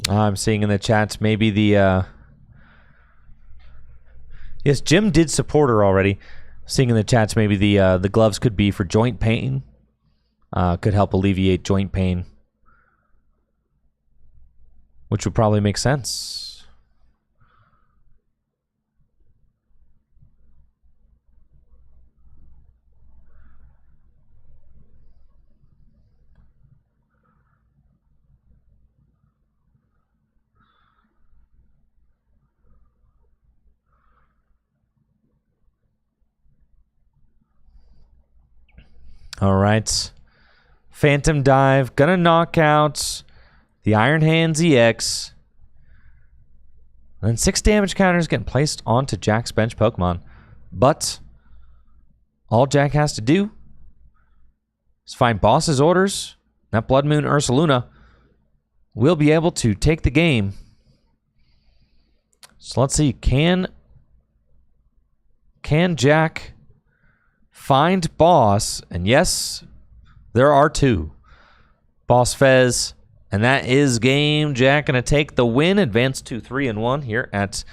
I'm seeing in the chats maybe the... Yes, Jim did support her already. Seeing in the chats maybe the gloves could be for joint pain. Could help alleviate joint pain. Which would probably make sense. All right. Phantom Dive. Gonna knock out the Iron Hands EX. And then 6 damage counters getting placed onto Jack's bench Pokemon. But all Jack has to do is find boss's orders. That Blood Moon Ursaluna will be able to take the game. So let's see. Can Jack find boss? And yes, there are 2. Boss Fez. And that is game. Jack going to take the win. Advance to 3-1 here at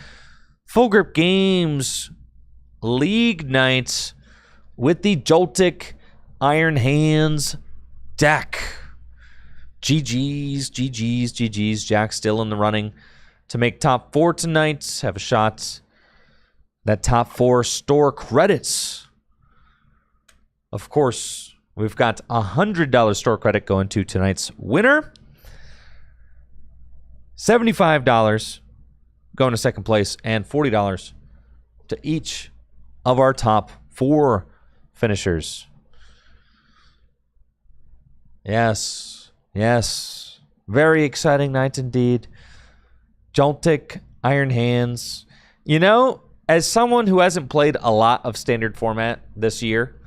Full Grip Games League Nights with the Joltik Iron Hands deck. GG's. Jack still in the running to make top 4 tonight. Have a shot. That top 4 store credits. Of course, we've got $100 store credit going to tonight's winner. $75 going to second place, and $40 to each of our top 4 finishers. Yes. Very exciting night indeed. Joltik Iron Hands. You know, as someone who hasn't played a lot of standard format this year,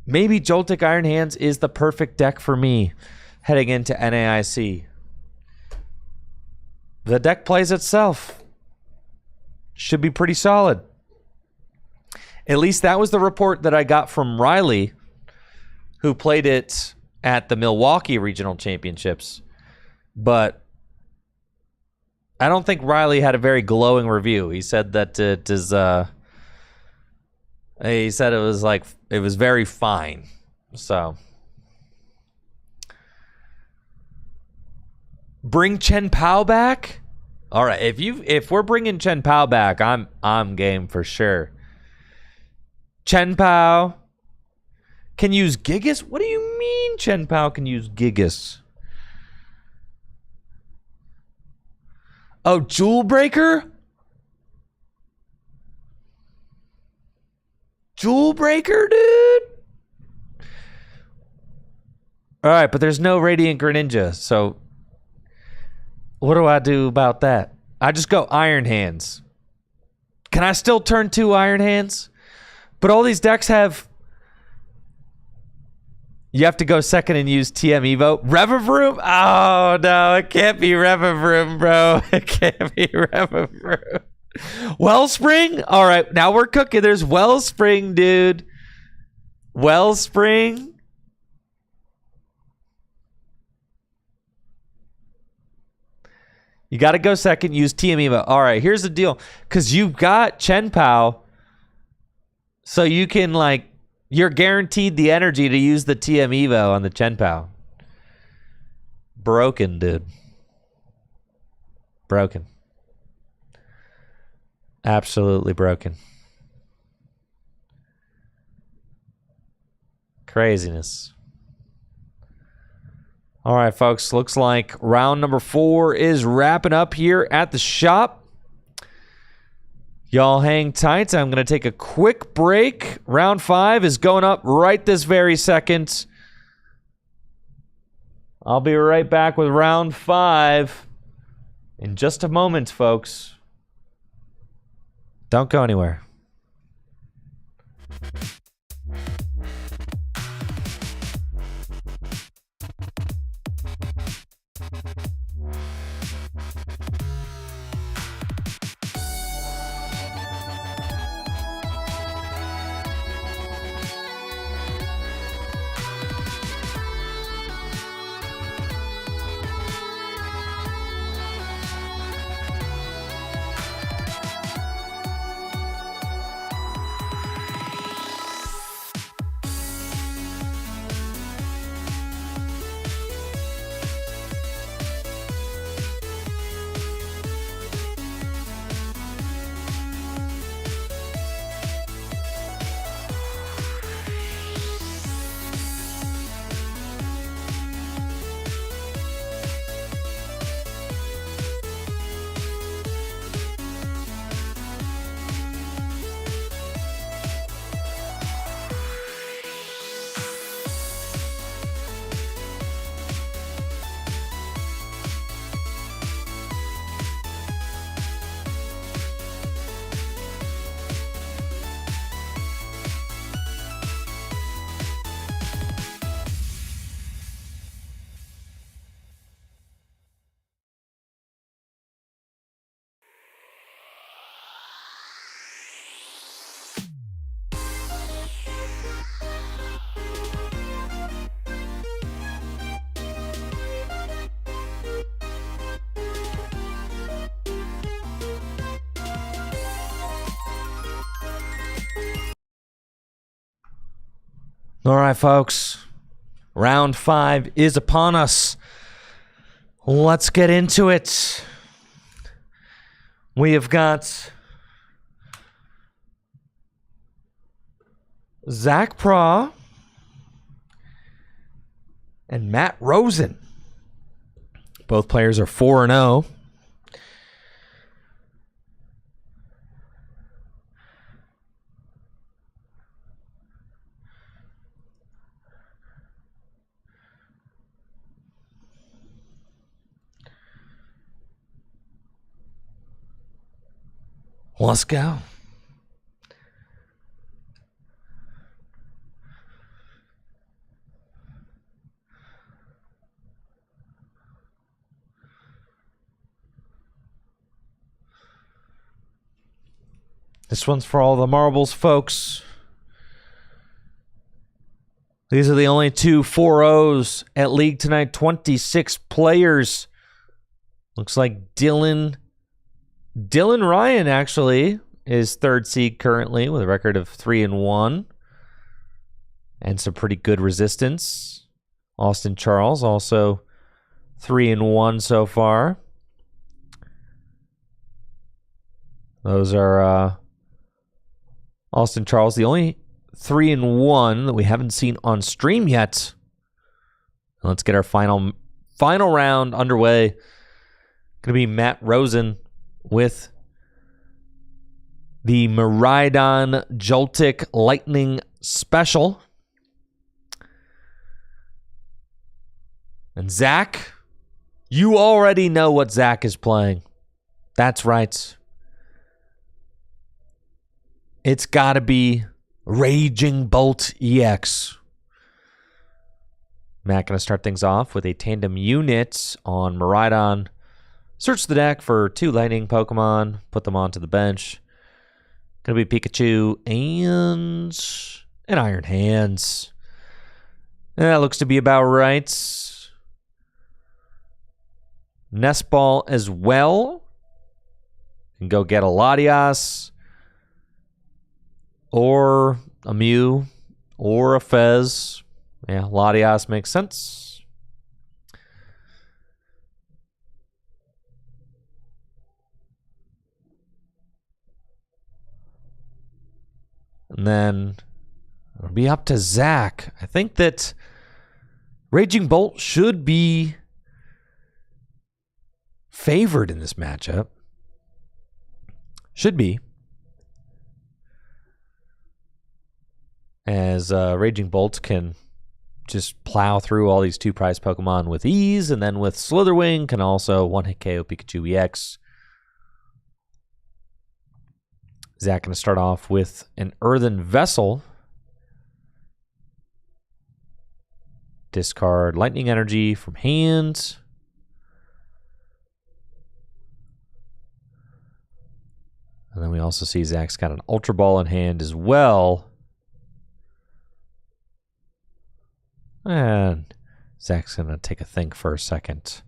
maybe Joltik Iron Hands is the perfect deck for me heading into NAIC. The deck plays itself. Should be pretty solid. At least that was the report that I got from Riley, who played it at the Milwaukee Regional Championships. But I don't think Riley had a very glowing review. He said that it is he said it was very fine. So bring Chen Pao back? All right, if we're bringing Chen Pao back, I'm game for sure. Chen Pao can use Gigas? What do you mean Chen Pao can use Gigas? Oh, Jewel Breaker? Jewel Breaker, dude? All right, but there's no Radiant Greninja, so what do I do about that? I just go Iron Hands. Can I still turn 2 Iron Hands? But all these decks have... You have to go second and use TM Evo. Revavroom? Oh, no. It can't be Revavroom, bro. It can't be Revavroom. Wellspring? All right. Now we're cooking. There's Wellspring, dude. Wellspring? You got to go second, use TM Evo. All right, here's the deal. Because you've got Chen Pao, so you can, like, you're guaranteed the energy to use the TM Evo on the Chen Pao. Broken, dude. Broken. Absolutely broken. Craziness. All right, folks, looks like round number 4 is wrapping up here at the shop. Y'all hang tight. I'm going to take a quick break. Round 5 is going up right this very second. I'll be right back with round 5 in just a moment, folks. Don't go anywhere. All right, folks. Round 5 is upon us. Let's get into it. We have got Zach Pra and Matt Rosen. Both players are 4-0. Let's go. This one's for all the marbles, folks. These are the only two 4-0s at League tonight. 26 players. Looks like Dylan Ryan actually is third seed currently with a record of 3-1 and some pretty good resistance. Austin Charles also 3-1 so far. Those are Austin Charles, the only 3-1 that we haven't seen on stream yet. Let's get our final round underway. Going to be Matt Rosen with the Miraidon Joltik Lightning Special. And Zach, you already know what Zach is playing. That's right. It's got to be Raging Bolt EX. Matt going to start things off with a tandem unit on Miraidon. Search the deck for 2 lightning Pokemon. Put them onto the bench. Going to be Pikachu and an Iron Hands. That looks to be about right. Nest Ball as well. And go get a Latias. Or a Mew. Or a Fez. Yeah, Latias makes sense. And then it'll be up to Zach. I think that Raging Bolt should be favored in this matchup. Should be. As Raging Bolt can just plow through all these 2-prize Pokemon with ease, and then with Slitherwing can also one-hit KO Pikachu EX. Zach going to start off with an Earthen Vessel. Discard Lightning Energy from hand. And then we also see Zach's got an Ultra Ball in hand as well. And Zach's going to take a think for a second.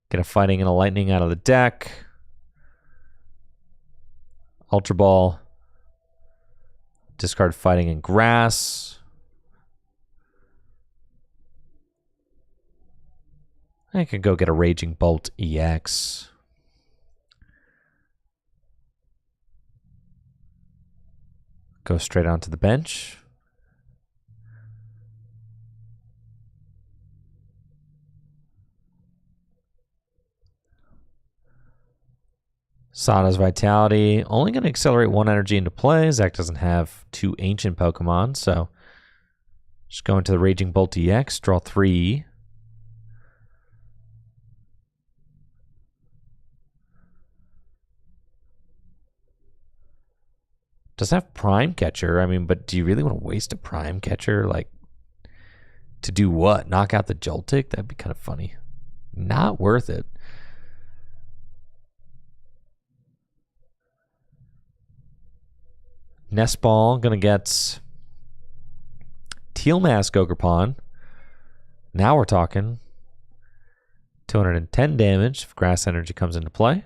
Get a Fighting and a Lightning out of the deck. Ultra Ball. Discard Fighting and Grass. I could go get a Raging Bolt EX. Go straight onto the bench. Sada's Vitality, only going to accelerate 1 energy into play. Zach doesn't have 2 ancient Pokemon, so just go into the Raging Bolt EX, draw 3. Does have Prime Catcher, I mean, but do you really want to waste a Prime Catcher? Like, to do what? Knock out the Joltik? That'd be kind of funny. Not worth it. Nest Ball, gonna get Teal Mask Ogerpon. Now we're talking. 210 damage if Grass Energy comes into play.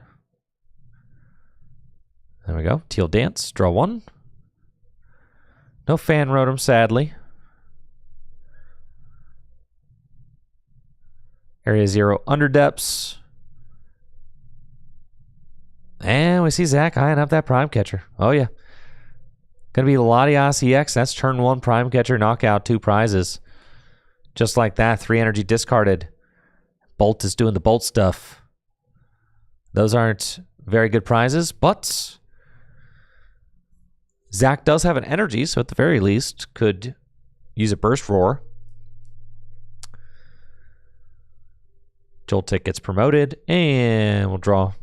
There we go. Teal Dance, draw 1. No Fan Rotom, sadly. Area 0 under depths. And we see Zach eyeing up that Prime Catcher. Oh, yeah. Going to be Latias EX. That's turn 1 Prime Catcher knockout, 2 prizes. Just like that, 3 energy discarded. Bolt is doing the Bolt stuff. Those aren't very good prizes, but Zach does have an energy, so at the very least could use a Burst Roar. Joltik gets promoted, and we'll draw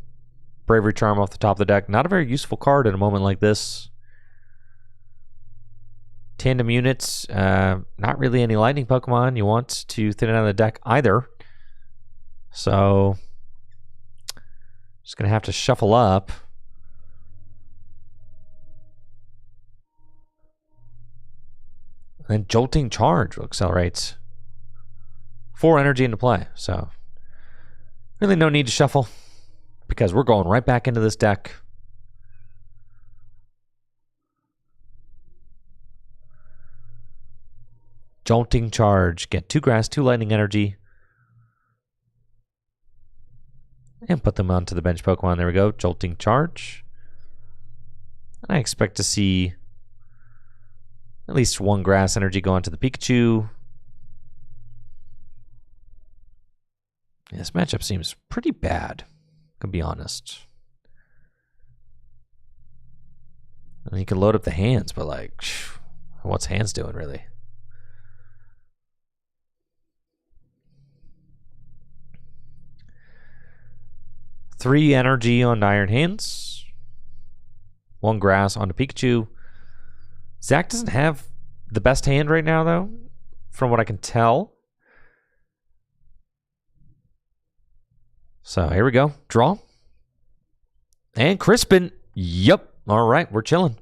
Bravery Charm off the top of the deck. Not a very useful card in a moment like this. Tandem units, not really any lightning Pokemon you want to thin it out of the deck either. So, just going to have to shuffle up. And then Jolting Charge will accelerate 4 energy into play. So, really no need to shuffle because we're going right back into this deck. Jolting Charge. Get 2 grass, 2 lightning energy. And put them onto the bench Pokemon. There we go. Jolting Charge. I expect to see at least 1 grass energy go onto the Pikachu. Yeah, this matchup seems pretty bad, to be honest. And you can load up the hands, but like, what's hands doing really? Three energy on Iron Hands. 1 grass onto Pikachu. Zach doesn't have the best hand right now, though, from what I can tell. So here we go. Draw. And Crispin. Yep. All right, we're chilling.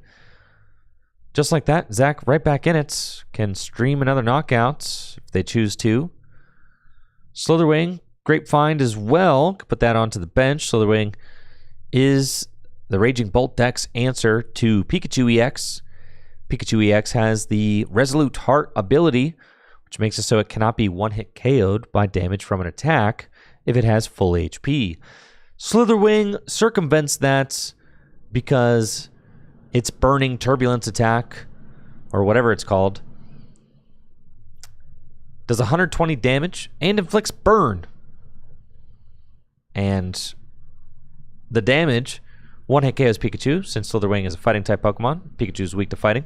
Just like that, Zach right back in it. Can stream another knockout if they choose to. Slitherwing. Great find as well. Could put that onto the bench. Slitherwing is the Raging Bolt deck's answer to Pikachu EX. Pikachu EX has the Resolute Heart ability, which makes it so it cannot be one-hit KO'd by damage from an attack if it has full HP. Slitherwing circumvents that because its Burning Turbulence attack, or whatever it's called, does 120 damage and inflicts burn. And the damage, 1-hit KOs Pikachu, since Slitherwing is a fighting type Pokemon. Pikachu is weak to fighting.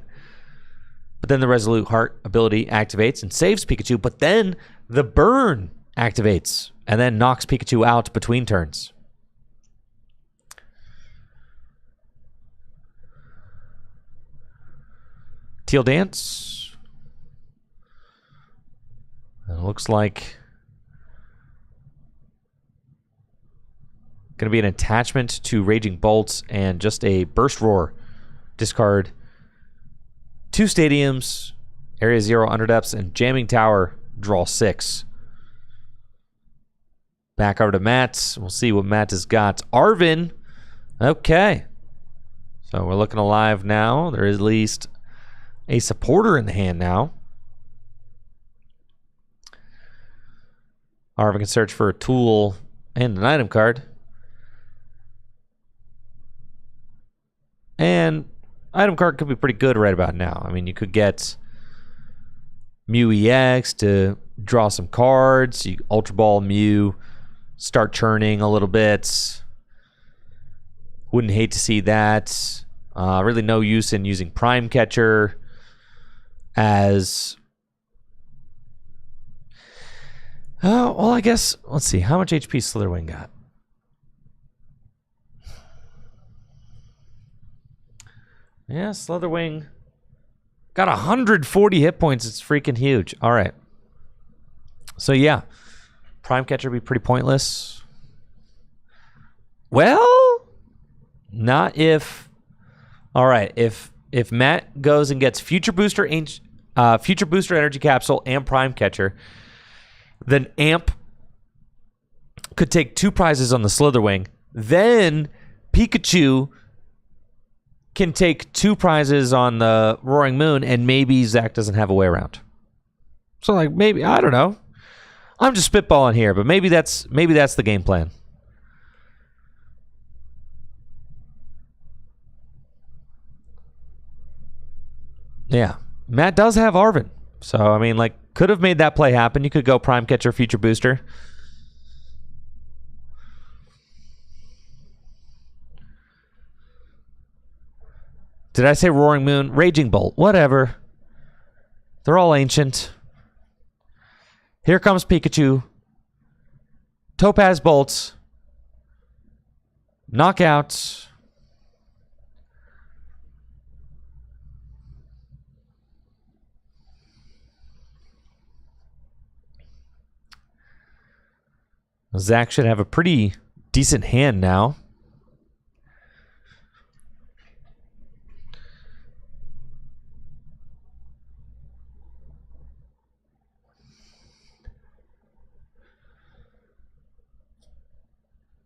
But then the Resolute Heart ability activates and saves Pikachu, but then the burn activates and then knocks Pikachu out between turns. Teal Dance. It looks like going to be an attachment to Raging Bolts and just a Burst Roar. Discard 2 stadiums, Area 0 Underdepths, and Jamming Tower. Draw 6. Back over to Matt. We'll see what Matt has got. Arvin. Okay. So we're looking alive now. There is at least a supporter in the hand now. Arvin can search for a tool and an item card. And item card could be pretty good right about now. I mean, you could get Mew EX to draw some cards. You Ultra Ball Mew, start churning a little bit. Wouldn't hate to see that. Really no use in using Prime Catcher as... Oh, well, I guess, let's see. How much HP Slitherwing got? Yeah, Slitherwing got 140 hit points. It's freaking huge. All right. So, yeah. Prime Catcher would be pretty pointless. Well, not if... All right. If Matt goes and gets Future Booster Energy Capsule and Prime Catcher, then Amp could take 2 prizes on the Slitherwing. Then Pikachu can take 2 prizes on the Roaring Moon, and maybe Zach doesn't have a way around. So, like, maybe, I don't know. I'm just spitballing here, but maybe that's the game plan. Yeah. Matt does have Arvin. So, I mean, like, could have made that play happen. You could go Prime Catcher, Future Booster. Did I say Roaring Moon? Raging Bolt. Whatever. They're all ancient. Here comes Pikachu. Topaz Bolts. Knockouts. Zach should have a pretty decent hand now.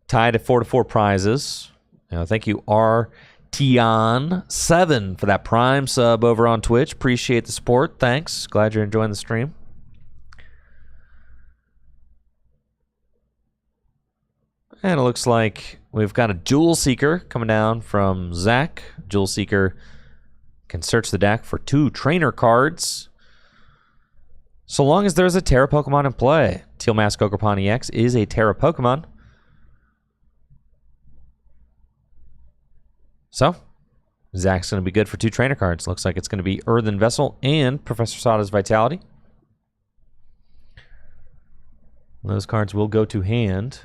Tied at 4-4 prizes. Thank you, RTion7 for that Prime sub over on Twitch. Appreciate the support. Thanks. Glad you're enjoying the stream. And it looks like we've got a Jewel Seeker coming down from Zach. Jewel Seeker can search the deck for 2 trainer cards. So long as there's a Terra Pokemon in play. Teal Mask Ogerpon EX is a Terra Pokemon. So, Zach's going to be good for 2 trainer cards. Looks like it's going to be Earthen Vessel and Professor Sada's Vitality. Those cards will go to hand.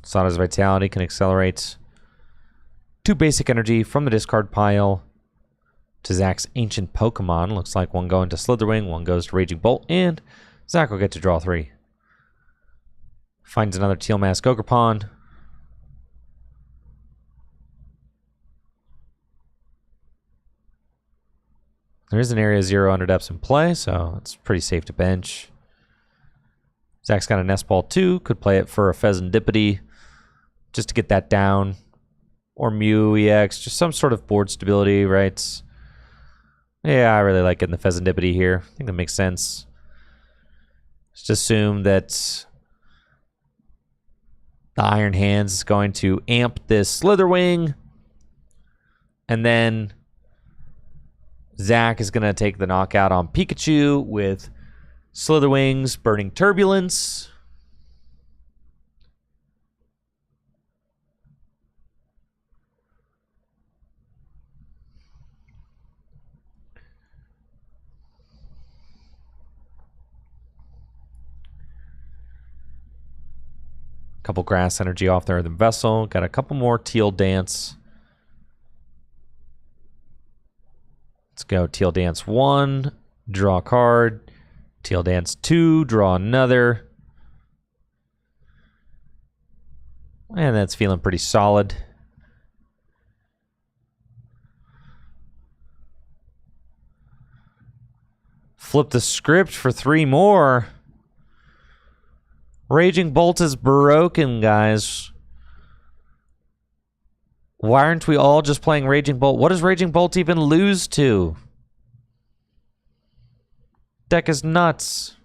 Sada's Vitality can accelerate 2 basic energy from the discard pile to Zach's Ancient Pokemon. Looks like one going to Slitherwing, one goes to Raging Bolt, and Zach will get to draw 3. Finds another Teal Mask Ogerpon. There is an Area 0 under depths in play, so it's pretty safe to bench. Zach's got a Nest Ball 2, could play it for a Pheasantipity just to get that down. Or Mew EX, just some sort of board stability, right? Yeah, I really like getting the Pheasantipity here. I think that makes sense. Just assume that the Iron Hands is going to amp this Slitherwing. And then Zach is going to take the knockout on Pikachu with Slitherwing's Burning Turbulence. Couple Grass Energy off the Earthen Vessel. Got a couple more Teal Dance. Let's go Teal Dance 1, draw a card. Teal Dance 2, draw another. And that's feeling pretty solid. Flip the script for 3 more. Raging Bolt is broken, guys. Why aren't we all just playing Raging Bolt? What does Raging Bolt even lose to? Deck is nuts.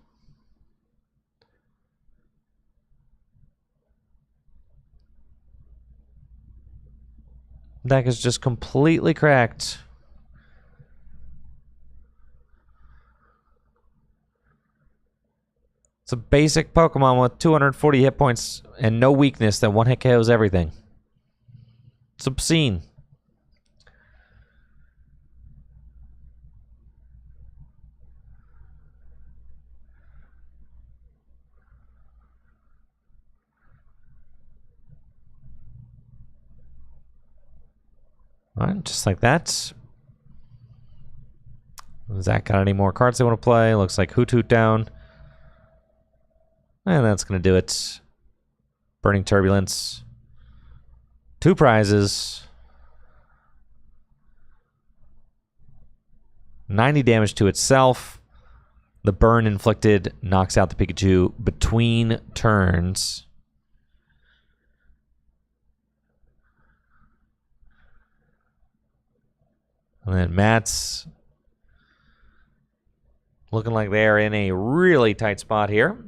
Deck is just completely cracked. It's a basic Pokemon with 240 hit points and no weakness that one hit KOs everything. It's obscene. All right, just like that. Zach got any more cards they want to play? Looks like Hoot Hoot down. And that's going to do it. Burning Turbulence. 2 prizes. 90 damage to itself. The burn inflicted knocks out the Pikachu between turns. And then Matt's looking like they're in a really tight spot here.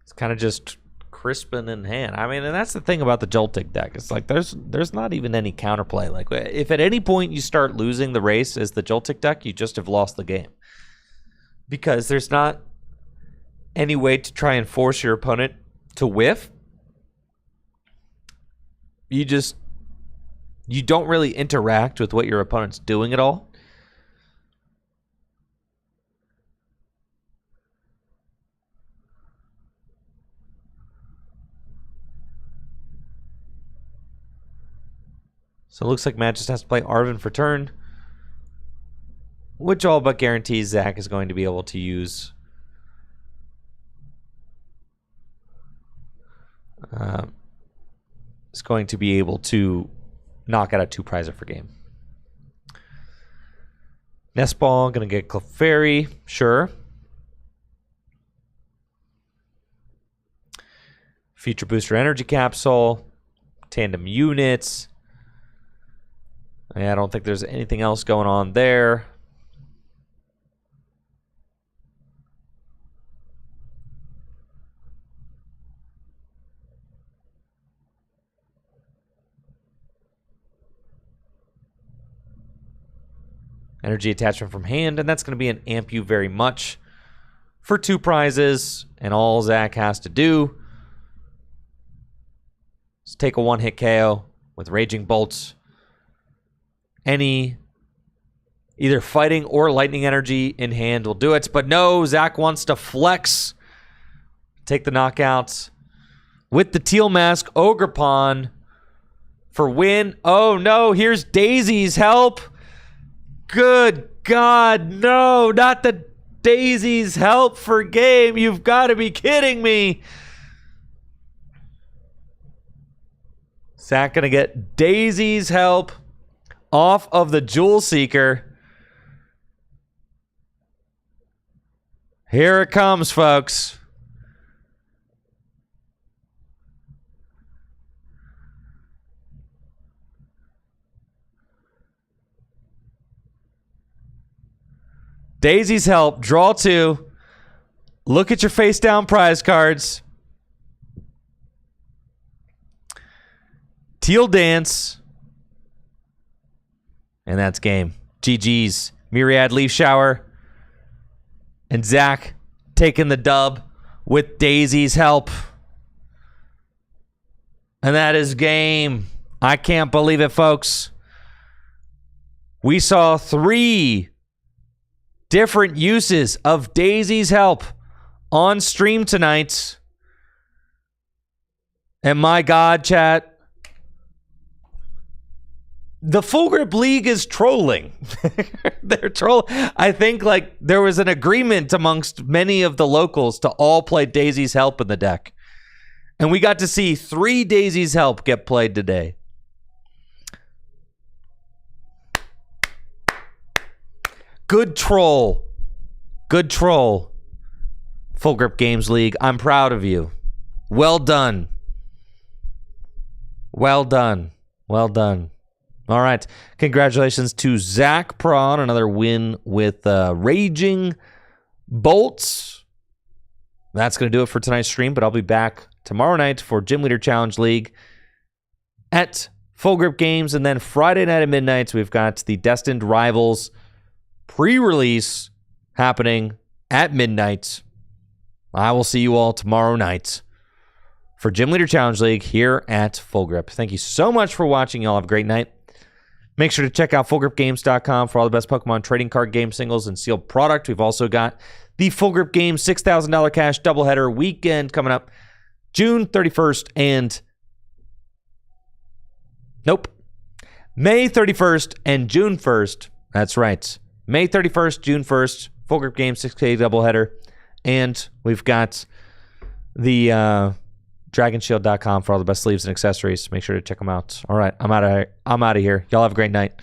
It's kind of just crisping in hand. I mean, and that's the thing about the Joltik deck. It's like there's not even any counterplay. Like, if at any point you start losing the race as the Joltik deck, you just have lost the game. Because there's not any way to try and force your opponent to whiff. You don't really interact with what your opponent's doing at all. So it looks like Matt just has to play Arvin for turn, which all but guarantees Zach is going to be able to use. Is going to be able to knock out a 2-prizer for game. Nest Ball, going to get Clefairy, sure. Feature Booster Energy Capsule, Tandem Units. I don't think there's anything else going on there. Energy attachment from hand, and that's going to be an Amp You Very Much for 2 prizes, and all Zach has to do is take a 1-hit KO with Raging Bolts. Any either fighting or lightning energy in hand will do it, but no, Zach wants to flex, take the knockouts with the Teal Mask Ogerpon for win. Oh no, here's Daisy's help. Good God, no, not the Daisy's help for game. You've got to be kidding me. Zach going to get Daisy's help off of the Jewel Seeker. Here it comes, folks. Daisy's help, draw 2. Look at your face down prize cards. Teal Dance. And that's game. GG's. Myriad Leaf Shower. And Zach taking the dub with Daisy's help. And that is game. I can't believe it, folks. We saw 3 different uses of Daisy's help on stream tonight. And my God, chat, the Full Grip League is trolling. They're trolling. I think like there was an agreement amongst many of the locals to all play Daisy's help in the deck. And we got to see 3 Daisy's help get played today. Good troll. Good troll. Full Grip Games League. I'm proud of you. Well done. Well done. Well done. All right. Congratulations to Zach Prawn. Another win with Raging Bolts. That's going to do it for tonight's stream, but I'll be back tomorrow night for Gym Leader Challenge League at Full Grip Games. And then Friday night at midnight, we've got the Destined Rivals pre-release happening at midnight. I will see you all tomorrow night for Gym Leader Challenge League here at Full Grip. Thank you so much for watching. Y'all have a great night. Make sure to check out FullGripGames.com for all the best Pokemon trading card game singles and sealed product. We've also got the Full Grip Games $6,000 cash doubleheader weekend coming up June 31st and May 31st and June 1st. That's right. May 31st, June 1st, Full Grip Games 6K doubleheader. And we've got the DragonShield.com for all the best sleeves and accessories. Make sure to check them out. All right, I'm out of here. Y'all have a great night.